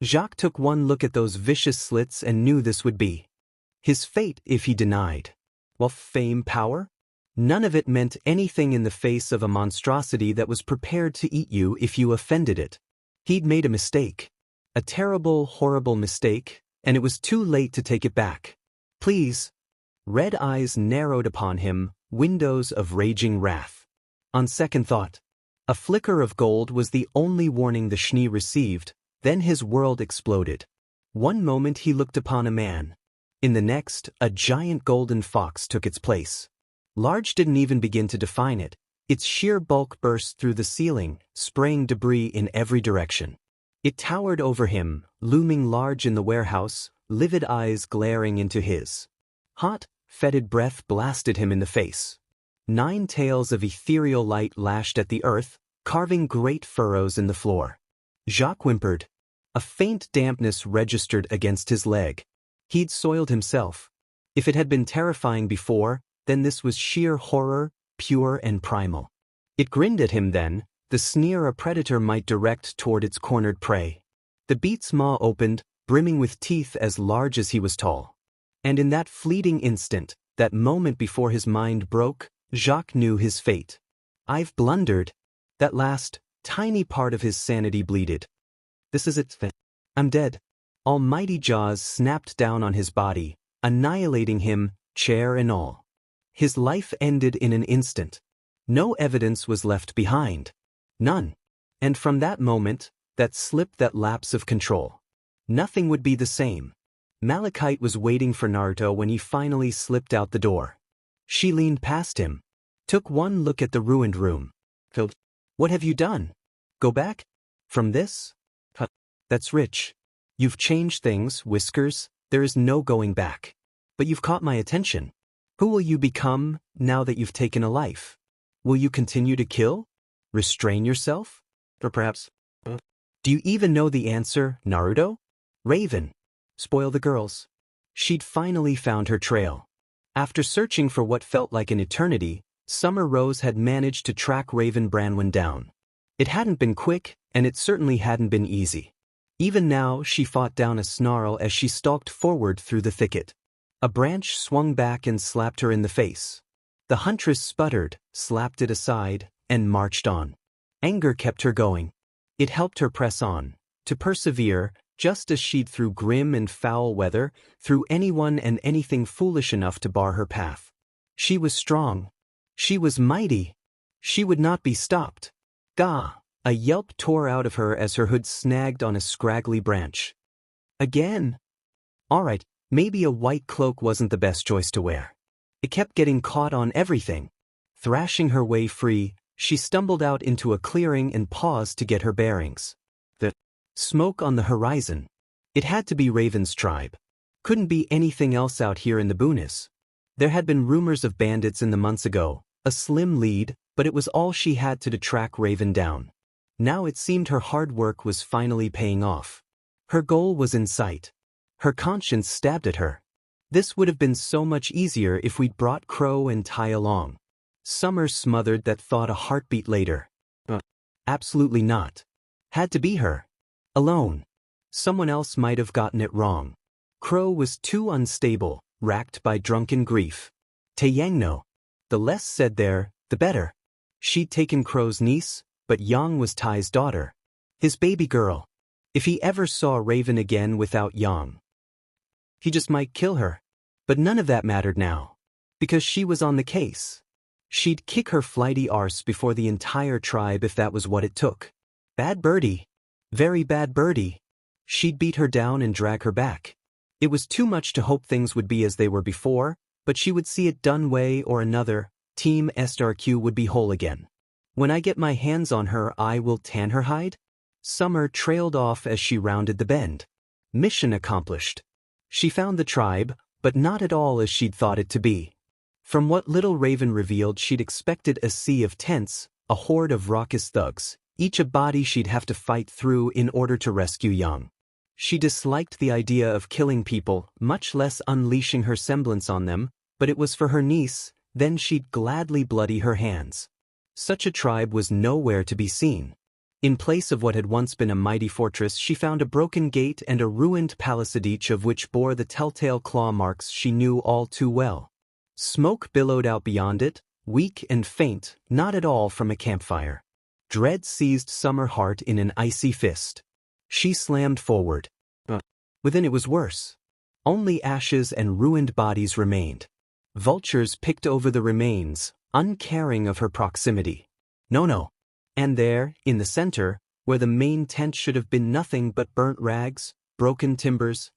Jacques took one look at those vicious slits and knew this would be his fate if he denied. Well, fame, power? None of it meant anything in the face of a monstrosity that was prepared to eat you if you offended it. He'd made a mistake. A terrible, horrible mistake, and it was too late to take it back. Please. Red eyes narrowed upon him, windows of raging wrath. On second thought, a flicker of gold was the only warning the Schne received, then his world exploded. One moment he looked upon a man. In the next, a giant golden fox took its place. Large didn't even begin to define it. Its sheer bulk burst through the ceiling, spraying debris in every direction. It towered over him, looming large in the warehouse, livid eyes glaring into his. Hot, fetid breath blasted him in the face. 9 tails of ethereal light lashed at the earth, carving great furrows in the floor. Jacques whimpered. A faint dampness registered against his leg. He'd soiled himself. If it had been terrifying before, then this was sheer horror, pure and primal. It grinned at him then, the sneer a predator might direct toward its cornered prey. The beast's maw opened, brimming with teeth as large as he was tall. And in that fleeting instant, that moment before his mind broke, Jacques knew his fate. I've blundered. That last, tiny part of his sanity bleated. This is it. I'm dead. Almighty jaws snapped down on his body, annihilating him, chair and all. His life ended in an instant. No evidence was left behind. None. And from that moment, that slip, that lapse of control, nothing would be the same. Malachite was waiting for Naruto when he finally slipped out the door. She leaned past him, took one look at the ruined room. What have you done? Go back? From this? That's rich. You've changed things, Whiskers, there is no going back. But you've caught my attention. Who will you become now that you've taken a life? Will you continue to kill? Restrain yourself? Or perhaps... Do you even know the answer, Naruto? Raven. Spoil the girls. She'd finally found her trail. After searching for what felt like an eternity, Summer Rose had managed to track Raven Branwen down. It hadn't been quick, and it certainly hadn't been easy. Even now, she fought down a snarl as she stalked forward through the thicket. A branch swung back and slapped her in the face. The huntress sputtered, slapped it aside, and marched on. Anger kept her going. It helped her press on, to persevere, just as she'd through grim and foul weather, through anyone and anything foolish enough to bar her path. She was strong. She was mighty. She would not be stopped. Gah! A yelp tore out of her as her hood snagged on a scraggly branch. Again? Alright, maybe a white cloak wasn't the best choice to wear. It kept getting caught on everything. Thrashing her way free, she stumbled out into a clearing and paused to get her bearings. The smoke on the horizon. It had to be Raven's tribe. Couldn't be anything else out here in the boonies. There had been rumors of bandits in the months ago, a slim lead, but it was all she had to track Raven down. Now it seemed her hard work was finally paying off. Her goal was in sight. Her conscience stabbed at her. This would have been so much easier if we'd brought Crow and Tai along. Summer smothered that thought a heartbeat later. Absolutely not. Had to be her. Alone. Someone else might have gotten it wrong. Crow was too unstable, racked by drunken grief. Taeyangno. The less said there, the better. She'd taken Crow's niece, but Yang was Tai's daughter. His baby girl. If he ever saw Raven again without Yang, he just might kill her. But none of that mattered now. Because she was on the case. She'd kick her flighty arse before the entire tribe if that was what it took. Bad birdie. Very bad birdie. She'd beat her down and drag her back. It was too much to hope things would be as they were before, but she would see it done way or another. Team SRQ would be whole again. When I get my hands on her, I will tan her hide? Summer trailed off as she rounded the bend. Mission accomplished. She found the tribe, but not at all as she'd thought it to be. From what little Raven revealed, she'd expected a sea of tents, a horde of raucous thugs, each a body she'd have to fight through in order to rescue Yang. She disliked the idea of killing people, much less unleashing her semblance on them, but it was for her niece, then she'd gladly bloody her hands. Such a tribe was nowhere to be seen. In place of what had once been a mighty fortress, she found a broken gate and a ruined palisade, each of which bore the telltale claw marks she knew all too well. Smoke billowed out beyond it, weak and faint, not at all from a campfire. Dread seized Summer Heart in an icy fist. She slammed forward. Within it was worse. Only ashes and ruined bodies remained. Vultures picked over the remains, uncaring of her proximity. No. And there, in the center, where the main tent should have been nothing but burnt rags, broken timbers,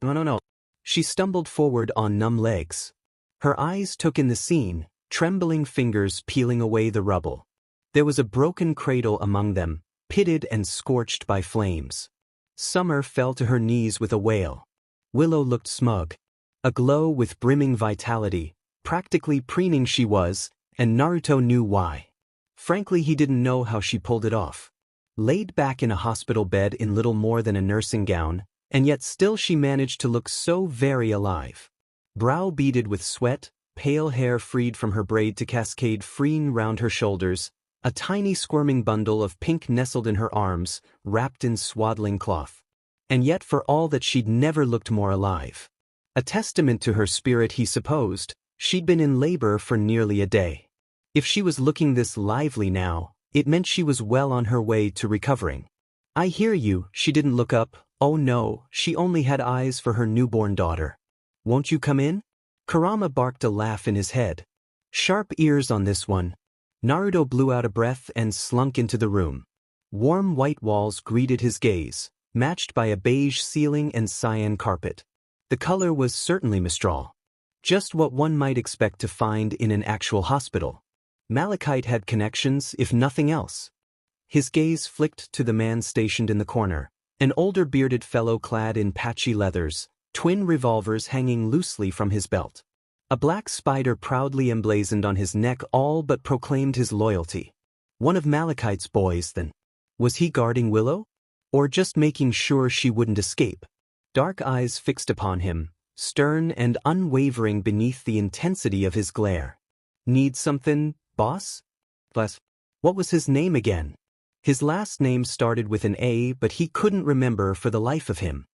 No. She stumbled forward on numb legs. Her eyes took in the scene, trembling fingers peeling away the rubble. There was a broken cradle among them, pitted and scorched by flames. Summer fell to her knees with a wail. Willow looked smug. Aglow with brimming vitality, practically preening she was, and Naruto knew why. Frankly, he didn't know how she pulled it off. Laid back in a hospital bed in little more than a nursing gown, and yet still she managed to look so very alive. Brow beaded with sweat, pale hair freed from her braid to cascade freeing round her shoulders, a tiny squirming bundle of pink nestled in her arms, wrapped in swaddling cloth. And yet for all that she'd never looked more alive. A testament to her spirit, he supposed, she'd been in labor for nearly a day. If she was looking this lively now, it meant she was well on her way to recovering. I hear you. She didn't look up. Oh no, she only had eyes for her newborn daughter. Won't you come in? Kurama barked a laugh in his head. Sharp ears on this one. Naruto blew out a breath and slunk into the room. Warm white walls greeted his gaze, matched by a beige ceiling and cyan carpet. The color was certainly Mistral. Just what one might expect to find in an actual hospital. Malachite had connections, if nothing else. His gaze flicked to the man stationed in the corner, an older bearded fellow clad in patchy leathers, twin revolvers hanging loosely from his belt. A black spider proudly emblazoned on his neck all but proclaimed his loyalty. One of Malachite's boys, then. Was he guarding Willow? Or just making sure she wouldn't escape? Dark eyes fixed upon him, stern and unwavering beneath the intensity of his glare. Need something, boss? Bless. What was his name again? His last name started with an A, but he couldn't remember for the life of him.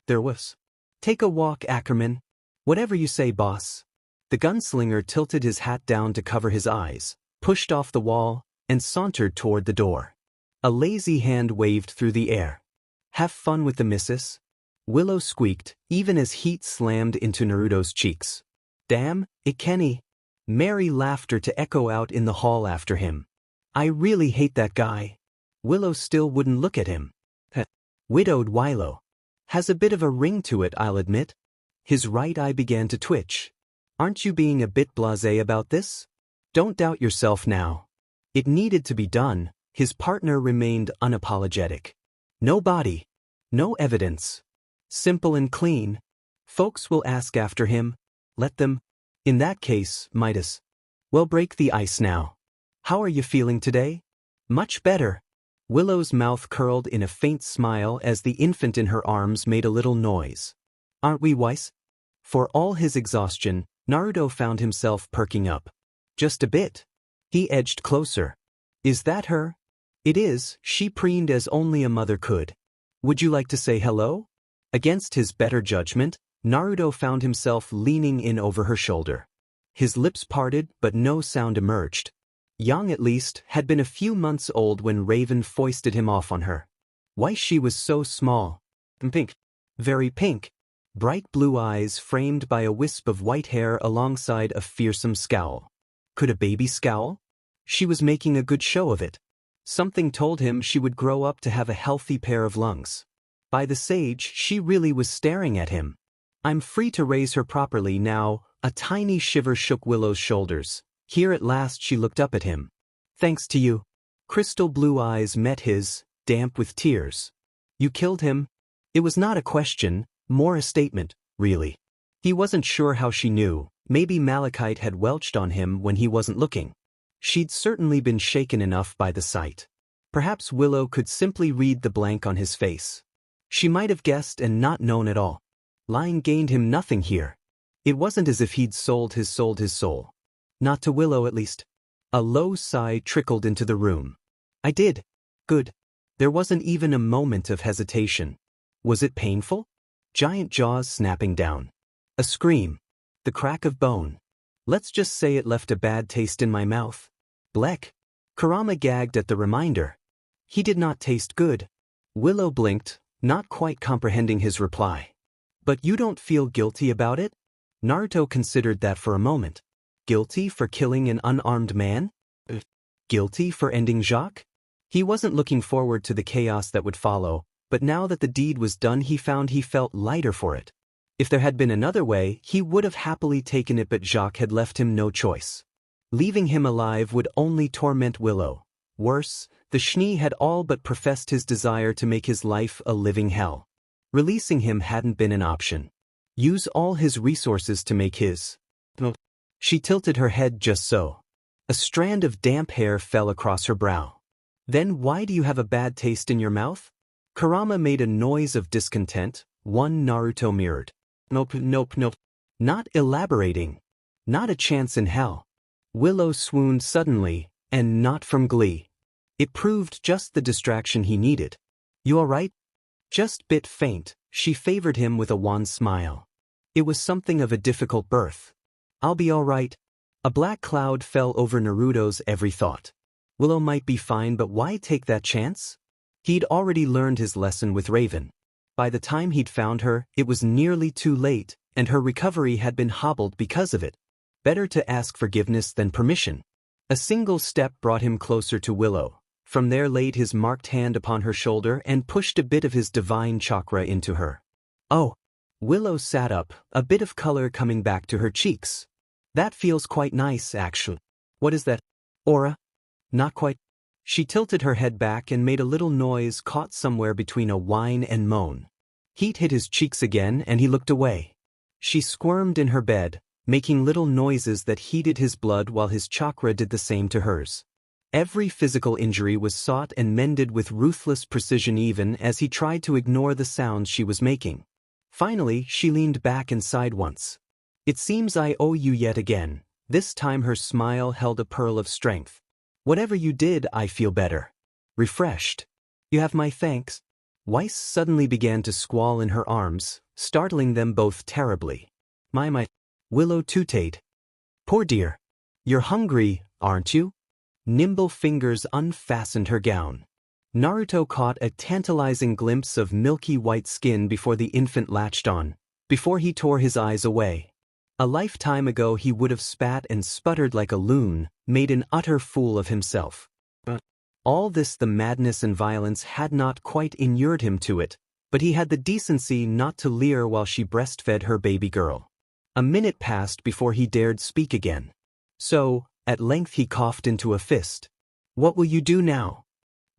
There was. Take a walk, Ackerman. Whatever you say, boss. The gunslinger tilted his hat down to cover his eyes, pushed off the wall, and sauntered toward the door. A lazy hand waved through the air. Have fun with the missus? Willow squeaked, even as heat slammed into Naruto's cheeks. Damn, it Kenny. Merry laughter to echo out in the hall after him. I really hate that guy. Willow still wouldn't look at him. Widowed Wilo. Has a bit of a ring to it, I'll admit. His right eye began to twitch. Aren't you being a bit blasé about this? Don't doubt yourself now. It needed to be done. His partner remained unapologetic. No body. No evidence. Simple and clean. Folks will ask after him. Let them. In that case, Midas. Well, break the ice now. How are you feeling today? Much better. Willow's mouth curled in a faint smile as the infant in her arms made a little noise. Aren't we wise? For all his exhaustion, Naruto found himself perking up. Just a bit. He edged closer. Is that her? It is, she preened as only a mother could. Would you like to say hello? Against his better judgment, Naruto found himself leaning in over her shoulder. His lips parted, but no sound emerged. Young at least, had been a few months old when Raven foisted him off on her. Why she was so small. Pink. Very pink. Bright blue eyes framed by a wisp of white hair alongside a fearsome scowl. Could a baby scowl? She was making a good show of it. Something told him she would grow up to have a healthy pair of lungs. By the sage, she really was staring at him. I'm free to raise her properly now. A tiny shiver shook Willow's shoulders. Here at last she looked up at him. Thanks to you. Crystal blue eyes met his, damp with tears. You killed him? It was not a question, more a statement, really. He wasn't sure how she knew. Maybe Malachite had welched on him when he wasn't looking. She'd certainly been shaken enough by the sight. Perhaps Willow could simply read the blank on his face. She might have guessed and not known at all. Lying gained him nothing here. It wasn't as if he'd sold his soul. Not to Willow, at least. A low sigh trickled into the room. I did. Good. There wasn't even a moment of hesitation. Was it painful? Giant jaws snapping down. A scream. The crack of bone. Let's just say it left a bad taste in my mouth. Bleck. Kurama gagged at the reminder. He did not taste good. Willow blinked, not quite comprehending his reply. But you don't feel guilty about it? Naruto considered that for a moment. Guilty for killing an unarmed man? Guilty for ending Jacques? He wasn't looking forward to the chaos that would follow, but now that the deed was done he found he felt lighter for it. If there had been another way, he would have happily taken it, but Jacques had left him no choice. Leaving him alive would only torment Willow. Worse, the Schne had all but professed his desire to make his life a living hell. Releasing him hadn't been an option. Use all his resources to make his. She tilted her head just so. A strand of damp hair fell across her brow. Then why do you have a bad taste in your mouth? Kurama made a noise of discontent, one Naruto mirrored. Nope. Not elaborating. Not a chance in hell. Willow swooned suddenly, and not from glee. It proved just the distraction he needed. You alright? Just bit faint, she favored him with a wan smile. It was something of a difficult birth. I'll be alright. A black cloud fell over Naruto's every thought. Willow might be fine, but why take that chance? He'd already learned his lesson with Raven. By the time he'd found her, it was nearly too late, and her recovery had been hobbled because of it. Better to ask forgiveness than permission. A single step brought him closer to Willow. From there laid his marked hand upon her shoulder and pushed a bit of his divine chakra into her. Oh, Willow sat up, a bit of color coming back to her cheeks. That feels quite nice, actually. What is that? Aura? Not quite. She tilted her head back and made a little noise caught somewhere between a whine and moan. Heat hit his cheeks again and he looked away. She squirmed in her bed, making little noises that heated his blood while his chakra did the same to hers. Every physical injury was sought and mended with ruthless precision even as he tried to ignore the sounds she was making. Finally, she leaned back and sighed once. It seems I owe you yet again. This time her smile held a pearl of strength. Whatever you did, I feel better. Refreshed. You have my thanks. Weiss suddenly began to squall in her arms, startling them both terribly. My. Willow tooted. Poor dear. You're hungry, aren't you? Nimble fingers unfastened her gown. Naruto caught a tantalizing glimpse of milky white skin before the infant latched on, before he tore his eyes away. A lifetime ago he would have spat and sputtered like a loon, made an utter fool of himself. But all this, the madness and violence, had not quite inured him to it, but he had the decency not to leer while she breastfed her baby girl. A minute passed before he dared speak again. So, at length he coughed into a fist. What will you do now?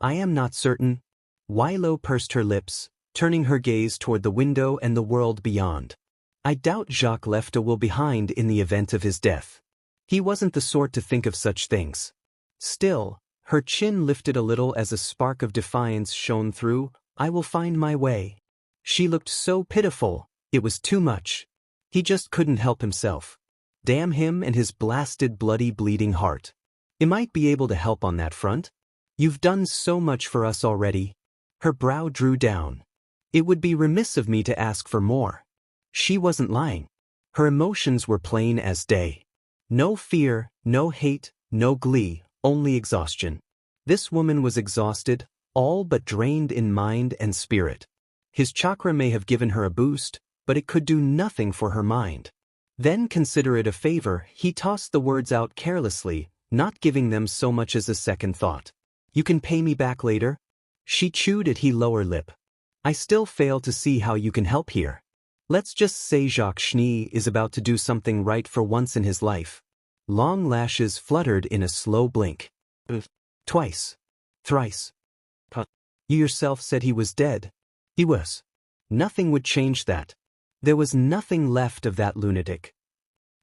I am not certain. Willow pursed her lips, turning her gaze toward the window and the world beyond. I doubt Jacques left a will behind in the event of his death. He wasn't the sort to think of such things. Still, her chin lifted a little as a spark of defiance shone through. I will find my way. She looked so pitiful, it was too much. He just couldn't help himself. Damn him and his blasted bloody bleeding heart. You might be able to help on that front. You've done so much for us already. Her brow drew down. It would be remiss of me to ask for more. She wasn't lying. Her emotions were plain as day. No fear, no hate, no glee, only exhaustion. This woman was exhausted, all but drained in mind and spirit. His chakra may have given her a boost, but it could do nothing for her mind. Then, consider it a favor, he tossed the words out carelessly, not giving them so much as a second thought. You can pay me back later? She chewed at his lower lip. I still fail to see how you can help here. Let's just say Jacques Schne is about to do something right for once in his life. Long lashes fluttered in a slow blink. Twice. Thrice. You yourself said he was dead. He was. Nothing would change that. There was nothing left of that lunatic.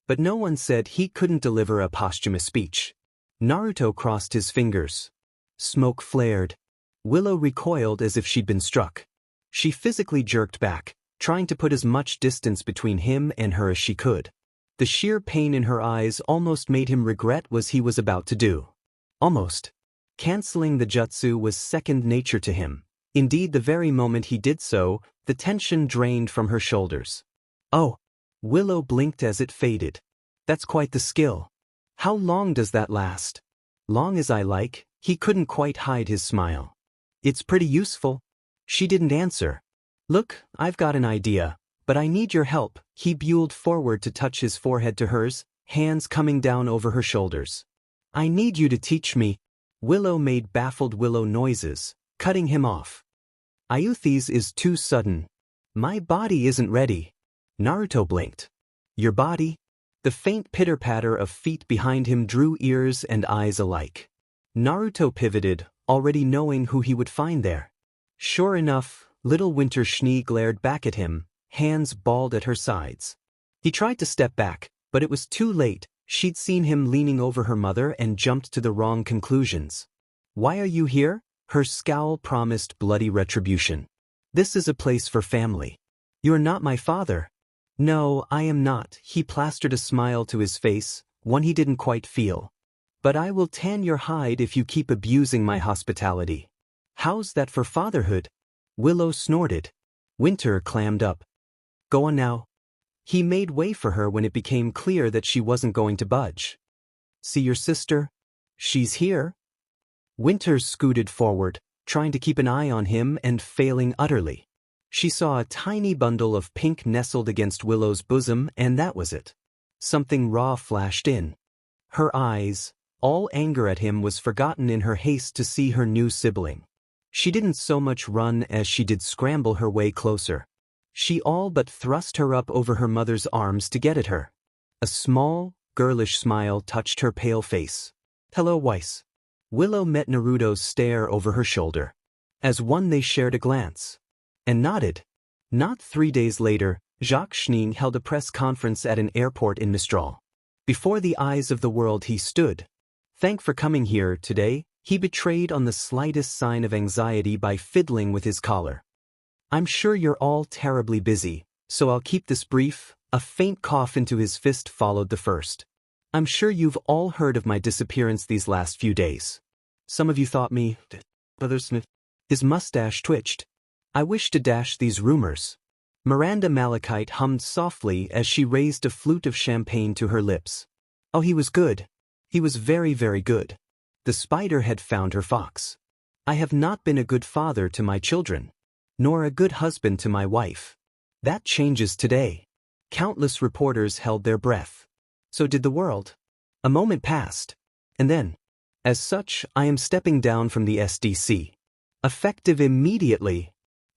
But no one said he couldn't deliver a posthumous speech. Naruto crossed his fingers. Smoke flared. Willow recoiled as if she'd been struck. She physically jerked back, trying to put as much distance between him and her as she could. The sheer pain in her eyes almost made him regret what he was about to do. Almost. Canceling the jutsu was second nature to him. Indeed, the very moment he did so, the tension drained from her shoulders. Oh! Willow blinked as it faded. That's quite the skill. How long does that last? Long as I like. He couldn't quite hide his smile. It's pretty useful. She didn't answer. Look, I've got an idea, but I need your help. He buelled forward to touch his forehead to hers, hands coming down over her shoulders. I need you to teach me. Willow made baffled willow noises, cutting him off. Ayuthes is too sudden. My body isn't ready. Naruto blinked. Your body? The faint pitter-patter of feet behind him drew ears and eyes alike. Naruto pivoted, already knowing who he would find there. Sure enough, little Winter Schne glared back at him, hands balled at her sides. He tried to step back, but it was too late. She'd seen him leaning over her mother and jumped to the wrong conclusions. Why are you here? Her scowl promised bloody retribution. This is a place for family. You're not my father. No, I am not. He plastered a smile to his face, one he didn't quite feel. But I will tan your hide if you keep abusing my hospitality. How's that for fatherhood? Willow snorted. Winter clammed up. Go on now. He made way for her when it became clear that she wasn't going to budge. See your sister? She's here. Winter scooted forward, trying to keep an eye on him and failing utterly. She saw a tiny bundle of pink nestled against Willow's bosom, and that was it. Something raw flashed in. Her eyes, all anger at him, was forgotten in her haste to see her new sibling. She didn't so much run as she did scramble her way closer. She all but thrust her up over her mother's arms to get at her. A small, girlish smile touched her pale face. "Hello, Weiss." Willow met Naruto's stare over her shoulder. As one they shared a glance. And nodded. Not 3 days later, Jacques Schne held a press conference at an airport in Mistral. Before the eyes of the world he stood. "Thank for coming here today," he betrayed on the slightest sign of anxiety by fiddling with his collar. "I'm sure you're all terribly busy, so I'll keep this brief." A faint cough into his fist followed the first. "I'm sure you've all heard of my disappearance these last few days. Some of you thought me, others." His mustache twitched. "I wish to dash these rumors." Miranda Malachite hummed softly as she raised a flute of champagne to her lips. "Oh, he was good. He was very, very good. The spider had found her fox. I have not been a good father to my children, nor a good husband to my wife. That changes today." Countless reporters held their breath. So did the world. A moment passed. And then, "As such, I am stepping down from the SDC. Effective immediately.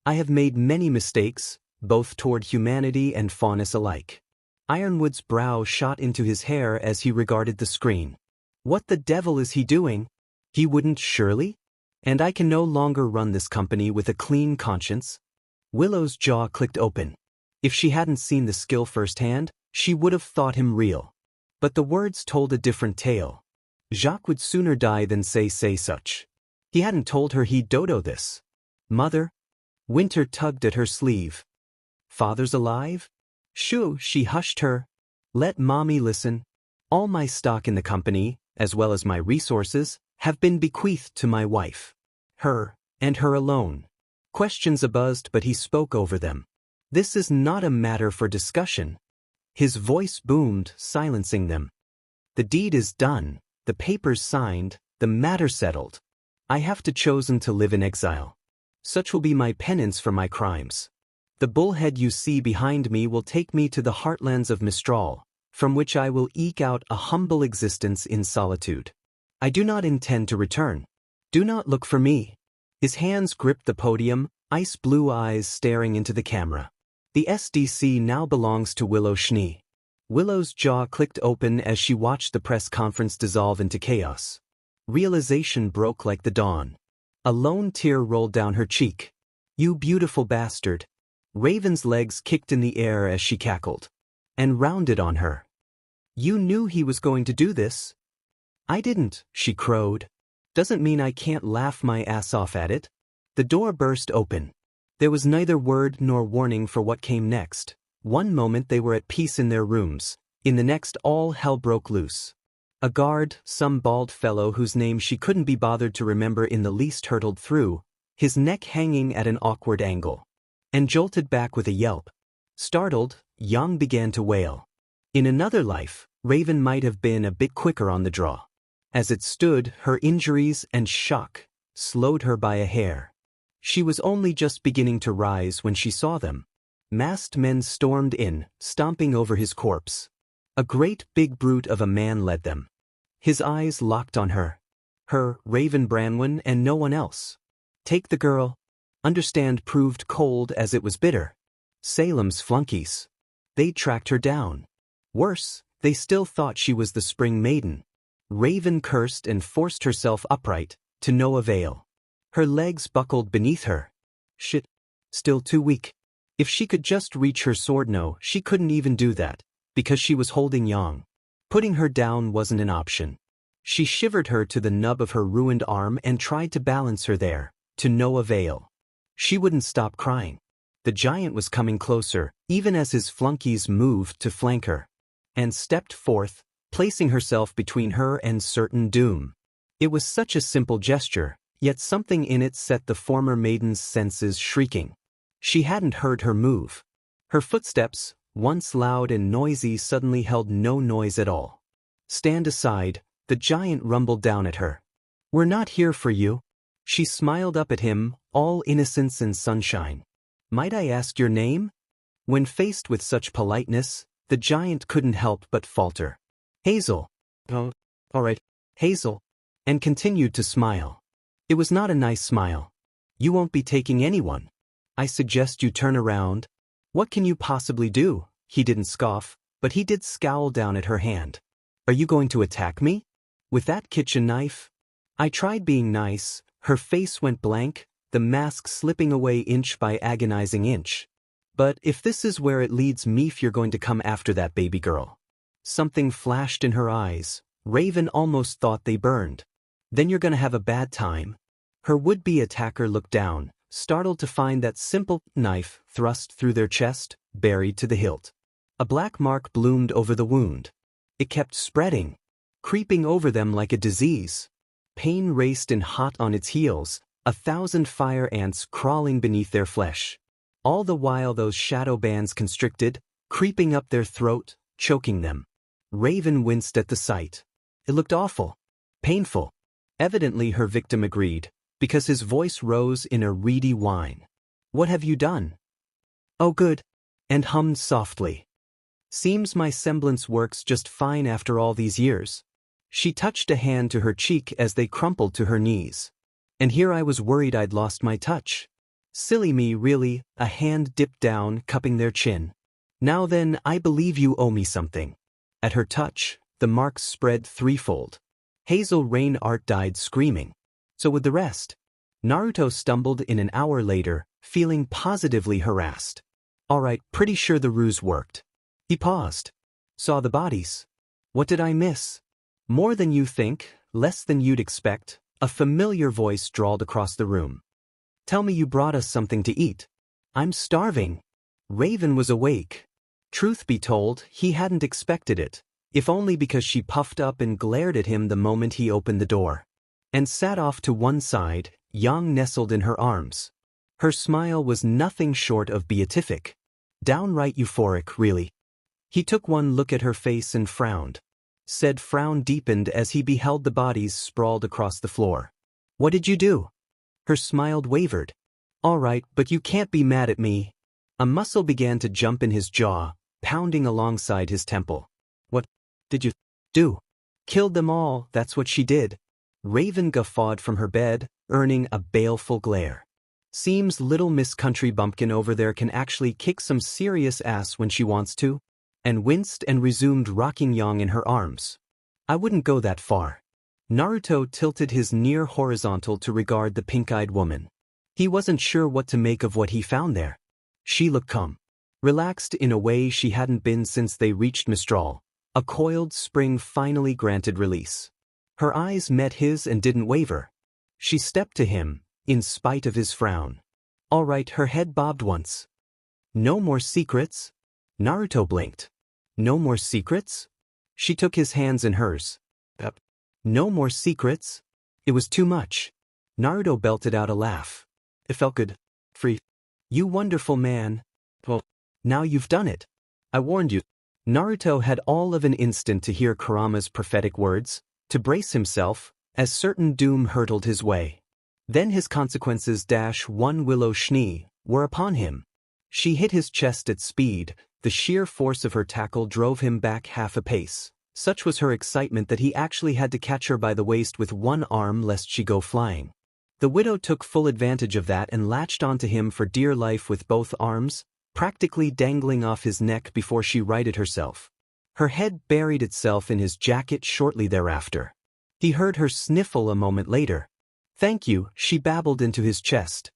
I have made many mistakes, both toward humanity and faunus alike." Ironwood's brow shot into his hair as he regarded the screen. "What the devil is he doing? He wouldn't surely? And I can no longer run this company with a clean conscience." Willow's jaw clicked open. If she hadn't seen the skill firsthand, she would have thought him real. But the words told a different tale. Jacques would sooner die than say such. He hadn't told her he'd dodo this. "Mother?" Winter tugged at her sleeve. "Father's alive?" "Shoo," she hushed her. "Let mommy listen. All my stock in the company, as well as my resources, have been bequeathed to my wife. Her, and her alone." Questions abuzed, but he spoke over them. "This is not a matter for discussion." His voice boomed, silencing them. "The deed is done, the papers signed, the matter settled. I have chosen to live in exile. Such will be my penance for my crimes. The bullhead you see behind me will take me to the heartlands of Mistral, from which I will eke out a humble existence in solitude. I do not intend to return. Do not look for me." His hands gripped the podium, ice blue eyes staring into the camera. "The SDC now belongs to Willow Schne." Willow's jaw clicked open as she watched the press conference dissolve into chaos. Realization broke like the dawn. A lone tear rolled down her cheek. "You beautiful bastard." Raven's legs kicked in the air as she cackled. And rounded on her. "You knew he was going to do this." "I didn't," she crowed. "Doesn't mean I can't laugh my ass off at it." The door burst open. There was neither word nor warning for what came next. One moment they were at peace in their rooms. In the next all hell broke loose. A guard, some bald fellow whose name she couldn't be bothered to remember in the least, hurtled through, his neck hanging at an awkward angle. And jolted back with a yelp. Startled, Yang began to wail. In another life, Raven might have been a bit quicker on the draw. As it stood, her injuries and shock slowed her by a hair. She was only just beginning to rise when she saw them. Masked men stormed in, stomping over his corpse. A great big brute of a man led them. His eyes locked on her. Her, Raven Branwen, and no one else. Take the girl. Understand proved cold as it was bitter. Salem's flunkies. They tracked her down. Worse, they still thought she was the Spring Maiden. Raven cursed and forced herself upright, to no avail. Her legs buckled beneath her. Shit. Still too weak. If she could just reach her sword. No, she couldn't even do that, because she was holding Yang. Putting her down wasn't an option. She shivered her to the nub of her ruined arm and tried to balance her there, to no avail. She wouldn't stop crying. The giant was coming closer, even as his flunkies moved to flank her. And stepped forth, placing herself between her and certain doom. It was such a simple gesture, yet something in it set the former maiden's senses shrieking. She hadn't heard her move. Her footsteps, once loud and noisy, suddenly held no noise at all. "Stand aside," the giant rumbled down at her. "We're not here for you." She smiled up at him, all innocence and sunshine. "Might I ask your name?" When faced with such politeness, the giant couldn't help but falter. "Hazel." "Oh, all right, Hazel," and continued to smile. It was not a nice smile. "You won't be taking anyone. I suggest you turn around." What can you possibly do? He didn't scoff, but he did scowl down at her hand. Are you going to attack me? With that kitchen knife? I tried being nice, her face went blank, the mask slipping away inch by agonizing inch. But if this is where it leads me, if you're going to come after that baby girl. Something flashed in her eyes. Raven almost thought they burned. Then you're gonna have a bad time. Her would-be attacker looked down, startled to find that simple knife thrust through their chest, buried to the hilt. A black mark bloomed over the wound. It kept spreading, creeping over them like a disease. Pain raced in hot on its heels, 1,000 fire ants crawling beneath their flesh. All the while those shadow bands constricted, creeping up their throat, choking them. Raven winced at the sight. It looked awful. Painful. Evidently her victim agreed, because his voice rose in a reedy whine. What have you done? Oh good. And hummed softly. Seems my semblance works just fine after all these years. She touched a hand to her cheek as they crumpled to her knees. And here I was worried I'd lost my touch. Silly me, really. A hand dipped down, cupping their chin. Now then, I believe you owe me something. At her touch, the marks spread threefold. Hazel Rain Art died screaming. So would the rest. Naruto stumbled in an hour later, feeling positively harassed. All right, pretty sure the ruse worked. He paused. Saw the bodies. What did I miss? More than you think, less than you'd expect, a familiar voice drawled across the room. Tell me you brought us something to eat. I'm starving. Raven was awake. Truth be told, he hadn't expected it, if only because she puffed up and glared at him the moment he opened the door. And sat off to one side, Yang nestled in her arms. Her smile was nothing short of beatific. Downright euphoric, really. He took one look at her face and frowned. Said frown deepened as he beheld the bodies sprawled across the floor. What did you do? Her smile wavered. All right, but you can't be mad at me. A muscle began to jump in his jaw, pounding alongside his temple. What did you do? Killed them all, that's what she did. Raven guffawed from her bed, earning a baleful glare. Seems little Miss Country Bumpkin over there can actually kick some serious ass when she wants to. And winced and resumed rocking Yang in her arms. I wouldn't go that far. Naruto tilted his near horizontal to regard the pink-eyed woman. He wasn't sure what to make of what he found there. She looked calm. Relaxed in a way she hadn't been since they reached Mistral. A coiled spring finally granted release. Her eyes met his and didn't waver. She stepped to him, in spite of his frown. All right, her head bobbed once. No more secrets? Naruto blinked. No more secrets? She took his hands in hers. No more secrets? It was too much. Naruto belted out a laugh. It felt good. Free. You wonderful man. Well, now you've done it. I warned you. Naruto had all of an instant to hear Kurama's prophetic words, to brace himself, as certain doom hurtled his way. Then his consequences -1 Willow Schne were upon him. She hit his chest at speed. The sheer force of her tackle drove him back half a pace. Such was her excitement that he actually had to catch her by the waist with one arm lest she go flying. The widow took full advantage of that and latched onto him for dear life with both arms, practically dangling off his neck before she righted herself. Her head buried itself in his jacket shortly thereafter. He heard her sniffle a moment later. Thank you, she babbled into his chest.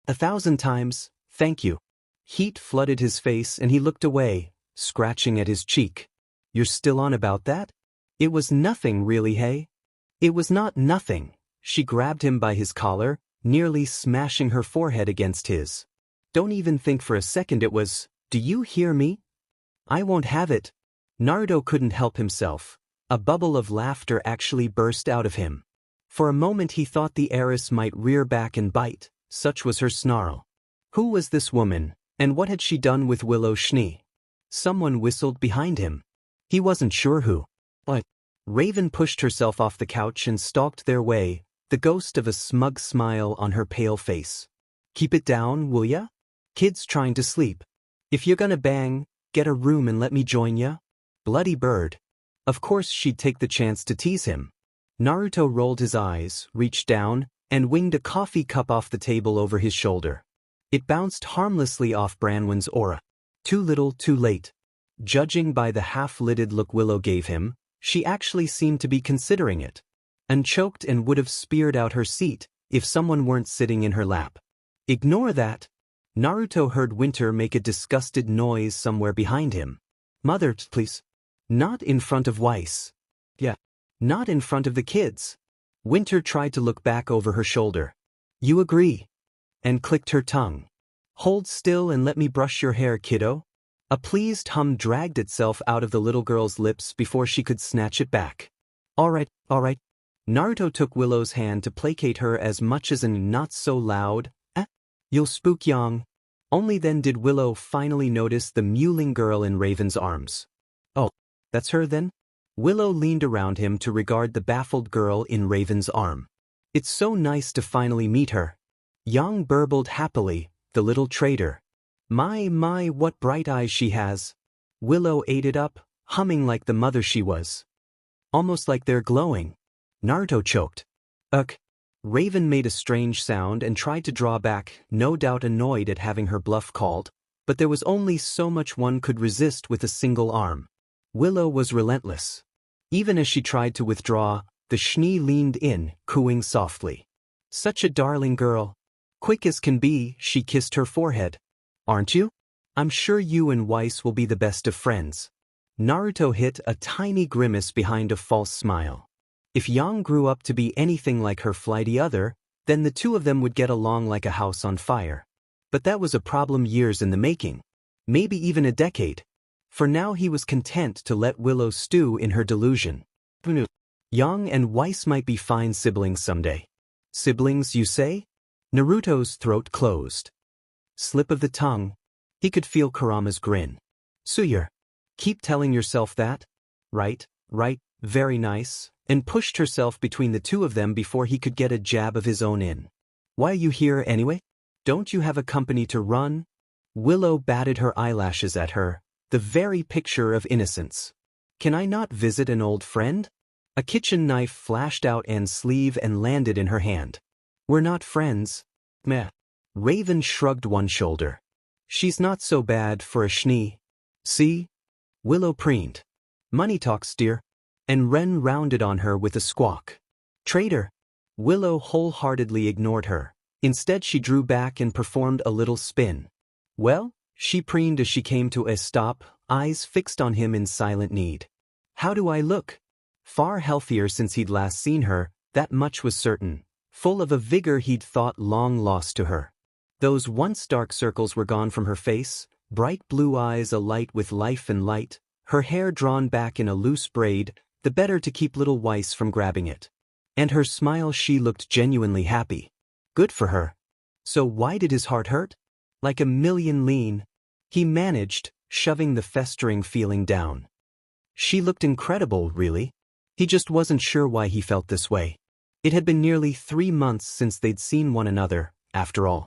1,000 times, thank you. Heat flooded his face and he looked away, scratching at his cheek. You're still on about that? It was nothing really, hey? It was not nothing. She grabbed him by his collar, nearly smashing her forehead against his. Don't even think for a second it was, do you hear me? I won't have it. Naruto couldn't help himself. A bubble of laughter actually burst out of him. For a moment he thought the heiress might rear back and bite, such was her snarl. Who was this woman? And what had she done with Willow Schne? Someone whistled behind him. He wasn't sure who. But Raven pushed herself off the couch and stalked their way, the ghost of a smug smile on her pale face. Keep it down, will ya? Kid's trying to sleep. If you're gonna bang, get a room and let me join ya. Bloody bird. Of course she'd take the chance to tease him. Naruto rolled his eyes, reached down, and winged a coffee cup off the table over his shoulder. It bounced harmlessly off Branwen's aura. Too little, too late. Judging by the half-lidded look Willow gave him, she actually seemed to be considering it. And choked and would have speared out her seat if someone weren't sitting in her lap. Ignore that. Naruto heard Winter make a disgusted noise somewhere behind him. Mother, please. Not in front of Weiss. Yeah. Not in front of the kids. Winter tried to look back over her shoulder. You agree. And clicked her tongue. Hold still and let me brush your hair, kiddo. A pleased hum dragged itself out of the little girl's lips before she could snatch it back. All right. Naruto took Willow's hand to placate her as much as in not so loud, you'll spook Yang. Only then did Willow finally notice the mewling girl in Raven's arms. Oh, that's her then? Willow leaned around him to regard the baffled girl in Raven's arm. It's so nice to finally meet her. Yang burbled happily, the little traitor. My, what bright eyes she has. Willow ate it up, humming like the mother she was. Almost like they're glowing. Naruto choked. Ugh. Raven made a strange sound and tried to draw back, no doubt annoyed at having her bluff called, but there was only so much one could resist with a single arm. Willow was relentless. Even as she tried to withdraw, the Schne leaned in, cooing softly. Such a darling girl. Quick as can be, she kissed her forehead. Aren't you? I'm sure you and Weiss will be the best of friends. Naruto hit a tiny grimace behind a false smile. If Yang grew up to be anything like her flighty other, then the two of them would get along like a house on fire. But that was a problem years in the making. Maybe even a decade. For now he was content to let Willow stew in her delusion. Yang and Weiss might be fine siblings someday. Siblings, you say? Naruto's throat closed. Slip of the tongue. He could feel Kurama's grin. Suyer. Keep telling yourself that. Right, very nice. And pushed herself between the two of them before he could get a jab of his own in. Why are you here anyway? Don't you have a company to run? Willow batted her eyelashes at her, the very picture of innocence. Can I not visit an old friend? A kitchen knife flashed out Anne's sleeve and landed in her hand. We're not friends. Meh. Raven shrugged one shoulder. She's not so bad for a Schne. See? Willow preened. Money talks, dear. And Ren rounded on her with a squawk. Traitor! Willow wholeheartedly ignored her. Instead she drew back and performed a little spin. Well, she preened as she came to a stop, eyes fixed on him in silent need. How do I look? Far healthier since he'd last seen her, that much was certain, full of a vigor he'd thought long lost to her. Those once dark circles were gone from her face, bright blue eyes alight with life and light, her hair drawn back in a loose braid, the better to keep little Weiss from grabbing it. And her smile, she looked genuinely happy. Good for her. So why did his heart hurt? Like a million lean. He managed, shoving the festering feeling down. She looked incredible, really. He just wasn't sure why he felt this way. It had been nearly 3 months since they'd seen one another, after all.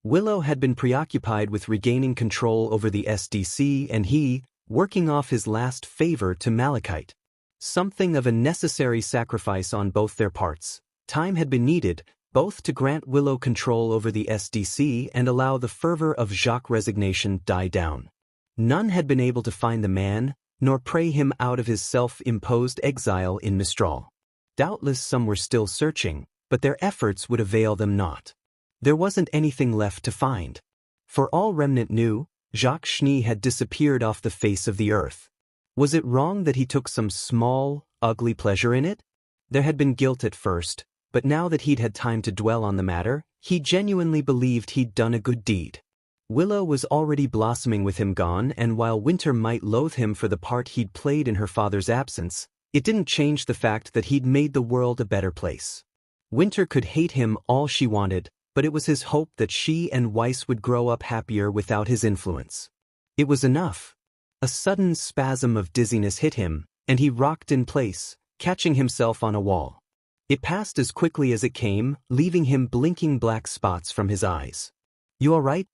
Willow had been preoccupied with regaining control over the SDC and he, working off his last favor to Malachite. Something of a necessary sacrifice on both their parts. Time had been needed, both to grant Willow control over the SDC and allow the fervor of Jacques' resignation die down. None had been able to find the man, nor pray him out of his self-imposed exile in Mistral. Doubtless some were still searching, but their efforts would avail them not. There wasn't anything left to find. For all Remnant knew, Jacques Schne had disappeared off the face of the earth. Was it wrong that he took some small, ugly pleasure in it? There had been guilt at first, but now that he'd had time to dwell on the matter, he genuinely believed he'd done a good deed. Willow was already blossoming with him gone, and while Winter might loathe him for the part he'd played in her father's absence, it didn't change the fact that he'd made the world a better place. Winter could hate him all she wanted, but it was his hope that she and Weiss would grow up happier without his influence. It was enough. A sudden spasm of dizziness hit him, and he rocked in place, catching himself on a wall. It passed as quickly as it came, leaving him blinking black spots from his eyes. You all right?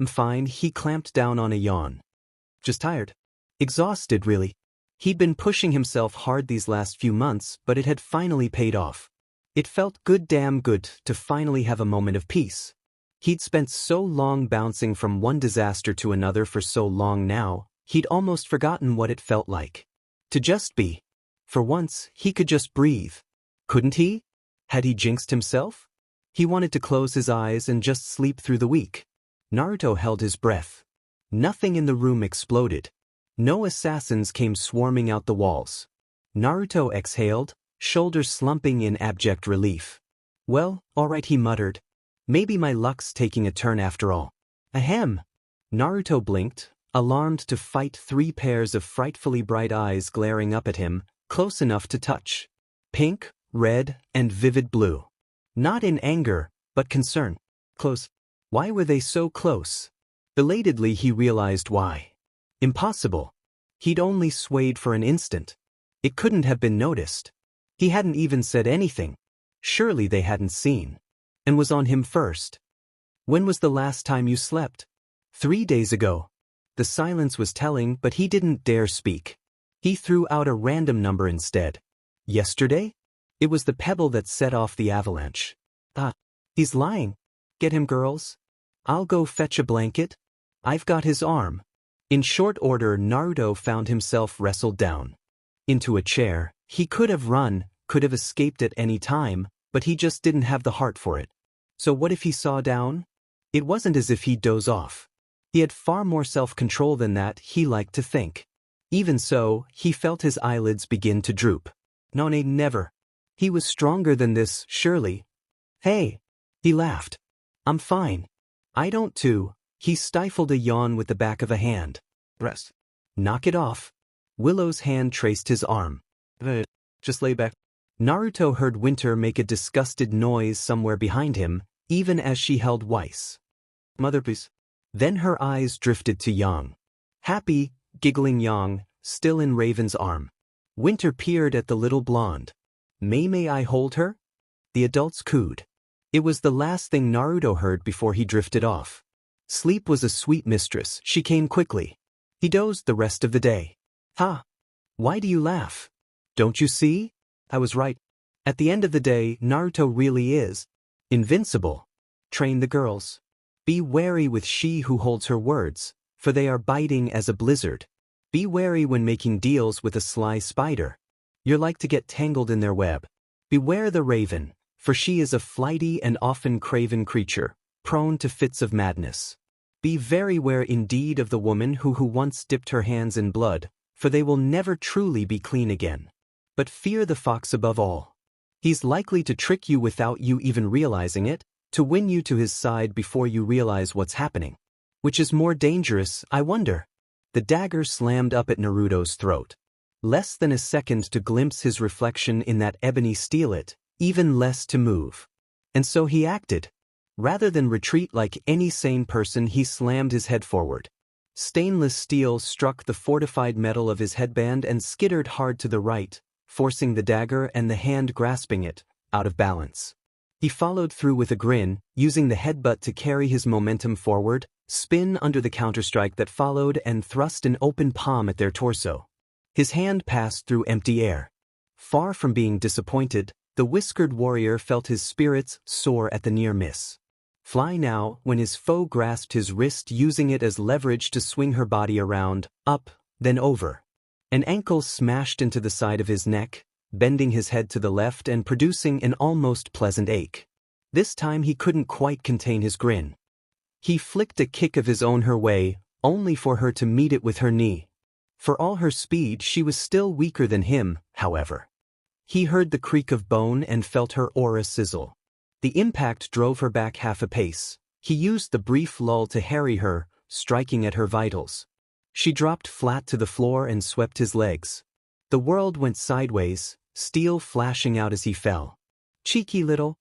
I'm fine, he clamped down on a yawn. Just tired. Exhausted, really. He'd been pushing himself hard these last few months, but it had finally paid off. It felt damn good to finally have a moment of peace. He'd spent so long bouncing from one disaster to another for so long now, he'd almost forgotten what it felt like. To just be. For once, he could just breathe. Couldn't he? Had he jinxed himself? He wanted to close his eyes and just sleep through the week. Naruto held his breath. Nothing in the room exploded. No assassins came swarming out the walls. Naruto exhaled, shoulders slumping in abject relief. Well, alright, he muttered. Maybe my luck's taking a turn after all. Ahem. Naruto blinked, alarmed to fight 3 pairs of frightfully bright eyes glaring up at him, close enough to touch. Pink, red, and vivid blue. Not in anger, but concern. Close. Why were they so close? Belatedly he realized why. Impossible. He'd only swayed for an instant. It couldn't have been noticed. He hadn't even said anything. Surely they hadn't seen. And was on him first. When was the last time you slept? 3 days ago. The silence was telling, but he didn't dare speak. He threw out a random number instead. Yesterday? It was the pebble that set off the avalanche. Ah, he's lying. Get him, girls. I'll go fetch a blanket. I've got his arm. In short order, Naruto found himself wrestled down. Into a chair. He could have run, could have escaped at any time, but he just didn't have the heart for it. So what if he saw down? It wasn't as if he'd doze off. He had far more self-control than that, he liked to think. Even so, he felt his eyelids begin to droop. No, never. He was stronger than this, surely. Hey. He laughed. I'm fine. I don't too. He stifled a yawn with the back of a hand. Rest. Knock it off. Willow's hand traced his arm. Just lay back. Naruto heard Winter make a disgusted noise somewhere behind him, even as she held Weiss. Mother, please. Then her eyes drifted to Yang. Happy, giggling Yang, still in Raven's arm. Winter peered at the little blonde. May I hold her? The adults cooed. It was the last thing Naruto heard before he drifted off. Sleep was a sweet mistress, she came quickly. He dozed the rest of the day. Ha! Why do you laugh? Don't you see? I was right. At the end of the day, Naruto really is invincible. Train the girls. Be wary with she who holds her words, for they are biting as a blizzard. Be wary when making deals with a sly spider. You're like to get tangled in their web. Beware the raven, for she is a flighty and often craven creature, prone to fits of madness. Be very ware indeed of the woman who once dipped her hands in blood, for they will never truly be clean again. But fear the fox above all. He's likely to trick you without you even realizing it, to win you to his side before you realize what's happening. Which is more dangerous, I wonder? The dagger slammed up at Naruto's throat. Less than a second to glimpse his reflection in that ebony steelet, even less to move. And so he acted. Rather than retreat like any sane person, he slammed his head forward. Stainless steel struck the fortified metal of his headband and skittered hard to the right, forcing the dagger and the hand grasping it out of balance. He followed through with a grin, using the headbutt to carry his momentum forward, spin under the counterstrike that followed, and thrust an open palm at their torso. His hand passed through empty air. Far from being disappointed, the whiskered warrior felt his spirits soar at the near miss. Fly now, when his foe grasped his wrist, using it as leverage to swing her body around, up, then over. An ankle smashed into the side of his neck, bending his head to the left and producing an almost pleasant ache. This time he couldn't quite contain his grin. He flicked a kick of his own her way, only for her to meet it with her knee. For all her speed, she was still weaker than him, however. He heard the creak of bone and felt her aura sizzle. The impact drove her back half a pace. He used the brief lull to harry her, striking at her vitals. She dropped flat to the floor and swept his legs. The world went sideways, steel flashing out as he fell. Cheeky little.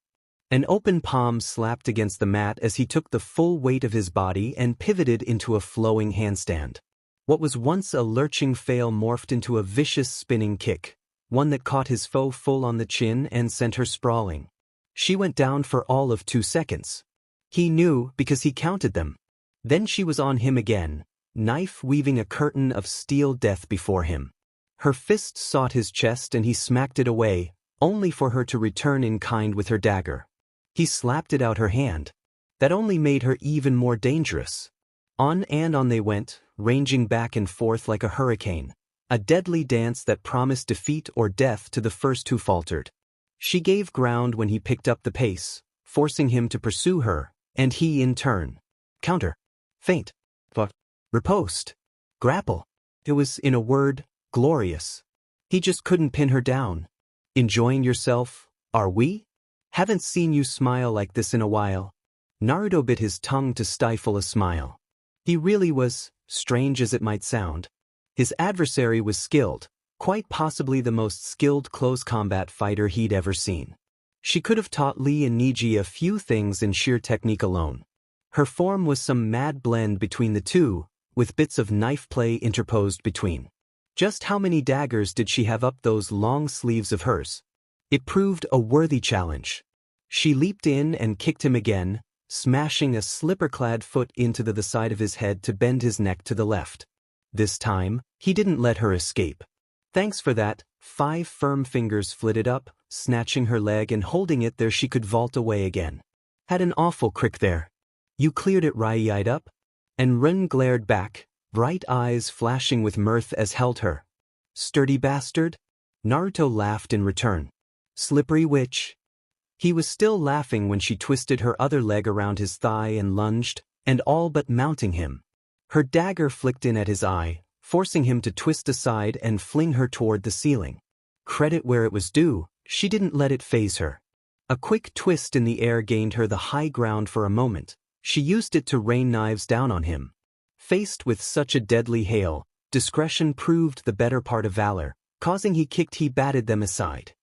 An open palm slapped against the mat as he took the full weight of his body and pivoted into a flowing handstand. What was once a lurching fail morphed into a vicious spinning kick, one that caught his foe full on the chin and sent her sprawling. She went down for all of 2 seconds. He knew because he counted them. Then she was on him again, knife weaving a curtain of steel death before him. Her fist sought his chest and he smacked it away, only for her to return in kind with her dagger. He slapped it out her hand. That only made her even more dangerous. On and on they went, ranging back and forth like a hurricane, a deadly dance that promised defeat or death to the first who faltered. She gave ground when he picked up the pace, forcing him to pursue her, and he in turn. Counter. Feint. Riposte. Grapple. It was, in a word, glorious. He just couldn't pin her down. Enjoying yourself, are we? Haven't seen you smile like this in a while. Naruto bit his tongue to stifle a smile. He really was, strange as it might sound. His adversary was skilled, quite possibly the most skilled close combat fighter he'd ever seen. She could have taught Lee and Niji a few things in sheer technique alone. Her form was some mad blend between the two, with bits of knife play interposed between. Just how many daggers did she have up those long sleeves of hers? It proved a worthy challenge. She leaped in and kicked him again, smashing a slipper-clad foot into the side of his head to bend his neck to the left. This time, he didn't let her escape. Thanks for that, 5 firm fingers flitted up, snatching her leg and holding it there she could vault away again. Had an awful crick there. You cleared it right up? And Ren glared back, bright eyes flashing with mirth as held her. Sturdy bastard? Naruto laughed in return. Slippery witch. He was still laughing when she twisted her other leg around his thigh and lunged, and all but mounting him. Her dagger flicked in at his eye, forcing him to twist aside and fling her toward the ceiling. Credit where it was due, she didn't let it faze her. A quick twist in the air gained her the high ground for a moment. She used it to rain knives down on him. Faced with such a deadly hail, discretion proved the better part of valor, causing he batted them aside.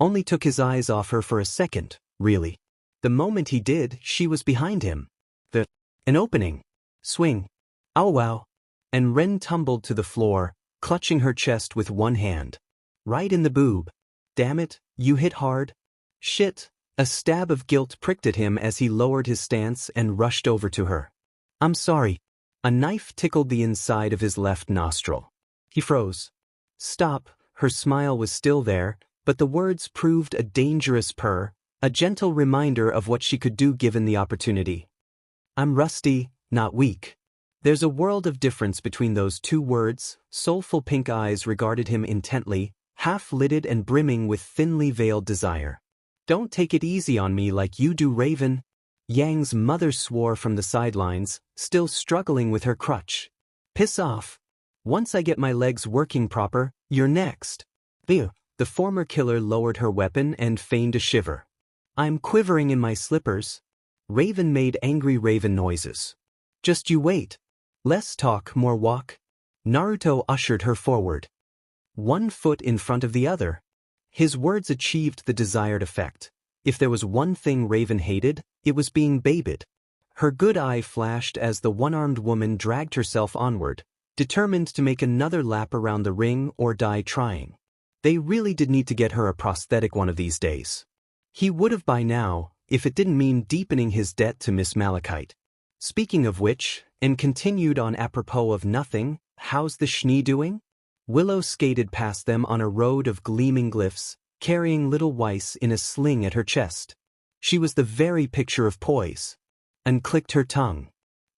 Only took his eyes off her for a second, really. The moment he did, she was behind him. An opening. Swing. Ow wow. And Ren tumbled to the floor, clutching her chest with one hand. Right in the boob. Damn it, you hit hard. Shit. A stab of guilt pricked at him as he lowered his stance and rushed over to her. I'm sorry. A knife tickled the inside of his left nostril. He froze. Stop, her smile was still there, but the words proved a dangerous purr, a gentle reminder of what she could do given the opportunity. I'm rusty, not weak. There's a world of difference between those two words. Soulful pink eyes regarded him intently, half-lidded and brimming with thinly veiled desire. Don't take it easy on me like you do, Raven. Yang's mother swore from the sidelines, still struggling with her crutch. Piss off. Once I get my legs working proper, you're next. Ew. The former killer lowered her weapon and feigned a shiver. I'm quivering in my slippers. Raven made angry raven noises. Just you wait. Less talk, more walk. Naruto ushered her forward. 1 foot in front of the other. His words achieved the desired effect. If there was one thing Raven hated, it was being babied. Her good eye flashed as the one-armed woman dragged herself onward, determined to make another lap around the ring or die trying. They really did need to get her a prosthetic one of these days. He would have by now, if it didn't mean deepening his debt to Miss Malachite. Speaking of which, and continued on apropos of nothing, how's the Schne doing? Willow skated past them on a road of gleaming glyphs, carrying little Weiss in a sling at her chest. She was the very picture of poise. And clicked her tongue.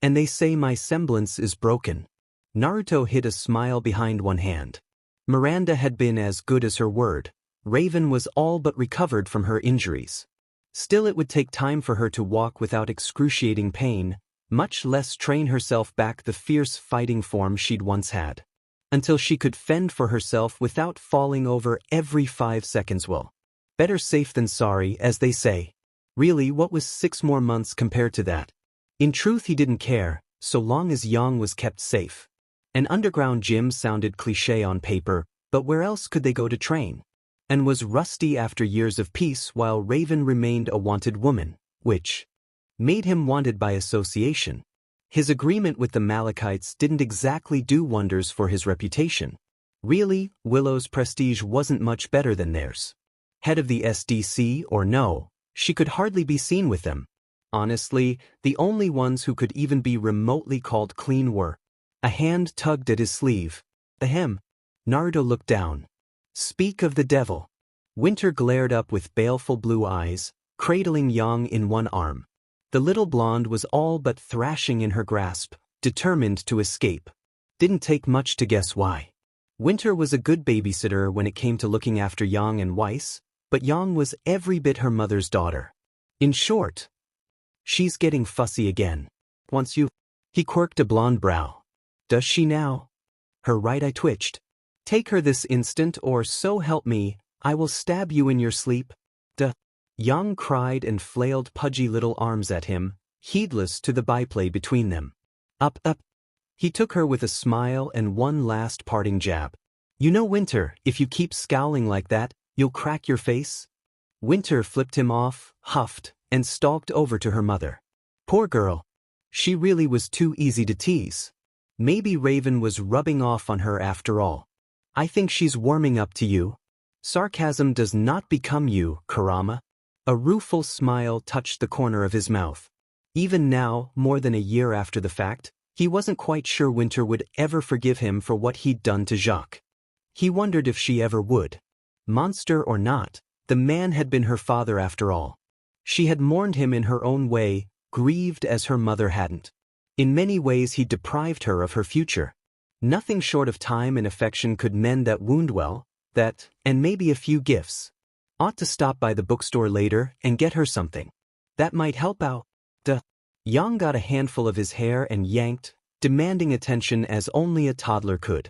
And they say my semblance is broken. Naruto hid a smile behind one hand. Miranda had been as good as her word. Raven was all but recovered from her injuries. Still, it would take time for her to walk without excruciating pain, much less train herself back the fierce fighting form she'd once had. Until she could fend for herself without falling over every 5 seconds. Well, better safe than sorry, as they say. Really, what was 6 more months compared to that? In truth, he didn't care, so long as Yang was kept safe. An underground gym sounded cliché on paper, but where else could they go to train? And was rusty after years of peace while Raven remained a wanted woman, which made him wanted by association. His agreement with the Malachites didn't exactly do wonders for his reputation. Really, Willow's prestige wasn't much better than theirs. Head of the SDC or no, she could hardly be seen with them. Honestly, the only ones who could even be remotely called clean were. A hand tugged at his sleeve. Ahem. Naruto looked down. Speak of the devil. Winter glared up with baleful blue eyes, cradling Yang in one arm. The little blonde was all but thrashing in her grasp, determined to escape. Didn't take much to guess why. Winter was a good babysitter when it came to looking after Yang and Weiss, but Yang was every bit her mother's daughter. In short, she's getting fussy again. Once you... He quirked a blonde brow. Does she now? Her right eye twitched. Take her this instant or so help me, I will stab you in your sleep. Duh. Yang cried and flailed pudgy little arms at him, heedless to the byplay between them. Up. He took her with a smile and one last parting jab. You know, Winter, if you keep scowling like that, you'll crack your face. Winter flipped him off, huffed, and stalked over to her mother. Poor girl. She really was too easy to tease. Maybe Raven was rubbing off on her after all. I think she's warming up to you. Sarcasm does not become you, Kurama. A rueful smile touched the corner of his mouth. Even now, more than a year after the fact, he wasn't quite sure Winter would ever forgive him for what he'd done to Jacques. He wondered if she ever would. Monster or not, the man had been her father after all. She had mourned him in her own way, grieved as her mother hadn't. In many ways he deprived her of her future. Nothing short of time and affection could mend that wound well, that, and maybe a few gifts. Ought to stop by the bookstore later and get her something. That might help out. Yang got a handful of his hair and yanked, demanding attention as only a toddler could.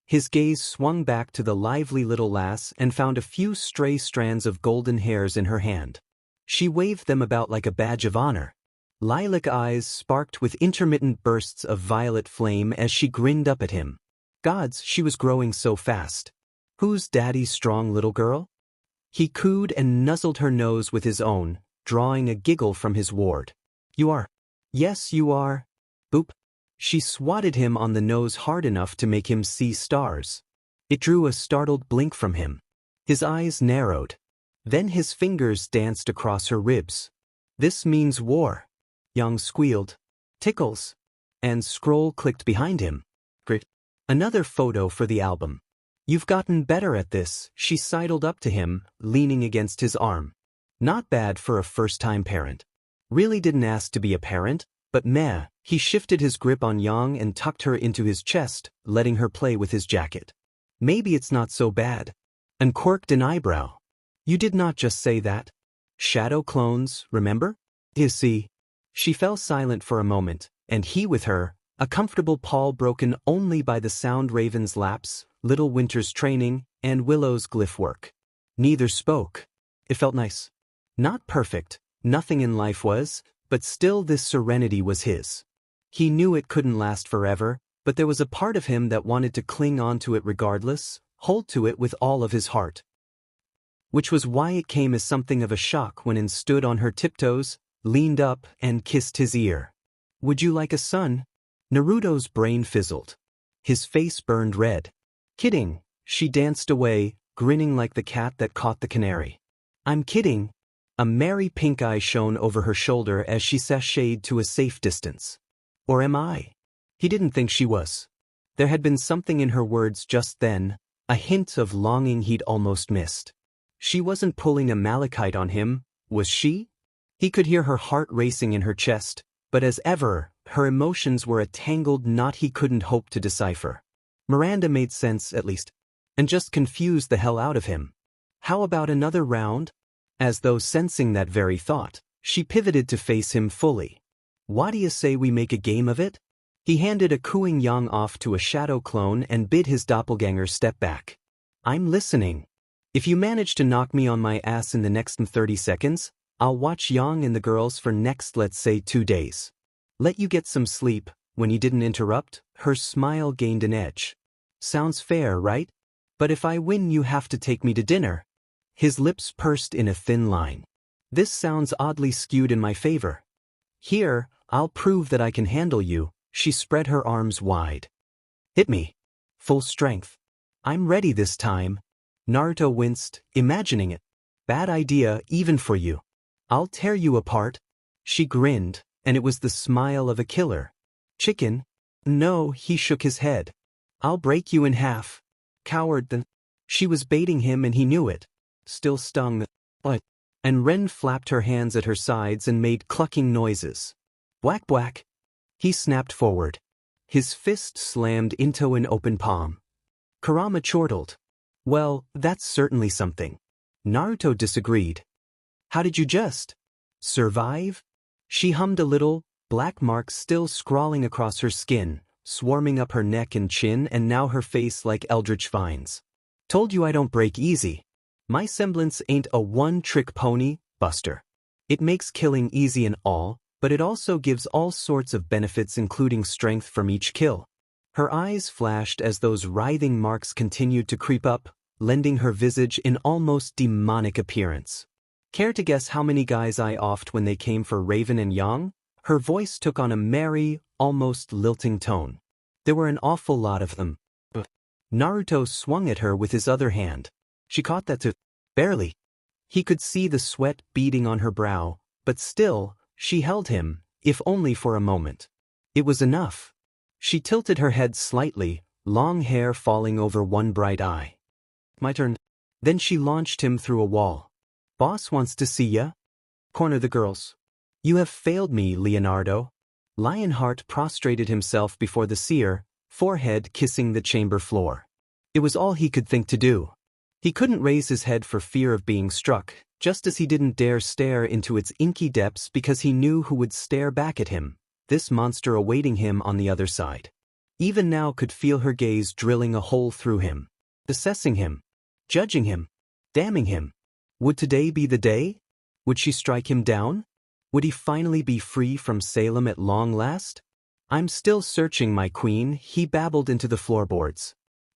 His gaze swung back to the lively little lass and found a few stray strands of golden hairs in her hand. She waved them about like a badge of honor. Lilac eyes sparked with intermittent bursts of violet flame as she grinned up at him. Gods, she was growing so fast. Who's Daddy's strong little girl? He cooed and nuzzled her nose with his own, drawing a giggle from his ward. You are. Yes, you are. Boop. She swatted him on the nose hard enough to make him see stars. It drew a startled blink from him. His eyes narrowed. Then his fingers danced across her ribs. This means war. Yang squealed. Tickles. And scroll clicked behind him. Grit. Another photo for the album. You've gotten better at this, she sidled up to him, leaning against his arm. Not bad for a first-time parent. Really didn't ask to be a parent, but meh, he shifted his grip on Yang and tucked her into his chest, letting her play with his jacket. Maybe it's not so bad. Unquirked an eyebrow. You did not just say that. Shadow clones, remember? You see. She fell silent for a moment, and he with her, a comfortable pall broken only by the sound Raven's laps, Little Winter's training, and Willow's glyph work. Neither spoke. It felt nice. Not perfect. Nothing in life was, but still this serenity was his. He knew it couldn't last forever, but there was a part of him that wanted to cling on to it regardless, hold to it with all of his heart. Which was why it came as something of a shock when it stood on her tiptoes, leaned up, and kissed his ear. Would you like a son? Naruto's brain fizzled. His face burned red. Kidding, she danced away, grinning like the cat that caught the canary. I'm kidding. A merry pink eye shone over her shoulder as she sashayed to a safe distance. Or am I? He didn't think she was. There had been something in her words just then, a hint of longing he'd almost missed. She wasn't pulling a malachite on him, was she? He could hear her heart racing in her chest, but as ever, her emotions were a tangled knot he couldn't hope to decipher. Miranda made sense, at least, and just confused the hell out of him. How about another round? As though sensing that very thought, she pivoted to face him fully. What do you say we make a game of it? He handed a cooing Yang off to a shadow clone and bid his doppelganger step back. I'm listening. If you manage to knock me on my ass in the next 30 seconds, I'll watch Yang and the girls for next, let's say, 2 days. Let you get some sleep. When he didn't interrupt, her smile gained an edge. Sounds fair, right? But if I win, you have to take me to dinner. His lips pursed in a thin line. This sounds oddly skewed in my favor. Here, I'll prove that I can handle you. She spread her arms wide. Hit me. Full strength. I'm ready this time. Naruto winced, imagining it. Bad idea, even for you. I'll tear you apart. She grinned, and it was the smile of a killer. Chicken? No, he shook his head. I'll break you in half. Coward then. She was baiting him and he knew it. Still stung. What? and Ren flapped her hands at her sides and made clucking noises. Whack whack. He snapped forward. His fist slammed into an open palm. Kurama chortled. Well, that's certainly something. Naruto disagreed. How did you just survive? She hummed a little, black marks still scrawling across her skin, swarming up her neck and chin, and now her face like eldritch vines. Told you I don't break easy. My semblance ain't a one-trick pony, Buster. It makes killing easy and all, but it also gives all sorts of benefits including strength from each kill. Her eyes flashed as those writhing marks continued to creep up, lending her visage an almost demonic appearance. Care to guess how many guys I offed when they came for Raven and Yang? Her voice took on a merry, almost lilting tone. There were an awful lot of them. Naruto swung at her with his other hand. She caught that too. Barely. He could see the sweat beading on her brow, but still, she held him, if only for a moment. It was enough. She tilted her head slightly, long hair falling over one bright eye. My turn. Then she launched him through a wall. Boss wants to see ya. Corner the girls. You have failed me, Leonardo. Lionheart prostrated himself before the seer, forehead kissing the chamber floor. It was all he could think to do. He couldn't raise his head for fear of being struck, just as he didn't dare stare into its inky depths because he knew who would stare back at him, this monster awaiting him on the other side. Even now could feel her gaze drilling a hole through him, assessing him, judging him, damning him. Would today be the day? Would she strike him down? Would he finally be free from Salem at long last? I'm still searching, my queen, he babbled into the floorboards.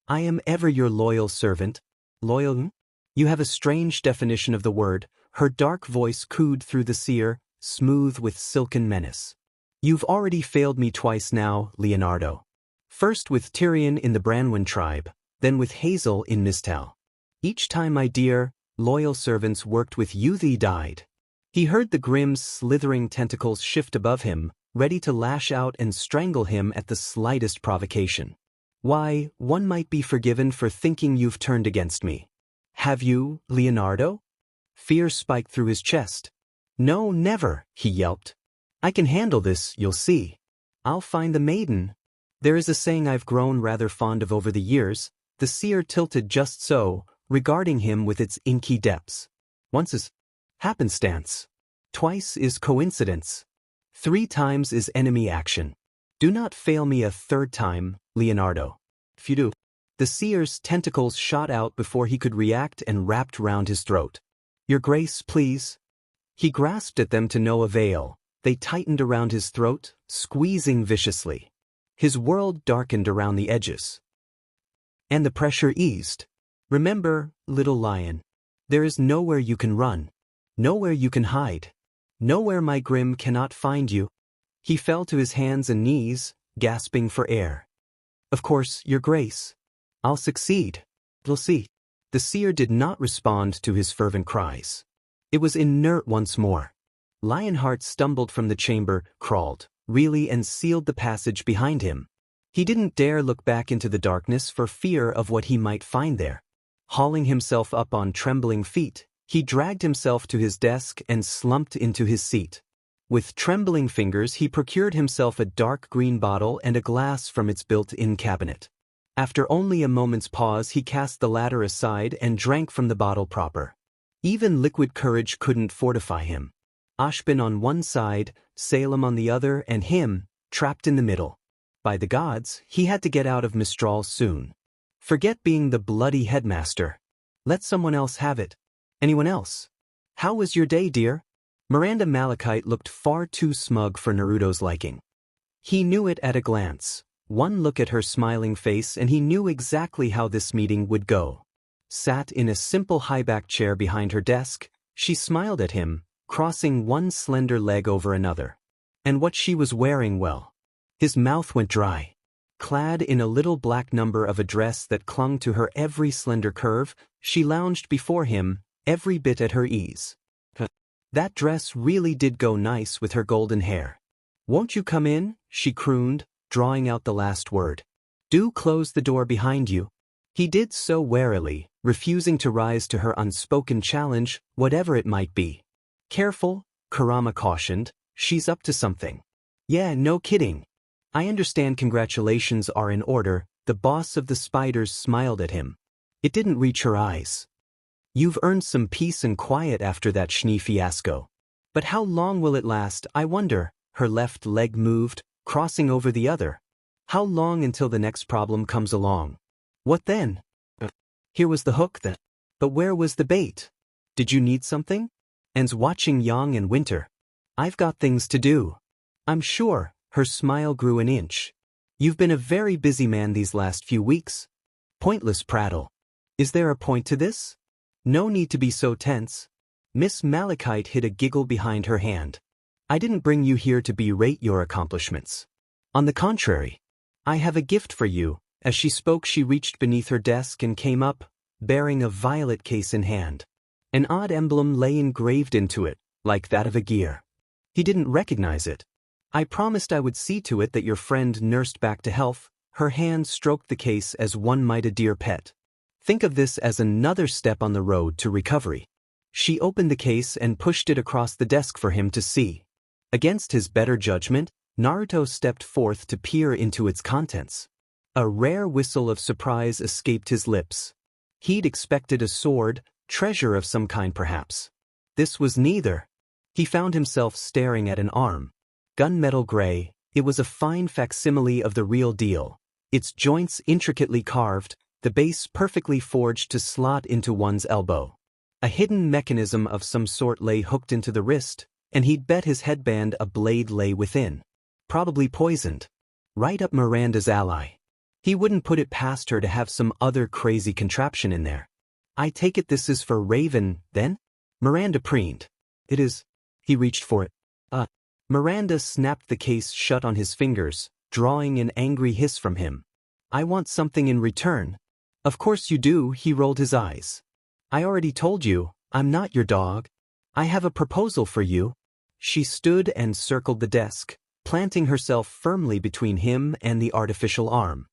I am ever your loyal servant. Loyal? You have a strange definition of the word, her dark voice cooed through the seer, smooth with silken menace. You've already failed me twice now, Leonardo. First with Tyrion in the Branwen tribe, then with Hazel in Mistal. Each time, my dear, loyal servants worked with you, thee died. He heard the grim, slithering tentacles shift above him, ready to lash out and strangle him at the slightest provocation. Why, one might be forgiven for thinking you've turned against me. Have you, Leonardo? Fear spiked through his chest. No, never, he yelped. I can handle this, you'll see. I'll find the maiden. There is a saying I've grown rather fond of over the years. The seer tilted just so, regarding him with its inky depths. Once is happenstance. Twice is coincidence. 3 times is enemy action. Do not fail me a 3rd time, Leonardo. If you do. The seer's tentacles shot out before he could react and wrapped round his throat. Your grace, please. He grasped at them to no avail. They tightened around his throat, squeezing viciously. His world darkened around the edges. And the pressure eased. Remember, little lion. There is nowhere you can run. Nowhere you can hide. Nowhere my Grim cannot find you. He fell to his hands and knees, gasping for air. Of course, your grace. I'll succeed. We'll see. The seer did not respond to his fervent cries. It was inert once more. Lionheart stumbled from the chamber, crawled, really, and sealed the passage behind him. He didn't dare look back into the darkness for fear of what he might find there. Hauling himself up on trembling feet, he dragged himself to his desk and slumped into his seat. With trembling fingers he procured himself a dark green bottle and a glass from its built-in cabinet. After only a moment's pause he cast the latter aside and drank from the bottle proper. Even liquid courage couldn't fortify him. Ashbin on one side, Salem on the other, and him, trapped in the middle. By the gods, he had to get out of Mistral soon. Forget being the bloody headmaster. Let someone else have it. Anyone else? How was your day, dear? Miranda Malachite looked far too smug for Naruto's liking. He knew it at a glance. One look at her smiling face and he knew exactly how this meeting would go. Sat in a simple high-back chair behind her desk, she smiled at him, crossing one slender leg over another. And what she was wearing, well. His mouth went dry. Clad in a little black number of a dress that clung to her every slender curve, she lounged before him, every bit at her ease. That dress really did go nice with her golden hair. Won't you come in? She crooned, drawing out the last word. Do close the door behind you. He did so warily, refusing to rise to her unspoken challenge, whatever it might be. Careful, Kurama cautioned, she's up to something. Yeah, no kidding. I understand congratulations are in order, the boss of the spiders smiled at him. It didn't reach her eyes. You've earned some peace and quiet after that Schne fiasco. But how long will it last, I wonder? Her left leg moved, crossing over the other. How long until the next problem comes along? What then? Here was the hook then. But where was the bait? Did you need something? And's watching Yang and Winter. I've got things to do. I'm sure. Her smile grew an inch. You've been a very busy man these last few weeks. Pointless prattle. Is there a point to this? No need to be so tense. Miss Malachite hid a giggle behind her hand. I didn't bring you here to berate your accomplishments. On the contrary, I have a gift for you. As she spoke, she reached beneath her desk and came up, bearing a violet case in hand. An odd emblem lay engraved into it, like that of a gear. He didn't recognize it. I promised I would see to it that your friend nursed back to health. Her hand stroked the case as one might a dear pet. Think of this as another step on the road to recovery. She opened the case and pushed it across the desk for him to see. Against his better judgment, Naruto stepped forth to peer into its contents. A rare whistle of surprise escaped his lips. He'd expected a sword, treasure of some kind perhaps. This was neither. He found himself staring at an arm. Gunmetal gray, it was a fine facsimile of the real deal, its joints intricately carved, the base perfectly forged to slot into one's elbow. A hidden mechanism of some sort lay hooked into the wrist, and he'd bet his headband a blade lay within. Probably poisoned. Right up Miranda's alley. He wouldn't put it past her to have some other crazy contraption in there. I take it this is for Raven, then? Miranda preened. It is. He reached for it. Miranda snapped the case shut on his fingers, drawing an angry hiss from him. I want something in return. Of course you do, he rolled his eyes. I already told you, I'm not your dog. I have a proposal for you. She stood and circled the desk, planting herself firmly between him and the artificial arm.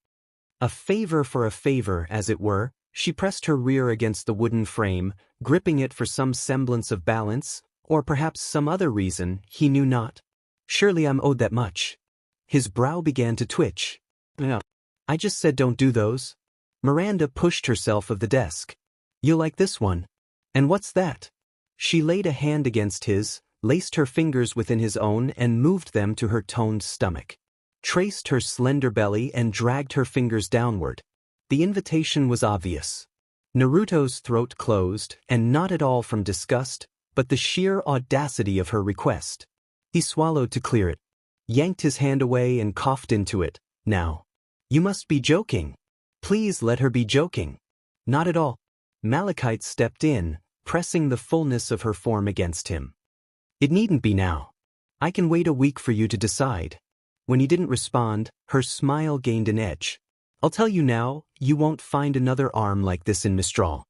A favor for a favor, as it were, she pressed her rear against the wooden frame, gripping it for some semblance of balance, or perhaps some other reason, he knew not. Surely I'm owed that much. His brow began to twitch. Yeah. I just said don't do those. Miranda pushed herself of the desk. You'll like this one. And what's that? She laid a hand against his, laced her fingers within his own and moved them to her toned stomach. Traced her slender belly and dragged her fingers downward. The invitation was obvious. Naruto's throat closed, and not at all from disgust, but the sheer audacity of her request. He swallowed to clear it, yanked his hand away and coughed into it. Now. You must be joking. Please let her be joking. Not at all. Malachite stepped in, pressing the fullness of her form against him. It needn't be now. I can wait a week for you to decide. When he didn't respond, her smile gained an edge. I'll tell you now, you won't find another arm like this in Mistral.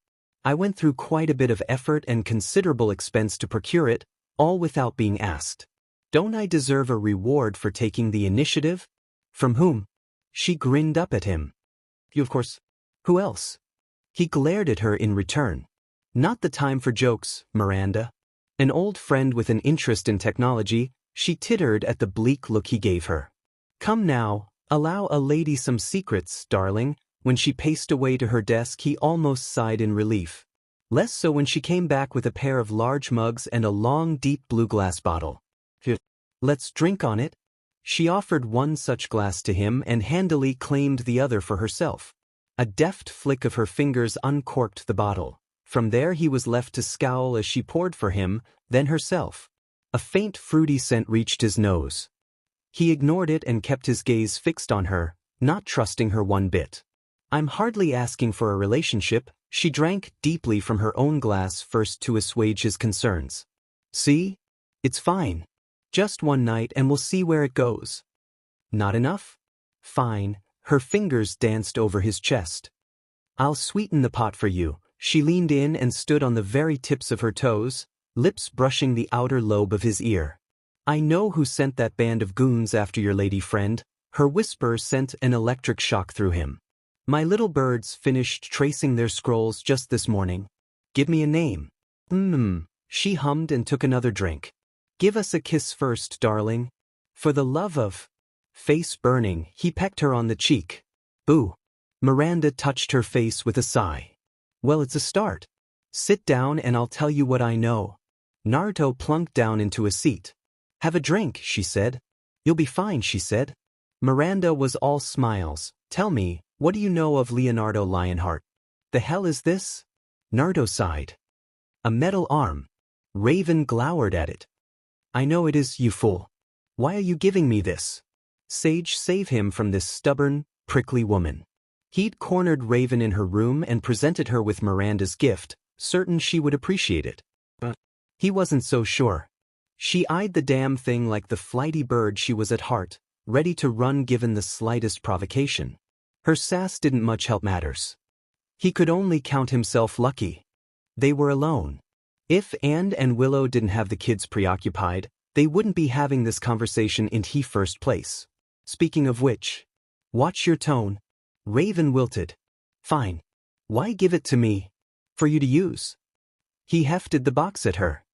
I went through quite a bit of effort and considerable expense to procure it, all without being asked. Don't I deserve a reward for taking the initiative? From whom? She grinned up at him. You, of course. Who else? He glared at her in return. Not the time for jokes, Miranda. An old friend with an interest in technology, she tittered at the bleak look he gave her. Come now, allow a lady some secrets, darling. When she paced away to her desk, he almost sighed in relief. Less so when she came back with a pair of large mugs and a long, deep blue glass bottle. Let's drink on it. She offered one such glass to him and handily claimed the other for herself. A deft flick of her fingers uncorked the bottle. From there he was left to scowl as she poured for him, then herself. A faint fruity scent reached his nose. He ignored it and kept his gaze fixed on her, not trusting her one bit. I'm hardly asking for a relationship. She drank deeply from her own glass first to assuage his concerns. See? It's fine. Just one night and we'll see where it goes. Not enough? Fine. Her fingers danced over his chest. I'll sweeten the pot for you. She leaned in and stood on the very tips of her toes, lips brushing the outer lobe of his ear. I know who sent that band of goons after your lady friend. Her whisper sent an electric shock through him. My little birds finished tracing their scrolls just this morning. Give me a name. She hummed and took another drink. Give us a kiss first, darling. For the love of... Face burning, he pecked her on the cheek. Boo. Miranda touched her face with a sigh. Well, it's a start. Sit down and I'll tell you what I know. Naruto plunked down into a seat. Have a drink, she said. You'll be fine, she said. Miranda was all smiles. Tell me, what do you know of Leonardo Lionheart? The hell is this? Naruto sighed. A metal arm. Raven glowered at it. I know it is, you fool. Why are you giving me this? Sage, save him from this stubborn, prickly woman. He'd cornered Raven in her room and presented her with Miranda's gift, certain she would appreciate it. But he wasn't so sure. She eyed the damn thing like the flighty bird she was at heart, ready to run given the slightest provocation. Her sass didn't much help matters. He could only count himself lucky. They were alone. If Anne and Willow didn't have the kids preoccupied, they wouldn't be having this conversation in the first place. Speaking of which, watch your tone. Raven wilted. Fine. Why give it to me? For you to use. He hefted the box at her.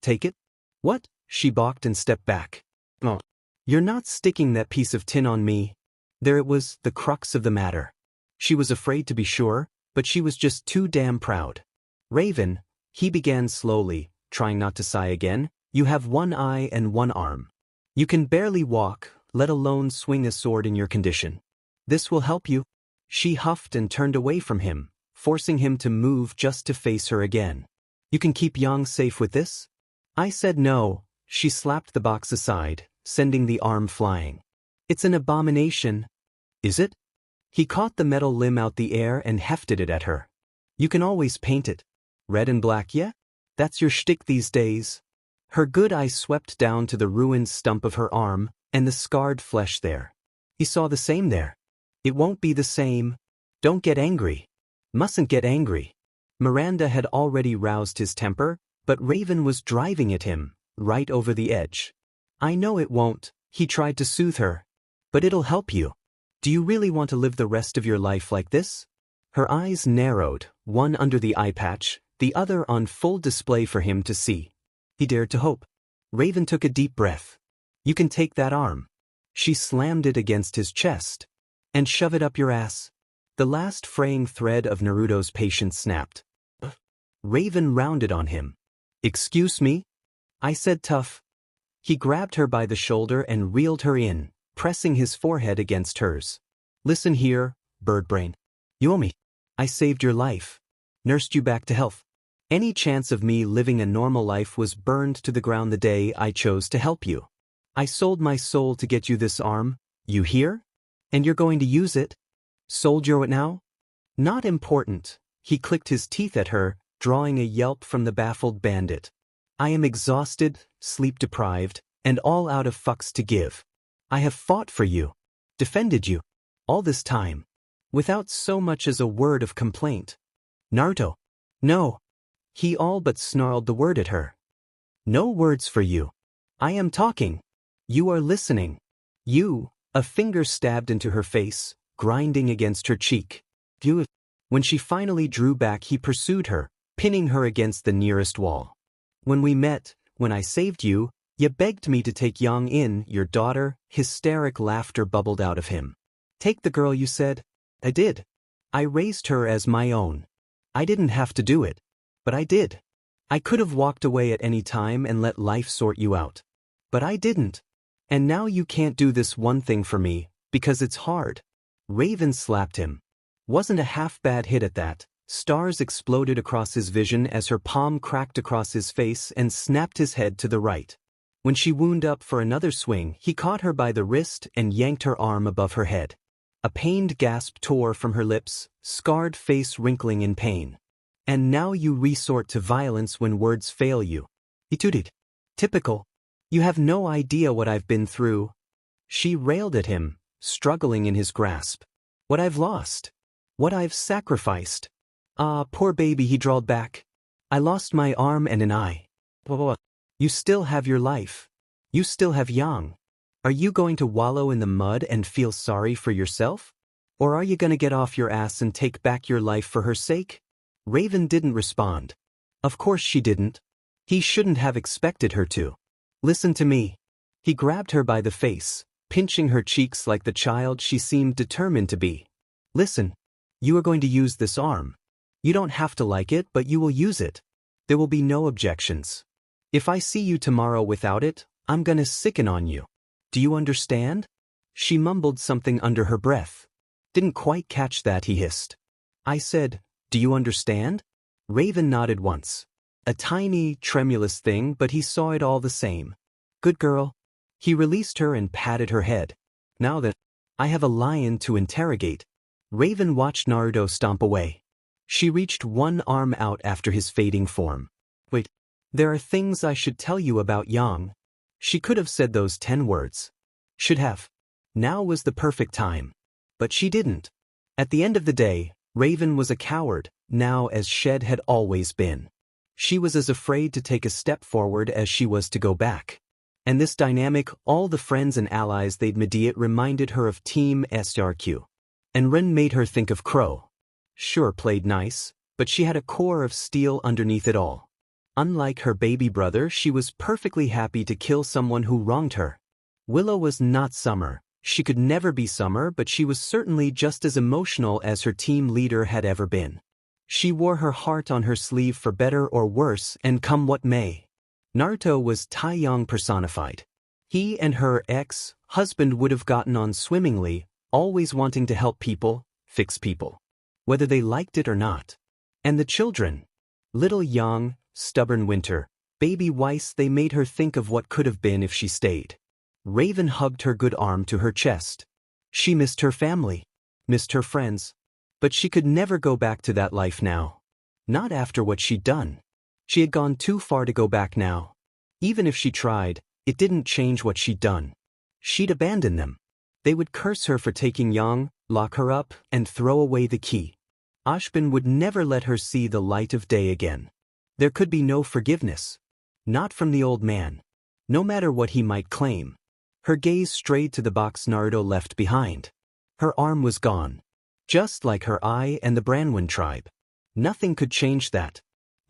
Take it? What? She balked and stepped back. Oh. You're not sticking that piece of tin on me. There it was, the crux of the matter. She was afraid to be sure, but she was just too damn proud. Raven, he began slowly, trying not to sigh again, you have one eye and one arm. You can barely walk, let alone swing a sword in your condition. This will help you. She huffed and turned away from him, forcing him to move just to face her again. You can keep Yang safe with this? I said no. She slapped the box aside, sending the arm flying. It's an abomination. Is it? He caught the metal limb out the air and hefted it at her. You can always paint it. Red and black, yeah? That's your shtick these days. Her good eye swept down to the ruined stump of her arm, and the scarred flesh there. He saw the same there. It won't be the same. Don't get angry. Mustn't get angry. Miranda had already roused his temper, but Raven was driving at him, right over the edge. I know it won't, he tried to soothe her. But it'll help you. Do you really want to live the rest of your life like this? Her eyes narrowed, one under the eye patch, the other on full display for him to see. He dared to hope. Raven took a deep breath. You can take that arm. She slammed it against his chest. And shove it up your ass. The last fraying thread of Naruto's patience snapped. Raven rounded on him. Excuse me? I said tough. He grabbed her by the shoulder and reeled her in, pressing his forehead against hers. Listen here, birdbrain. You owe me. I saved your life. Nursed you back to health. Any chance of me living a normal life was burned to the ground the day I chose to help you. I sold my soul to get you this arm, you hear? And you're going to use it? Soldier what now? Not important. He clicked his teeth at her, drawing a yelp from the baffled bandit. I am exhausted, sleep-deprived, and all out of fucks to give. I have fought for you, defended you, all this time, without so much as a word of complaint. Naruto. No. He all but snarled the word at her. No words for you. I am talking. You are listening. You. A finger stabbed into her face, grinding against her cheek. When she finally drew back, he pursued her, pinning her against the nearest wall. When we met, when I saved you, you begged me to take Yang in, your daughter. Hysteric laughter bubbled out of him. Take the girl, you said. I did. I raised her as my own. I didn't have to do it. But I did. I could have walked away at any time and let life sort you out. But I didn't. And now you can't do this one thing for me, because it's hard. Raven slapped him. Wasn't a half-bad hit at that. Stars exploded across his vision as her palm cracked across his face and snapped his head to the right. When she wound up for another swing, he caught her by the wrist and yanked her arm above her head. A pained gasp tore from her lips, scarred face wrinkling in pain. And now you resort to violence when words fail you. He tooted. Typical. You have no idea what I've been through. She railed at him, struggling in his grasp. What I've lost. What I've sacrificed. Ah, poor baby, he drawled back. I lost my arm and an eye. You still have your life. You still have Yang. Are you going to wallow in the mud and feel sorry for yourself? Or are you gonna get off your ass and take back your life for her sake? Raven didn't respond. Of course she didn't. He shouldn't have expected her to. Listen to me. He grabbed her by the face, pinching her cheeks like the child she seemed determined to be. Listen. You are going to use this arm. You don't have to like it, but you will use it. There will be no objections. If I see you tomorrow without it, I'm gonna sicken on you. Do you understand? She mumbled something under her breath. Didn't quite catch that, he hissed. I said, do you understand? Raven nodded once. A tiny, tremulous thing, but he saw it all the same. Good girl. He released her and patted her head. Now that I have a lion to interrogate. Raven watched Naruto stomp away. She reached one arm out after his fading form. Wait, there are things I should tell you about Yang. She could have said those 10 words. Should have. Now was the perfect time. But she didn't. At the end of the day, Raven was a coward, now as Schne had always been. She was as afraid to take a step forward as she was to go back. And this dynamic, all the friends and allies they'd mediate reminded her of Team SRQ. And Ren made her think of Crow. Sure, played nice, but she had a core of steel underneath it all. Unlike her baby brother, she was perfectly happy to kill someone who wronged her. Willow was not Summer. She could never be Summer, but she was certainly just as emotional as her team leader had ever been. She wore her heart on her sleeve for better or worse, and come what may. Naruto was Taeyong personified. He and her ex-husband would have gotten on swimmingly, always wanting to help people, fix people. Whether they liked it or not. And the children. Little Yang, stubborn Winter, baby Weiss, they made her think of what could have been if she stayed. Raven hugged her good arm to her chest. She missed her family. Missed her friends. But she could never go back to that life now. Not after what she'd done. She had gone too far to go back now. Even if she tried, it didn't change what she'd done. She'd abandon them. They would curse her for taking Yang, lock her up, and throw away the key. Ashbin would never let her see the light of day again. There could be no forgiveness. Not from the old man. No matter what he might claim. Her gaze strayed to the box Naruto left behind. Her arm was gone. Just like her eye and the Branwen tribe. Nothing could change that.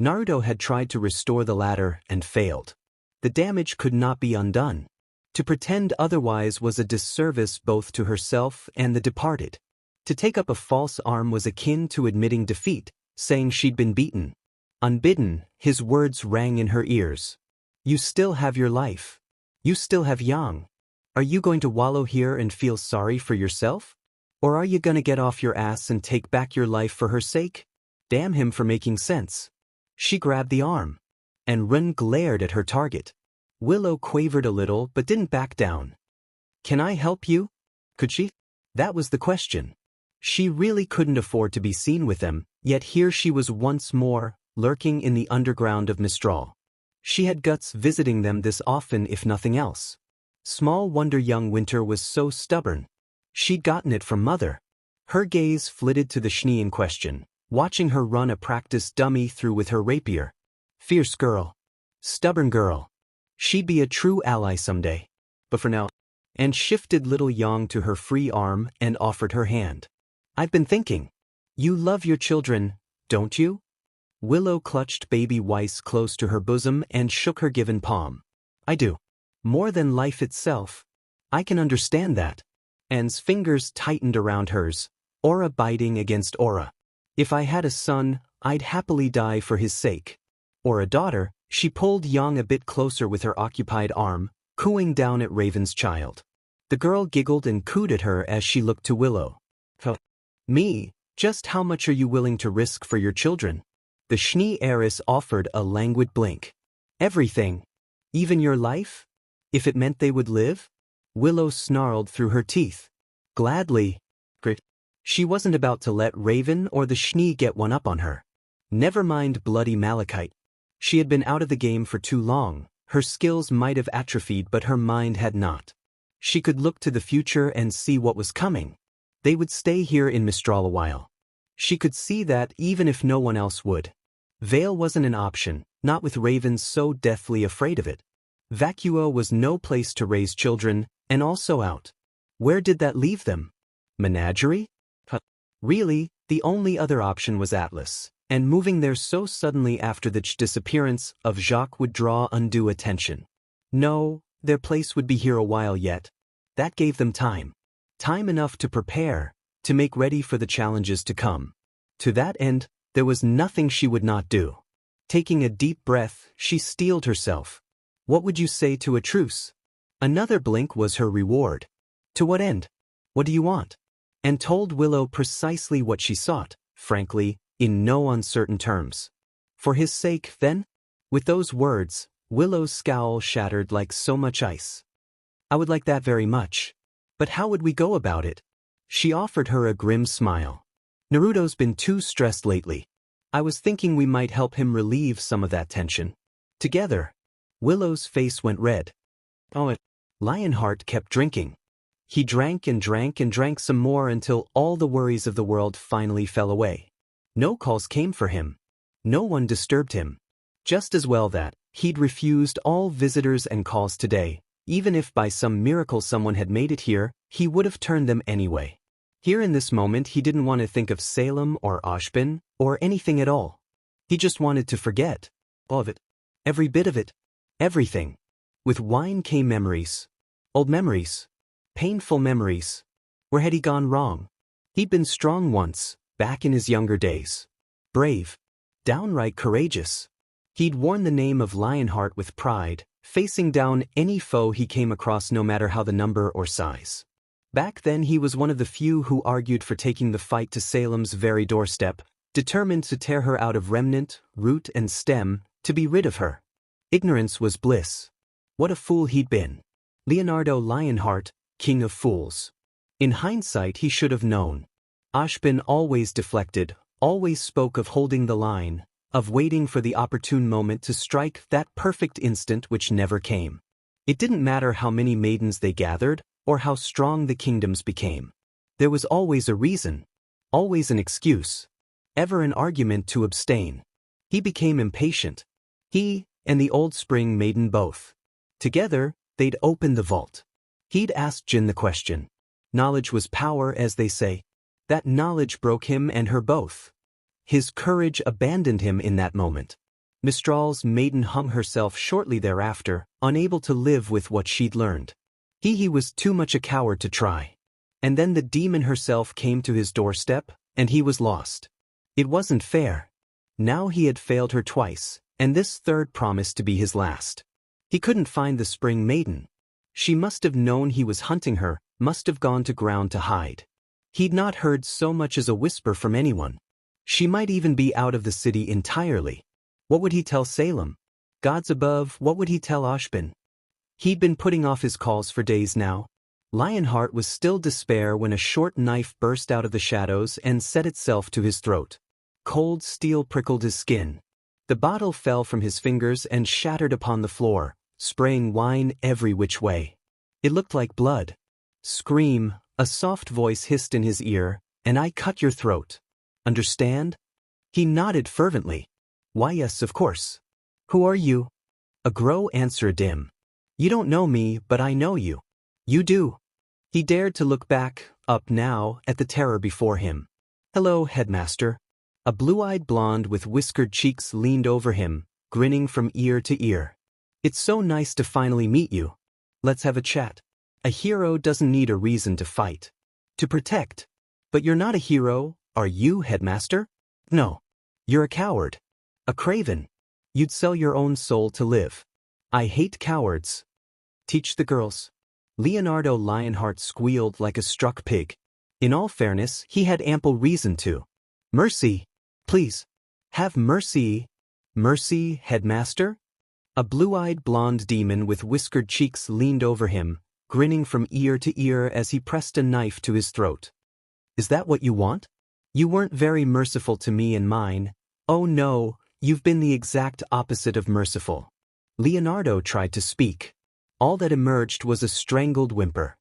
Naruto had tried to restore the latter and failed. The damage could not be undone. To pretend otherwise was a disservice both to herself and the departed. To take up a false arm was akin to admitting defeat, saying she'd been beaten. Unbidden, his words rang in her ears. You still have your life. You still have Yang. Are you going to wallow here and feel sorry for yourself? Or are you gonna get off your ass and take back your life for her sake? Damn him for making sense. She grabbed the arm. And Ren glared at her target. Willow quavered a little but didn't back down. Can I help you? Could she? That was the question. She really couldn't afford to be seen with them, yet here she was once more, lurking in the underground of Mistral. She had guts visiting them this often if nothing else. Small wonder young Winter was so stubborn. She'd gotten it from Mother. Her gaze flitted to the Schne in question, watching her run a practice dummy through with her rapier. Fierce girl. Stubborn girl. She'd be a true ally someday. But for now. And shifted little Yang to her free arm and offered her hand. I've been thinking. You love your children, don't you? Willow clutched baby Weiss close to her bosom and shook her given palm. I do. More than life itself. I can understand that. Anne's fingers tightened around hers, aura biting against aura. If I had a son, I'd happily die for his sake. Or a daughter. She pulled Yang a bit closer with her occupied arm, cooing down at Raven's child. The girl giggled and cooed at her as she looked to Willow. Me? Just how much are you willing to risk for your children? The Schne heiress offered a languid blink. Everything. Even your life? If it meant they would live? Willow snarled through her teeth. Gladly. She wasn't about to let Raven or the Schne get one up on her. Never mind bloody malachite. She had been out of the game for too long. Her skills might have atrophied, but her mind had not. She could look to the future and see what was coming. They would stay here in Mistral a while. She could see that even if no one else would. Veil wasn't an option, not with Raven so deathly afraid of it. Vacuo was no place to raise children, and also out. Where did that leave them? Menagerie? Really, the only other option was Atlas, and moving there so suddenly after the disappearance of Jacques would draw undue attention. No, their place would be here a while yet. That gave them time. Time enough to prepare, to make ready for the challenges to come. To that end, there was nothing she would not do. Taking a deep breath, she steeled herself. What would you say to a truce? Another blink was her reward. To what end? What do you want? And told Willow precisely what she sought, frankly, in no uncertain terms. For his sake, then? With those words, Willow's scowl shattered like so much ice. I would like that very much. But how would we go about it? She offered her a grim smile. Naruto's been too stressed lately. I was thinking we might help him relieve some of that tension. Together. Willow's face went red. Oh, Lionheart kept drinking. He drank and drank and drank some more until all the worries of the world finally fell away. No calls came for him. No one disturbed him. Just as well that he'd refused all visitors and calls today. Even if by some miracle someone had made it here, he would have turned them anyway. Here in this moment he didn't want to think of Salem or Ashbin, or anything at all. He just wanted to forget. All of it. Every bit of it. Everything. With wine came memories. Old memories. Painful memories. Where had he gone wrong? He'd been strong once, back in his younger days. Brave. Downright courageous. He'd worn the name of Lionheart with pride, facing down any foe he came across no matter how the number or size. Back then he was one of the few who argued for taking the fight to Salem's very doorstep, determined to tear her out of remnant, root and stem, to be rid of her. Ignorance was bliss. What a fool he'd been. Leonardo Lionheart, king of fools. In hindsight he should have known. Ashbin always deflected, always spoke of holding the line, of waiting for the opportune moment to strike that perfect instant which never came. It didn't matter how many maidens they gathered, or how strong the kingdoms became. There was always a reason, always an excuse, ever an argument to abstain. He became impatient. He and the old spring maiden both. Together, they'd open the vault. He'd asked Jin the question. Knowledge was power, as they say. That knowledge broke him and her both. His courage abandoned him in that moment. Mistral's maiden hung herself shortly thereafter, unable to live with what she'd learned. He was too much a coward to try. And then the demon herself came to his doorstep, and he was lost. It wasn't fair. Now he had failed her twice, and this third promised to be his last. He couldn't find the spring maiden. She must have known he was hunting her, must have gone to ground to hide. He'd not heard so much as a whisper from anyone. She might even be out of the city entirely. What would he tell Salem? Gods above, what would he tell Ashbin? He'd been putting off his calls for days now. Lionheart was still despair when a short knife burst out of the shadows and set itself to his throat. Cold steel prickled his skin. The bottle fell from his fingers and shattered upon the floor, spraying wine every which way. It looked like blood. Scream, a soft voice hissed in his ear, and I cut your throat. Understand? He nodded fervently. Why yes, of course. Who are you? A grow answered dim. You don't know me, but I know you. You do. He dared to look back, up now, at the terror before him. Hello, Headmaster. A blue-eyed blonde with whiskered cheeks leaned over him, grinning from ear to ear. It's so nice to finally meet you. Let's have a chat. A hero doesn't need a reason to fight. To protect. But you're not a hero, are you, Headmaster? No. You're a coward. A craven. You'd sell your own soul to live. I hate cowards. Teach the girls. Leonardo Lionheart squealed like a struck pig. In all fairness, he had ample reason to. Mercy. Please. Have mercy. Mercy, Headmaster? A blue-eyed blonde demon with whiskered cheeks leaned over him, grinning from ear to ear as he pressed a knife to his throat. Is that what you want? You weren't very merciful to me and mine. Oh no, you've been the exact opposite of merciful. Leonardo tried to speak. All that emerged was a strangled whimper.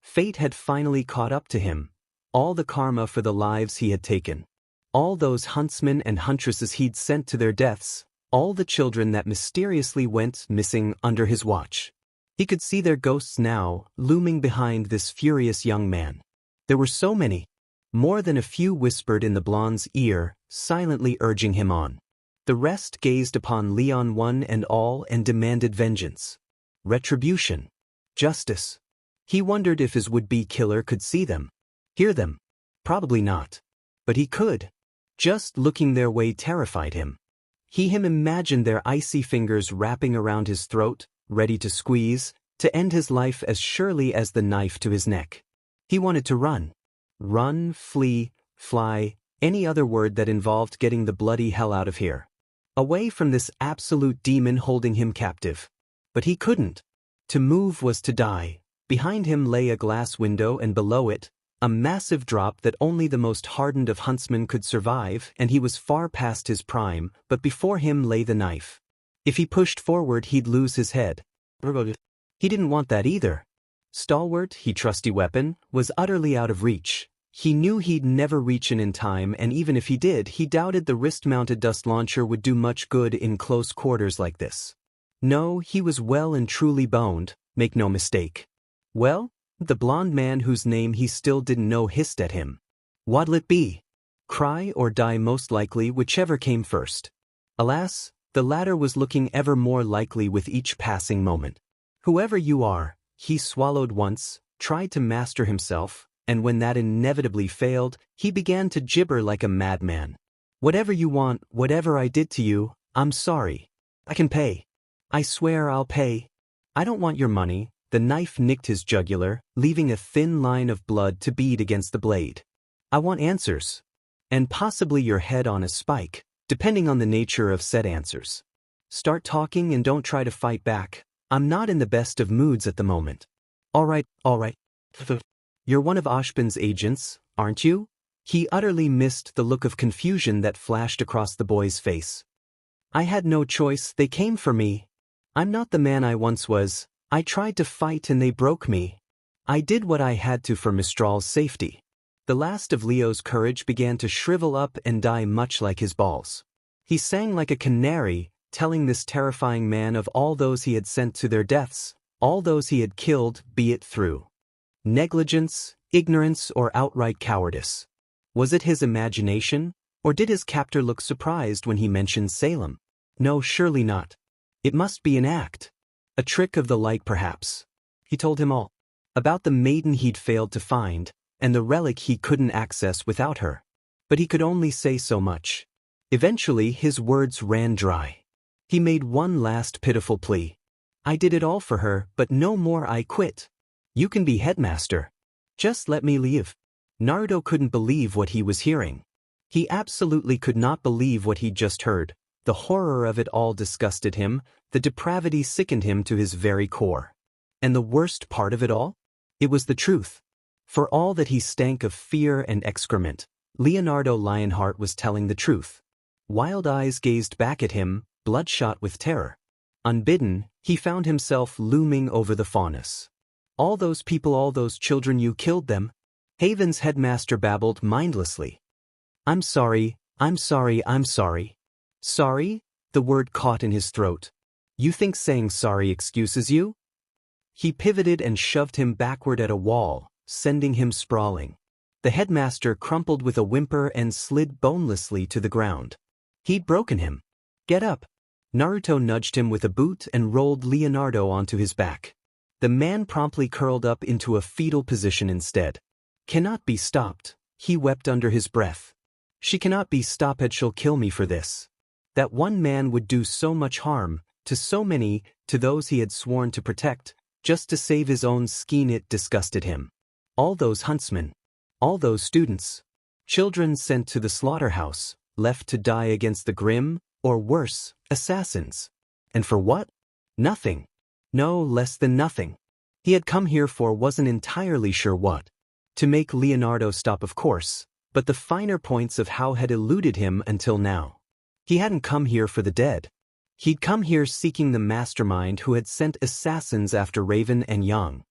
Fate had finally caught up to him. All the karma for the lives he had taken. All those huntsmen and huntresses he'd sent to their deaths. All the children that mysteriously went missing under his watch. He could see their ghosts now, looming behind this furious young man. There were so many. More than a few whispered in the blonde's ear, silently urging him on. The rest gazed upon Leon one and all and demanded vengeance. Retribution. Justice. He wondered if his would-be killer could see them. Hear them. Probably not. But he could. Just looking their way terrified him. He imagined their icy fingers wrapping around his throat, ready to squeeze, to end his life as surely as the knife to his neck. He wanted to run. Run, flee, fly, any other word that involved getting the bloody hell out of here. Away from this absolute demon holding him captive. But he couldn't. To move was to die. Behind him lay a glass window and below it, a massive drop that only the most hardened of huntsmen could survive, and he was far past his prime, but before him lay the knife. If he pushed forward he'd lose his head. He didn't want that either. Stalwart, he trusty weapon, was utterly out of reach. He knew he'd never reach it in time, and even if he did, he doubted the wrist-mounted dust launcher would do much good in close quarters like this. No, he was well and truly boned, make no mistake. Well, the blond man whose name he still didn't know hissed at him. What'll it be? Cry or die, most likely, whichever came first. Alas, the latter was looking ever more likely with each passing moment. Whoever you are, he swallowed once, tried to master himself, and when that inevitably failed, he began to gibber like a madman. Whatever you want, whatever I did to you, I'm sorry. I can pay. I swear I'll pay. I don't want your money. The knife nicked his jugular, leaving a thin line of blood to bead against the blade. I want answers. And possibly your head on a spike, depending on the nature of said answers. Start talking and don't try to fight back. I'm not in the best of moods at the moment. All right. You're one of Ashbin's agents, aren't you? He utterly missed the look of confusion that flashed across the boy's face. I had no choice, they came for me. I'm not the man I once was. I tried to fight and they broke me. I did what I had to for Mistral's safety. The last of Leo's courage began to shrivel up and die much like his balls. He sang like a canary, telling this terrifying man of all those he had sent to their deaths, all those he had killed, be it through negligence, ignorance, or outright cowardice. Was it his imagination, or did his captor look surprised when he mentioned Salem? No, surely not. It must be an act. A trick of the light, perhaps. He told him all. About the maiden he'd failed to find, and the relic he couldn't access without her. But he could only say so much. Eventually his words ran dry. He made one last pitiful plea. I did it all for her, but no more, I quit. You can be headmaster. Just let me leave. Naruto couldn't believe what he was hearing. He absolutely could not believe what he'd just heard. The horror of it all disgusted him, the depravity sickened him to his very core. And the worst part of it all? It was the truth. For all that he stank of fear and excrement, Leonardo Lionheart was telling the truth. Wild eyes gazed back at him, bloodshot with terror. Unbidden, he found himself looming over the faunus. All those people, all those children, you killed them? Haven's headmaster babbled mindlessly. I'm sorry. Sorry? The word caught in his throat. You think saying sorry excuses you? He pivoted and shoved him backward at a wall, sending him sprawling. The headmaster crumpled with a whimper and slid bonelessly to the ground. He'd broken him. Get up. Naruto nudged him with a boot and rolled Leonardo onto his back. The man promptly curled up into a fetal position instead. Cannot be stopped, he wept under his breath. She cannot be stopped, she'll kill me for this. That one man would do so much harm, to so many, to those he had sworn to protect, just to save his own skin. It disgusted him. All those huntsmen. All those students. Children sent to the slaughterhouse, left to die against the grim, or worse, assassins. And for what? Nothing. No, less than nothing. He had come here for wasn't entirely sure what. To make Leonardo stop, of course, but the finer points of how had eluded him until now. He hadn't come here for the dead. He'd come here seeking the mastermind who had sent assassins after Raven and Yang.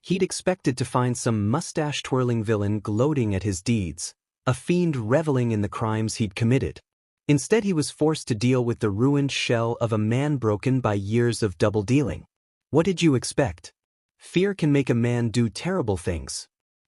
He'd expected to find some mustache-twirling villain gloating at his deeds, a fiend reveling in the crimes he'd committed. Instead, he was forced to deal with the ruined shell of a man broken by years of double-dealing. What did you expect? Fear can make a man do terrible things.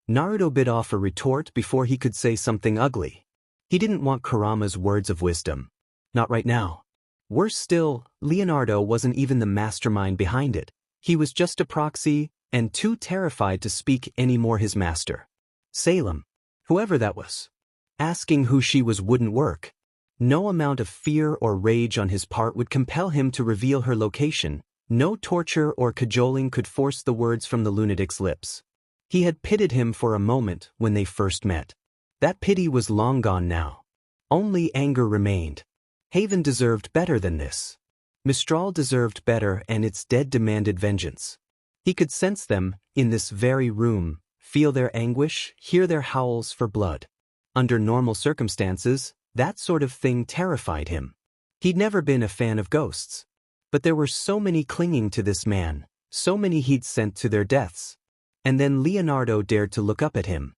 Naruto bit off a retort before he could say something ugly. He didn't want Kurama's words of wisdom. Not right now. Worse still, Leonardo wasn't even the mastermind behind it. He was just a proxy, and too terrified to speak anymore. His master, Salem, whoever that was, asking who she was wouldn't work. No amount of fear or rage on his part would compel him to reveal her location. No torture or cajoling could force the words from the lunatic's lips. He had pitied him for a moment when they first met. That pity was long gone now. Only anger remained. Haven deserved better than this. Mistral deserved better, and its dead demanded vengeance. He could sense them, in this very room, feel their anguish, hear their howls for blood. Under normal circumstances, that sort of thing terrified him. He'd never been a fan of ghosts. But there were so many clinging to this man, so many he'd sent to their deaths. And then Leonardo dared to look up at him.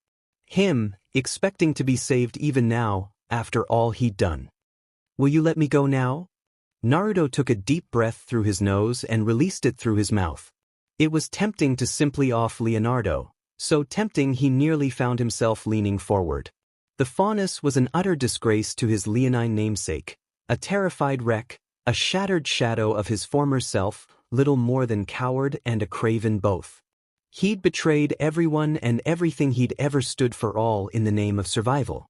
Him, expecting to be saved even now, after all he'd done. "Will you let me go now?" Naruto took a deep breath through his nose and released it through his mouth. It was tempting to simply off Leonardo, so tempting he nearly found himself leaning forward. The faunus was an utter disgrace to his leonine namesake, a terrified wreck, a shattered shadow of his former self, little more than coward and a craven both. He'd betrayed everyone and everything he'd ever stood for, all in the name of survival.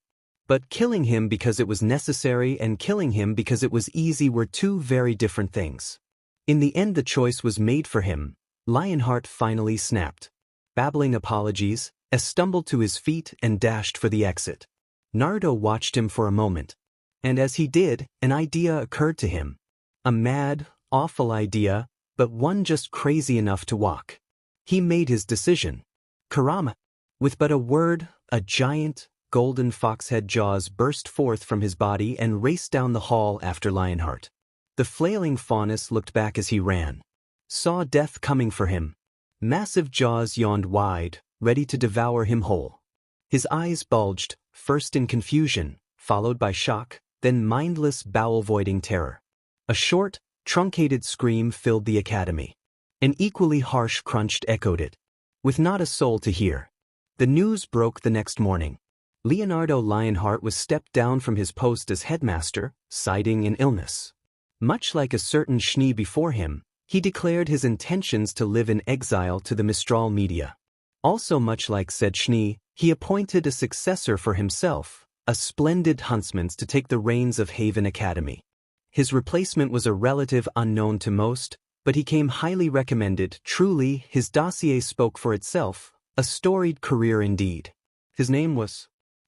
But killing him because it was necessary and killing him because it was easy were two very different things. In the end the choice was made for him. Lionheart finally snapped. Babbling apologies, stumbled to his feet and dashed for the exit. Naruto watched him for a moment. And as he did, an idea occurred to him. A mad, awful idea, but one just crazy enough to walk. He made his decision. Kurama. With but a word, a giant, golden foxhead jaws burst forth from his body and raced down the hall after Lionheart. The flailing faunus looked back as he ran. Saw death coming for him. Massive jaws yawned wide, ready to devour him whole. His eyes bulged, first in confusion, followed by shock, then mindless bowel-voiding terror. A short, truncated scream filled the academy. An equally harsh crunch echoed it, with not a soul to hear. The news broke the next morning. Leonardo Lionheart was stepped down from his post as headmaster, citing an illness. Much like a certain Schne before him, he declared his intentions to live in exile to the Mistral media. Also much like said Schne, he appointed a successor for himself, a splendid huntsman to take the reins of Haven Academy. His replacement was a relative unknown to most, but he came highly recommended. Truly, his dossier spoke for itself, a storied career indeed. His name was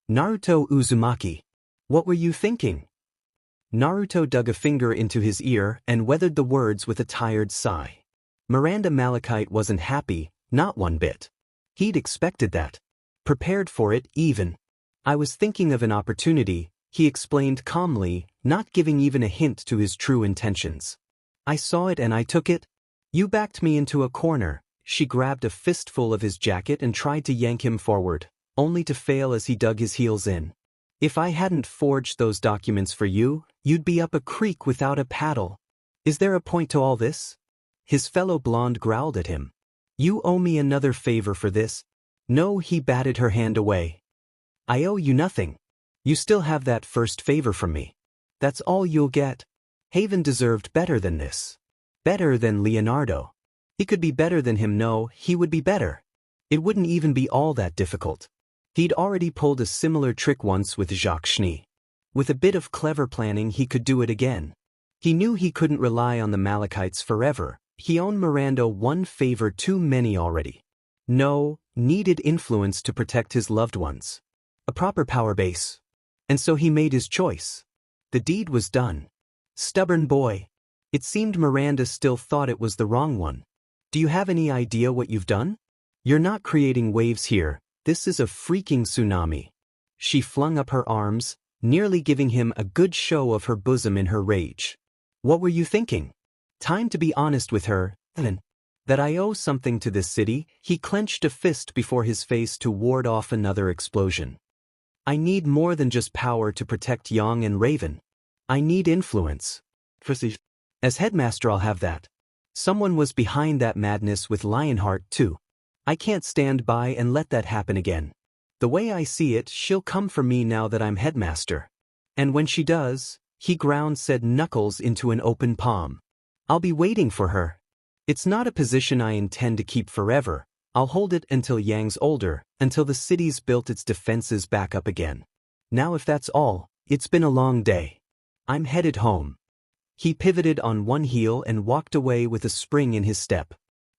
Naruto Uzumaki. What were you thinking? Naruto dug a finger into his ear and weathered the words with a tired sigh. Miranda Malachite wasn't happy, not one bit. He'd expected that. Prepared for it, even. "I was thinking of an opportunity," he explained calmly, not giving even a hint to his true intentions. "I saw it and I took it. You backed me into a corner." She grabbed a fistful of his jacket and tried to yank him forward, only to fail as he dug his heels in. "If I hadn't forged those documents for you, you'd be up a creek without a paddle. Is there a point to all this?" His fellow blonde growled at him. "You owe me another favor for this." "No," he batted her hand away. "I owe you nothing. You still have that first favor from me. That's all you'll get." Haven deserved better than this. Better than Leonardo. He could be better than him. No, he would be better. It wouldn't even be all that difficult. He'd already pulled a similar trick once with Jacques Schne. With a bit of clever planning he could do it again. He knew he couldn't rely on the Malachites forever. He owed Miranda one favor too many already. No, needed influence to protect his loved ones. A proper power base. And so he made his choice. The deed was done. Stubborn boy. It seemed Miranda still thought it was the wrong one. "Do you have any idea what you've done? You're not creating waves here. This is a freaking tsunami." She flung up her arms, nearly giving him a good show of her bosom in her rage. "What were you thinking? Time to be honest with her, then. That I owe something to this city." He clenched a fist before his face to ward off another explosion. "I need more than just power to protect Yang and Raven. I need influence. As headmaster I'll have that. Someone was behind that madness with Lionheart too. I can't stand by and let that happen again. The way I see it, she'll come for me now that I'm headmaster. And when she does, he ground said knuckles into an open palm. I'll be waiting for her. It's not a position I intend to keep forever. I'll hold it until Yang's older, until the city's built its defenses back up again. Now if that's all, it's been a long day. I'm headed home. He pivoted on one heel and walked away with a spring in his step.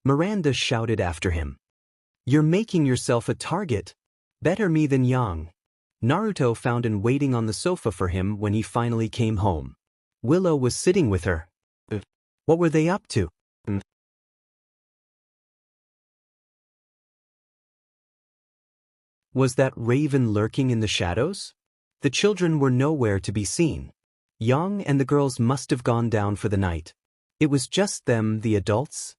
Miranda shouted after him. You're making yourself a target. Better me than Yang. Naruto found an waiting on the sofa for him when he finally came home. Willow was sitting with her. What were they up to? Was that raven lurking in the shadows? The children were nowhere to be seen. Yang and the girls must have gone down for the night. It was just them, the adults?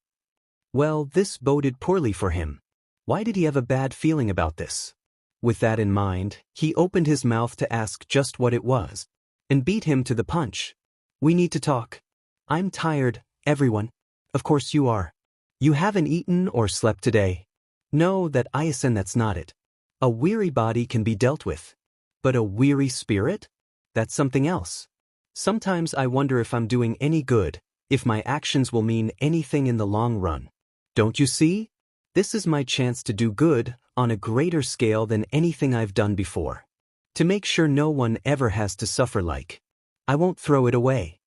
Well, this boded poorly for him. Why did he have a bad feeling about this? With that in mind, he opened his mouth to ask just what it was, and beat him to the punch. We need to talk. I'm tired, everyone. Of course you are. You haven't eaten or slept today. No, that's not it. A weary body can be dealt with. But a weary spirit? That's something else. Sometimes I wonder if I'm doing any good, if my actions will mean anything in the long run. Don't you see? This is my chance to do good on a greater scale than anything I've done before. To make sure no one ever has to suffer like. I won't throw it away.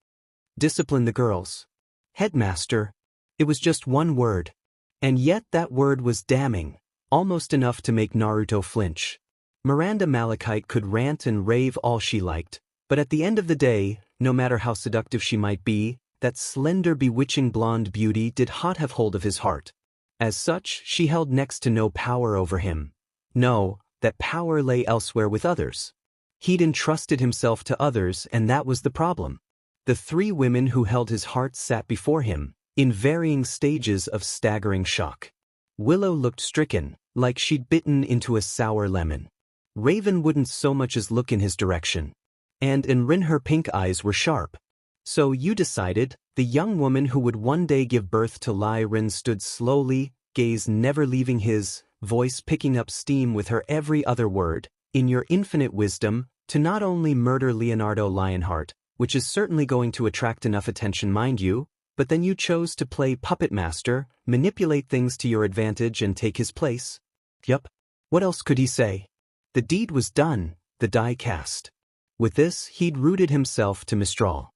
Discipline the girls. Headmaster. It was just one word. And yet that word was damning, almost enough to make Naruto flinch. Miranda Malachite could rant and rave all she liked, but at the end of the day, no matter how seductive she might be, that slender bewitching blonde beauty did not have hold of his heart. As such, she held next to no power over him. No, that power lay elsewhere with others. He'd entrusted himself to others, and that was the problem. The three women who held his heart sat before him, in varying stages of staggering shock. Willow looked stricken, like she'd bitten into a sour lemon. Raven wouldn't so much as look in his direction. And Rin, her pink eyes were sharp. So you decided, the young woman who would one day give birth to Rin stood slowly, gaze never leaving his, voice picking up steam with her every other word, in your infinite wisdom, to not only murder Leonardo Lionheart, which is certainly going to attract enough attention mind you, but then you chose to play puppet master, manipulate things to your advantage and take his place? Yup. What else could he say? The deed was done, the die cast. With this, he'd rooted himself to Mistral.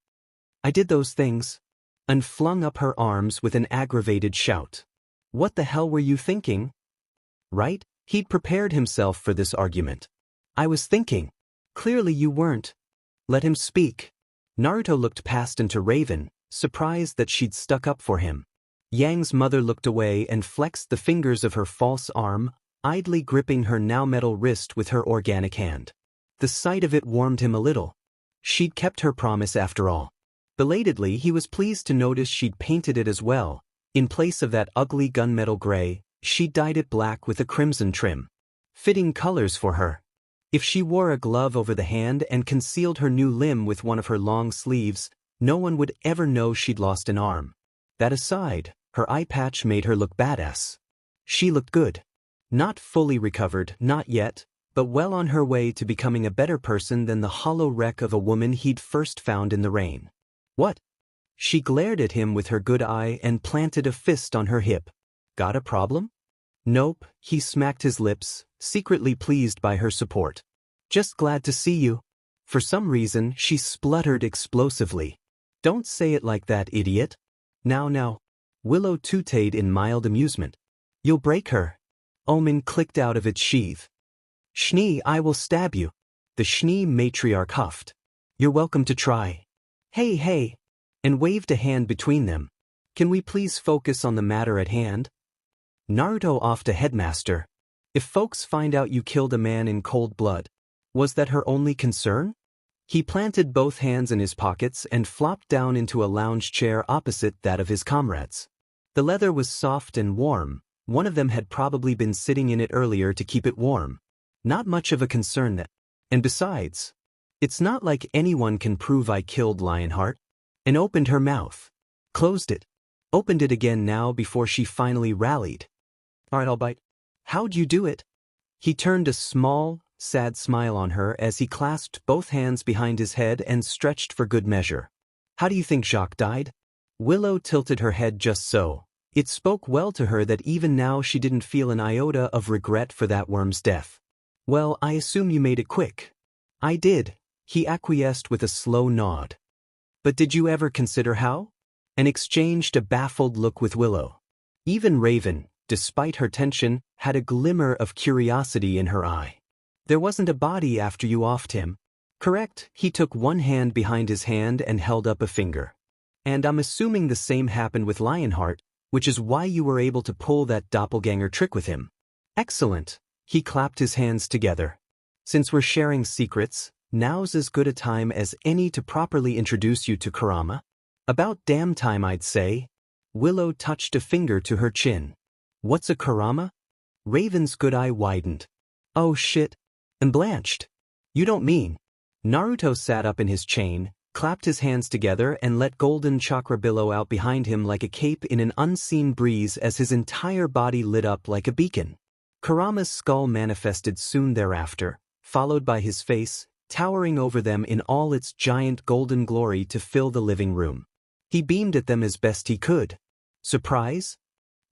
I did those things. And flung up her arms with an aggravated shout. What the hell were you thinking? Right? He'd prepared himself for this argument. I was thinking. Clearly you weren't. Let him speak. Naruto looked past into Raven, surprised that she'd stuck up for him. Yang's mother looked away and flexed the fingers of her false arm, idly gripping her now metal wrist with her organic hand. The sight of it warmed him a little. She'd kept her promise after all. Belatedly, he was pleased to notice she'd painted it as well. In place of that ugly gunmetal gray, she'd dyed it black with a crimson trim. Fitting colors for her. If she wore a glove over the hand and concealed her new limb with one of her long sleeves, no one would ever know she'd lost an arm. That aside, her eye patch made her look badass. She looked good. Not fully recovered, not yet, but well on her way to becoming a better person than the hollow wreck of a woman he'd first found in the rain. What? She glared at him with her good eye and planted a fist on her hip. Got a problem? Nope, he smacked his lips, secretly pleased by her support. Just glad to see you. For some reason, she spluttered explosively. Don't say it like that, idiot. Now. Willow tooted in mild amusement. You'll break her. Omen clicked out of its sheath. Schne, I will stab you. The Schne matriarch huffed. You're welcome to try. Hey, and waved a hand between them. Can we please focus on the matter at hand? Naruto off to Headmaster. If folks find out you killed a man in cold blood, was that her only concern? He planted both hands in his pockets and flopped down into a lounge chair opposite that of his comrades. The leather was soft and warm. One of them had probably been sitting in it earlier to keep it warm. Not much of a concern that. And besides, it's not like anyone can prove I killed Lionheart. And opened her mouth. Closed it. Opened it again now before she finally rallied. Alright, I'll bite. How'd you do it? He turned a small, sad smile on her as he clasped both hands behind his head and stretched for good measure. How do you think Jacques died? Willow tilted her head just so. It spoke well to her that even now she didn't feel an iota of regret for that worm's death. Well, I assume you made it quick. I did, he acquiesced with a slow nod. But did you ever consider how? And exchanged a baffled look with Willow. Even Raven, despite her tension, had a glimmer of curiosity in her eye. There wasn't a body after you offed him. Correct, he took one hand behind his hand and held up a finger. And I'm assuming the same happened with Lionheart, which is why you were able to pull that doppelganger trick with him. Excellent, he clapped his hands together. Since we're sharing secrets, now's as good a time as any to properly introduce you to Kurama. About damn time, I'd say. Willow touched a finger to her chin. What's a Kurama? Raven's good eye widened. Oh shit. And blanched. You don't mean. Naruto sat up in his chain, clapped his hands together and let golden chakra billow out behind him like a cape in an unseen breeze as his entire body lit up like a beacon. Kurama's skull manifested soon thereafter, followed by his face, towering over them in all its giant golden glory to fill the living room. He beamed at them as best he could. Surprise?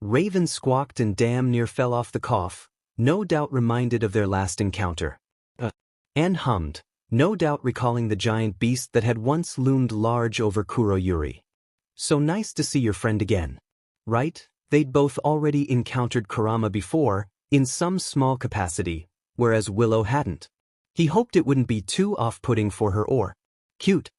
Raven squawked and damn near fell off the cough, no doubt reminded of their last encounter. Anne hummed, no doubt recalling the giant beast that had once loomed large over Kuroyuri. So nice to see your friend again. Right? They'd both already encountered Kurama before, in some small capacity, whereas Willow hadn't. He hoped it wouldn't be too off-putting for her or cute.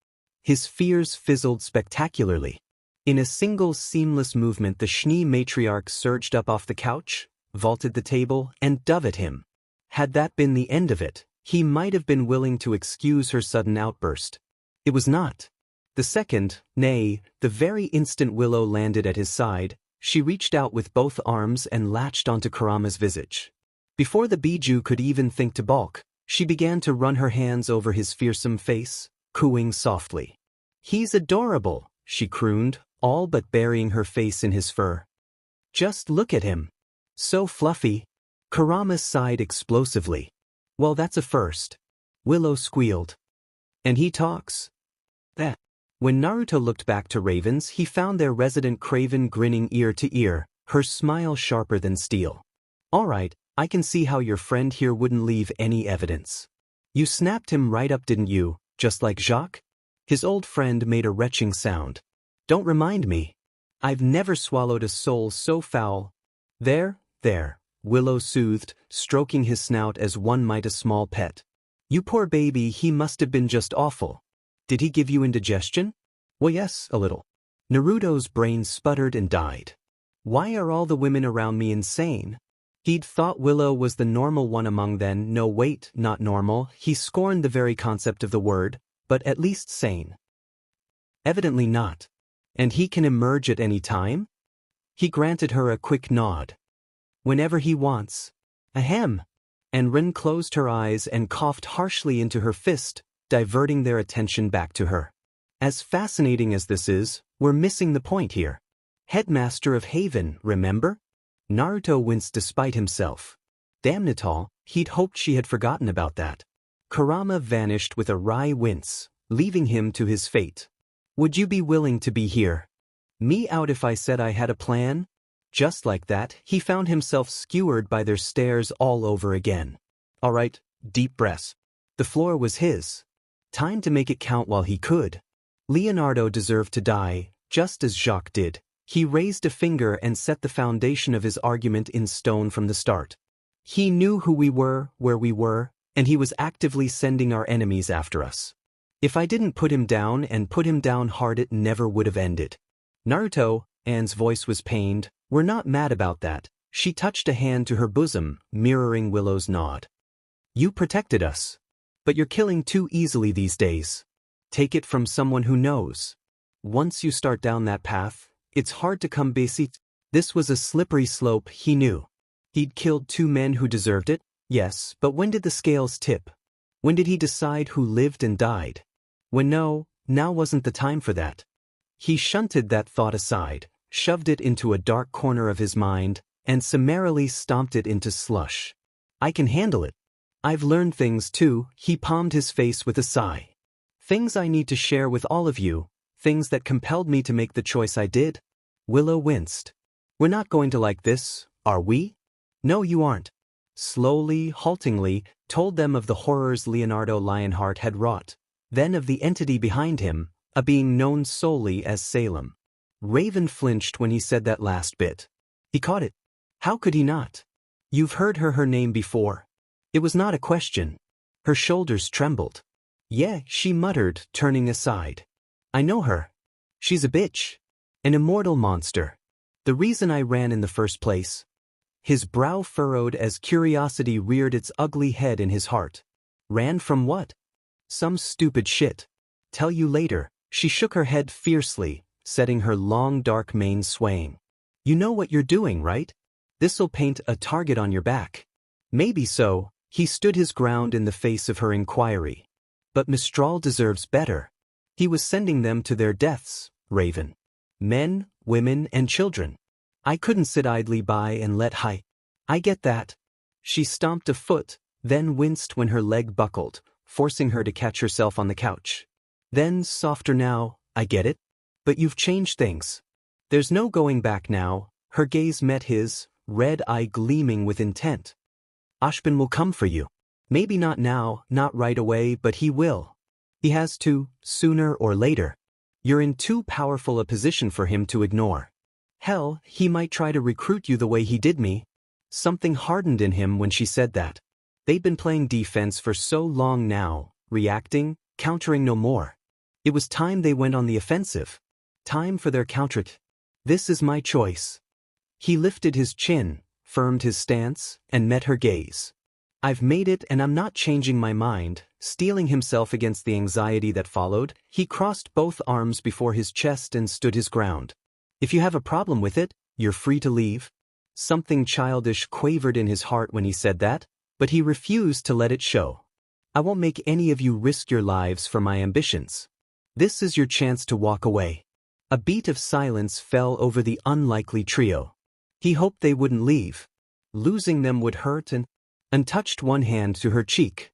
His fears fizzled spectacularly. In a single seamless movement, the Schne matriarch surged up off the couch, vaulted the table, and dove at him. Had that been the end of it, he might have been willing to excuse her sudden outburst. It was not. The second, nay, the very instant Willow landed at his side, she reached out with both arms and latched onto Kurama's visage. Before the Biju could even think to balk, she began to run her hands over his fearsome face, cooing softly. He's adorable, she crooned, all but burying her face in his fur. Just look at him. So fluffy. Kurama sighed explosively. Well, that's a first. Willow squealed. And he talks. That. When Naruto looked back to Ravens, he found their resident craven grinning ear to ear, her smile sharper than steel. All right, I can see how your friend here wouldn't leave any evidence. You snapped him right up, didn't you, just like Jacques? His old friend made a retching sound. Don't remind me. I've never swallowed a soul so foul. There, Willow soothed, stroking his snout as one might a small pet. You poor baby, he must have been just awful. Did he give you indigestion? Well, yes, a little. Naruto's brain sputtered and died. Why are all the women around me insane? He'd thought Willow was the normal one among them. No, wait, not normal. He scorned the very concept of the word, but at least sane. Evidently not. And he can emerge at any time? He granted her a quick nod. Whenever he wants. Ahem. And Rin closed her eyes and coughed harshly into her fist, diverting their attention back to her. As fascinating as this is, we're missing the point here. Headmaster of Haven, remember? Naruto winced despite himself. Damn it all, he'd hoped she had forgotten about that. Kurama vanished with a wry wince, leaving him to his fate. Would you be willing to be here? Me out if I said I had a plan? Just like that, he found himself skewered by their stares all over again. All right, deep breaths. The floor was his. Time to make it count while he could. Leonardo deserved to die, just as Jacques did. He raised a finger and set the foundation of his argument in stone from the start. He knew who we were, where we were, and he was actively sending our enemies after us. If I didn't put him down and put him down hard, it never would have ended. Naruto, Anne's voice was pained, we're not mad about that. She touched a hand to her bosom, mirroring Willow's nod. You protected us. But you're killing too easily these days. Take it from someone who knows. Once you start down that path, it's hard to come back. This was a slippery slope, he knew. He'd killed 2 men who deserved it, yes, but when did the scales tip? When did he decide who lived and died? When no, now wasn't the time for that. He shunted that thought aside, shoved it into a dark corner of his mind, and summarily stomped it into slush. I can handle it. I've learned things too, he palmed his face with a sigh. Things I need to share with all of you, things that compelled me to make the choice I did. Willow winced. We're not going to like this, are we? No, you aren't. Slowly, haltingly, told them of the horrors Leonardo Lionheart had wrought, then of the entity behind him, a being known solely as Salem. Raven flinched when he said that last bit. He caught it. How could he not? You've heard her name before. It was not a question. Her shoulders trembled. Yeah, she muttered, turning aside. I know her. She's a bitch. An immortal monster. The reason I ran in the first place. His brow furrowed as curiosity reared its ugly head in his heart. Ran from what? Some stupid shit. Tell you later. She shook her head fiercely, setting her long dark mane swaying. You know what you're doing, right? This'll paint a target on your back. Maybe so, he stood his ground in the face of her inquiry. But Mistral deserves better. He was sending them to their deaths, Raven. Men, women, and children. I couldn't sit idly by and let I get that. She stomped a foot, then winced when her leg buckled, forcing her to catch herself on the couch. Then, softer now, I get it. But you've changed things. There's no going back now. Her gaze met his, red eye gleaming with intent. Ashbin will come for you. Maybe not now, not right away, but he will. He has to, sooner or later. You're in too powerful a position for him to ignore. Hell, he might try to recruit you the way he did me. Something hardened in him when she said that. They'd been playing defense for so long now, reacting, countering no more. It was time they went on the offensive. Time for their counter. This is my choice. He lifted his chin, firmed his stance, and met her gaze. I've made it and I'm not changing my mind. Steeling himself against the anxiety that followed, he crossed both arms before his chest and stood his ground. If you have a problem with it, you're free to leave. Something childish quavered in his heart when he said that, but he refused to let it show. I won't make any of you risk your lives for my ambitions. This is your chance to walk away. A beat of silence fell over the unlikely trio. He hoped they wouldn't leave. Losing them would hurt and touched one hand to her cheek.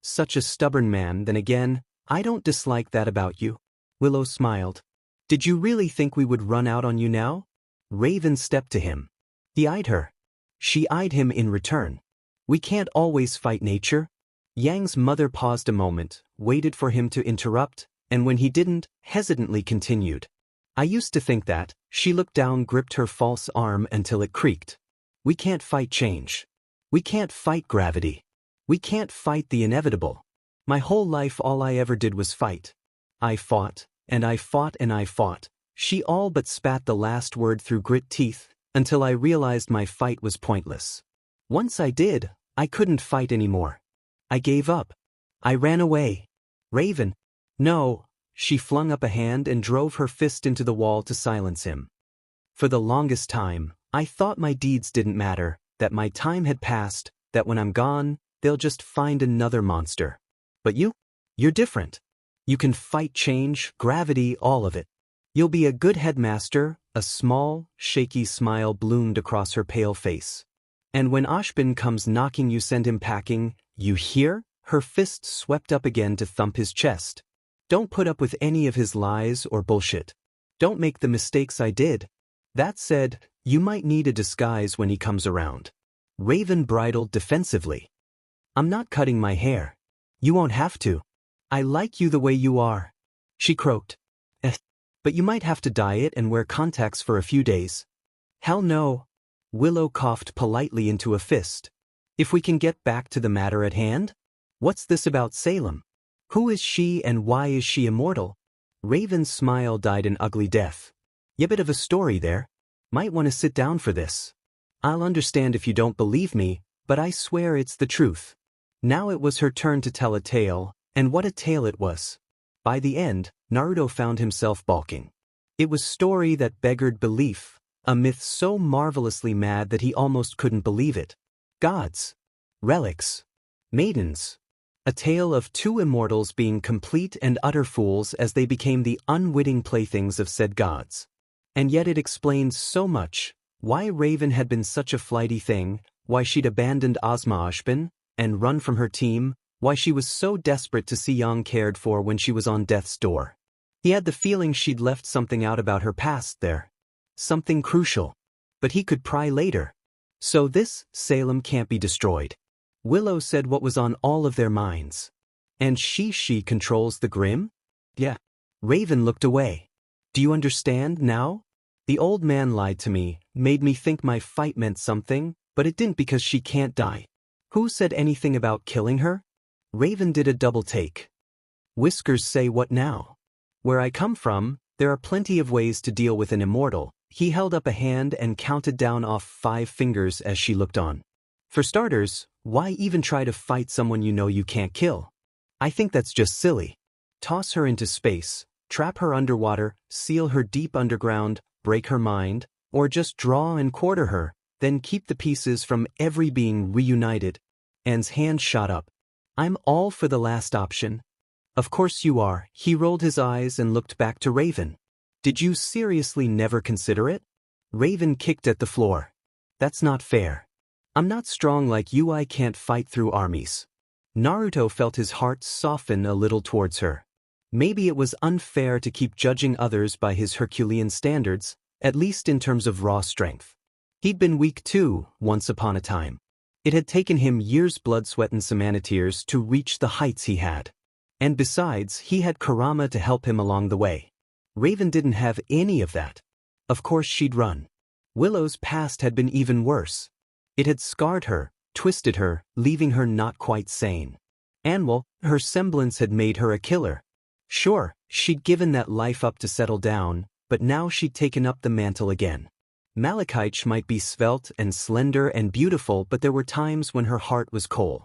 Such a stubborn man, then again, I don't dislike that about you. Willow smiled. Did you really think we would run out on you now? Raven stepped to him. He eyed her. She eyed him in return. We can't always fight nature. Yang's mother paused a moment, waited for him to interrupt, and when he didn't, hesitantly continued. I used to think that. She looked down, gripped her false arm until it creaked. We can't fight change. We can't fight gravity. We can't fight the inevitable. My whole life all I ever did was fight. I fought, and I fought and I fought. She all but spat the last word through grit teeth, until I realized my fight was pointless. Once I did, I couldn't fight anymore. I gave up. I ran away. Raven. No. She flung up a hand and drove her fist into the wall to silence him. For the longest time, I thought my deeds didn't matter, that my time had passed, that when I'm gone, they'll just find another monster. But you're different. You can fight change, gravity, all of it. You'll be a good headmaster. A small, shaky smile bloomed across her pale face. And when Ashbin comes knocking, you send him packing, you hear? Her fist swept up again to thump his chest. Don't put up with any of his lies or bullshit. Don't make the mistakes I did. That said, you might need a disguise when he comes around. Raven bridled defensively. I'm not cutting my hair. You won't have to. I like you the way you are. She croaked. But you might have to dye it and wear contacts for a few days. Hell no. Willow coughed politely into a fist. If we can get back to the matter at hand? What's this about Salem? Who is she and why is she immortal? Raven's smile died an ugly death. Yeah, bit of a story there. Might want to sit down for this. I'll understand if you don't believe me, but I swear it's the truth. Now it was her turn to tell a tale, and what a tale it was. By the end, Naruto found himself balking. It was story that beggared belief, a myth so marvelously mad that he almost couldn't believe it. Gods. Relics. Maidens. A tale of two immortals being complete and utter fools as they became the unwitting playthings of said gods. And yet it explains so much, Why Raven had been such a flighty thing, why she'd abandoned Ozma Ashbin and run from her team, why she was so desperate to see Yang cared for when she was on death's door. He had the feeling she'd left something out about her past there. Something crucial. But he could pry later. So this, Salem can't be destroyed. Willow said what was on all of their minds. And she controls the Grim? Yeah. Raven looked away. Do you understand now? The old man lied to me, made me think my fight meant something, but it didn't because she can't die. Who said anything about killing her? Raven did a double take. Whiskers say what now? Where I come from, there are plenty of ways to deal with an immortal. He held up a hand and counted down off 5 fingers as she looked on. For starters, why even try to fight someone you know you can't kill? I think that's just silly. Toss her into space, trap her underwater, seal her deep underground, break her mind, or just draw and quarter her, then keep the pieces from every being reunited. Anne's hand shot up. I'm all for the last option. Of course you are. He rolled his eyes and looked back to Raven. Did you seriously never consider it? Raven kicked at the floor. That's not fair. I'm not strong like you. I can't fight through armies. Naruto felt his heart soften a little towards her. Maybe it was unfair to keep judging others by his Herculean standards, at least in terms of raw strength. He'd been weak too, once upon a time. It had taken him years, blood, sweat and samana tears to reach the heights he had. And besides, he had Kurama to help him along the way. Raven didn't have any of that. Of course she'd run. Willow's past had been even worse. It had scarred her, twisted her, leaving her not quite sane. And well, her semblance had made her a killer. Sure, she'd given that life up to settle down, but now she'd taken up the mantle again. Malachite might be svelte and slender and beautiful, but there were times when her heart was cold.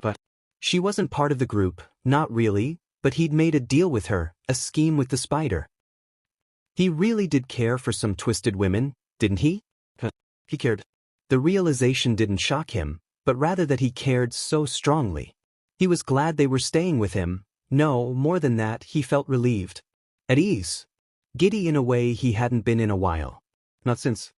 But she wasn't part of the group, not really, but he'd made a deal with her, a scheme with the spider. He really did care for some twisted women, didn't he? He cared. The realization didn't shock him, but rather that he cared so strongly. He was glad they were staying with him. No, more than that, he felt relieved. At ease. Giddy in a way he hadn't been in a while. Not since.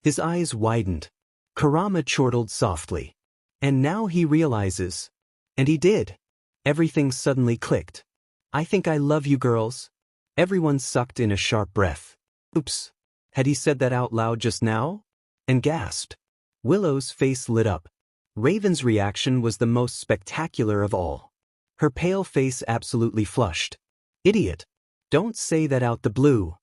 His eyes widened. Kurama chortled softly. And now he realizes. And he did. Everything suddenly clicked. I think I love you girls. Everyone sucked in a sharp breath. Oops. Had he said that out loud just now? And gasped. Willow's face lit up. Raven's reaction was the most spectacular of all. Her pale face absolutely flushed. Idiot. Don't say that out the blue.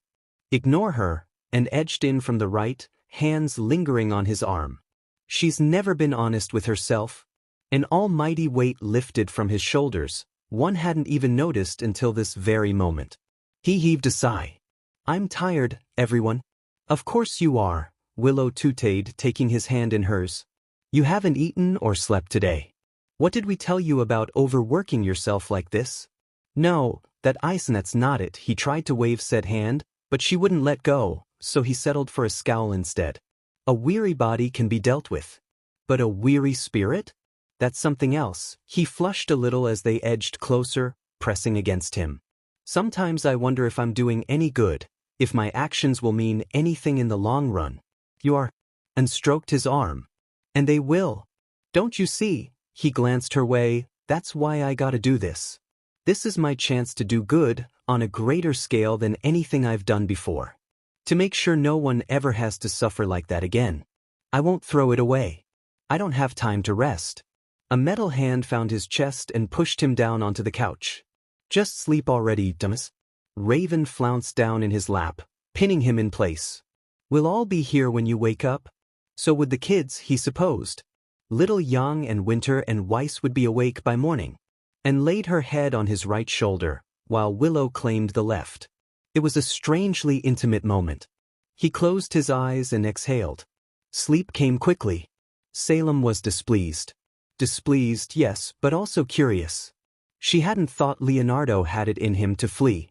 Ignore her, and edged in from the right, hands lingering on his arm. She's never been honest with herself. An almighty weight lifted from his shoulders, one hadn't even noticed until this very moment. He heaved a sigh. I'm tired, everyone. Of course you are, Willow tooted, taking his hand in hers. You haven't eaten or slept today. What did we tell you about overworking yourself like this? No, that's not it. He tried to wave said hand, but she wouldn't let go, so he settled for a scowl instead. A weary body can be dealt with. But a weary spirit? That's something else. He flushed a little as they edged closer, pressing against him. Sometimes I wonder if I'm doing any good, if my actions will mean anything in the long run. You are. And stroked his arm. And they will. Don't you see? He glanced her way. That's why I gotta do this. This is my chance to do good, on a greater scale than anything I've done before. To make sure no one ever has to suffer like that again. I won't throw it away. I don't have time to rest. A metal hand found his chest and pushed him down onto the couch. Just sleep already, dumbass. Raven flounced down in his lap, pinning him in place. We'll all be here when you wake up. So would the kids, he supposed. Little Yang and Winter and Weiss would be awake by morning. And laid her head on his right shoulder, while Willow claimed the left. It was a strangely intimate moment. He closed his eyes and exhaled. Sleep came quickly. Salem was displeased. Displeased, yes, but also curious. She hadn't thought Leonardo had it in him to flee.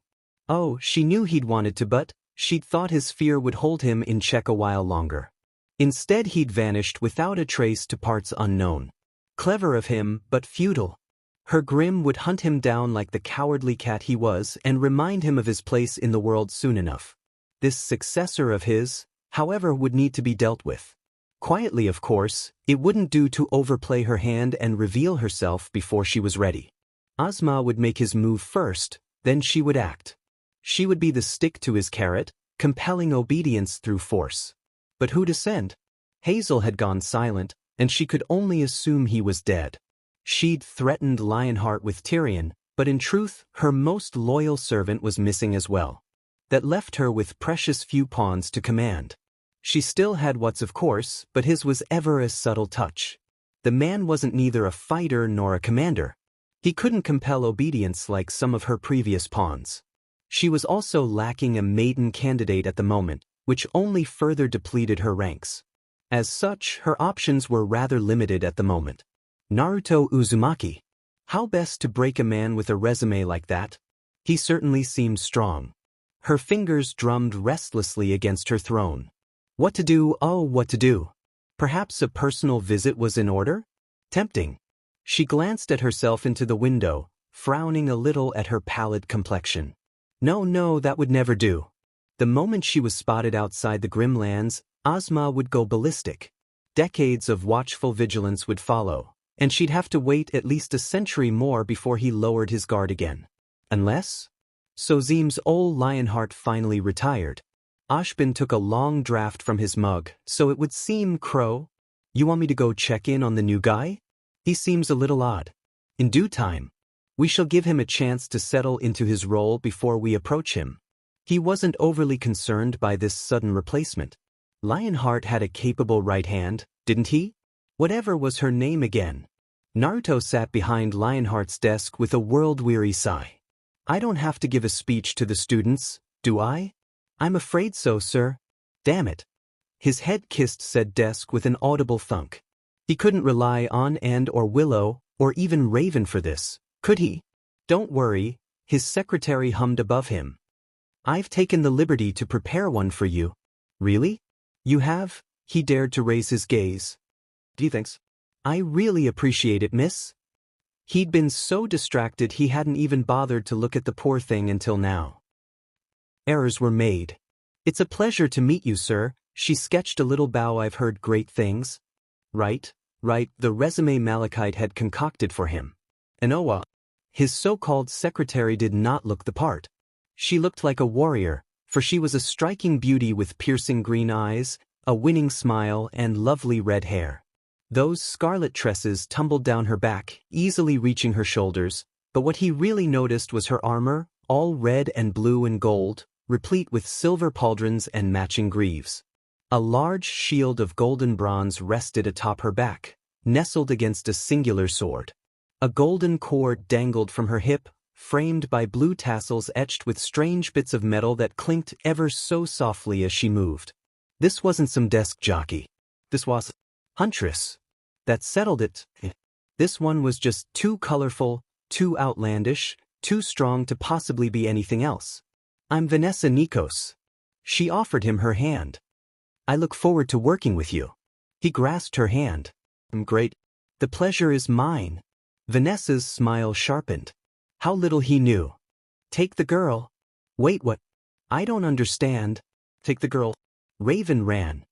Oh, she knew he'd wanted to, but she'd thought his fear would hold him in check a while longer. Instead he'd vanished without a trace to parts unknown. Clever of him, but futile. Her Grim would hunt him down like the cowardly cat he was and remind him of his place in the world soon enough. This successor of his, however, would need to be dealt with. Quietly, of course, it wouldn't do to overplay her hand and reveal herself before she was ready. Ozma would make his move first, then she would act. She would be the stick to his carrot, compelling obedience through force. But who to send? Hazel had gone silent, and she could only assume he was dead. She'd threatened Lionheart with Tyrion, but in truth, her most loyal servant was missing as well. That left her with precious few pawns to command. She still had what's of course, but his was ever a subtle touch. The man wasn't neither a fighter nor a commander. He couldn't compel obedience like some of her previous pawns. She was also lacking a maiden candidate at the moment, which only further depleted her ranks. As such, her options were rather limited at the moment. Naruto Uzumaki. How best to break a man with a resume like that? He certainly seemed strong. Her fingers drummed restlessly against her throne. What to do, oh what to do? Perhaps a personal visit was in order? Tempting. She glanced at herself into the window, frowning a little at her pallid complexion. No, that would never do. The moment she was spotted outside the Grimlands, Ozma would go ballistic. Decades of watchful vigilance would follow, and she'd have to wait at least a century more before he lowered his guard again. Unless? Sozim's old Lionheart finally retired. Ashbin took a long draft from his mug, so it would seem Crow. You want me to go check in on the new guy? He seems a little odd. In due time. We shall give him a chance to settle into his role before we approach him. He wasn't overly concerned by this sudden replacement. Lionheart had a capable right hand, didn't he? Whatever was her name again? Naruto sat behind Lionheart's desk with a world-weary sigh. I don't have to give a speech to the students, do I? I'm afraid so, sir. Damn it. His head kissed said desk with an audible thunk. He couldn't rely on And or Willow, or even Raven for this, could he? Don't worry, his secretary hummed above him. I've taken the liberty to prepare one for you. Really? You have? He dared to raise his gaze. Do you think so? I really appreciate it, miss. He'd been so distracted he hadn't even bothered to look at the poor thing until now. Errors were made. It's a pleasure to meet you, sir. She sketched a little bow. I've heard great things. Right, the resume Malachite had concocted for him. Inoa. His so-called secretary did not look the part. She looked like a warrior, for she was a striking beauty with piercing green eyes, a winning smile, and lovely red hair. Those scarlet tresses tumbled down her back, easily reaching her shoulders, but what he really noticed was her armor, all red and blue and gold, replete with silver pauldrons and matching greaves. A large shield of golden bronze rested atop her back, nestled against a singular sword. A golden cord dangled from her hip, framed by blue tassels etched with strange bits of metal that clinked ever so softly as she moved. This wasn't some desk jockey. This was Huntress. That settled it. This one was just too colorful, too outlandish, too strong to possibly be anything else. I'm Vanessa Nikos. She offered him her hand. I look forward to working with you. He grasped her hand. Great. The pleasure is mine. Vanessa's smile sharpened. How little he knew. Take the girl. Wait, what? I don't understand. Take the girl. Raven ran.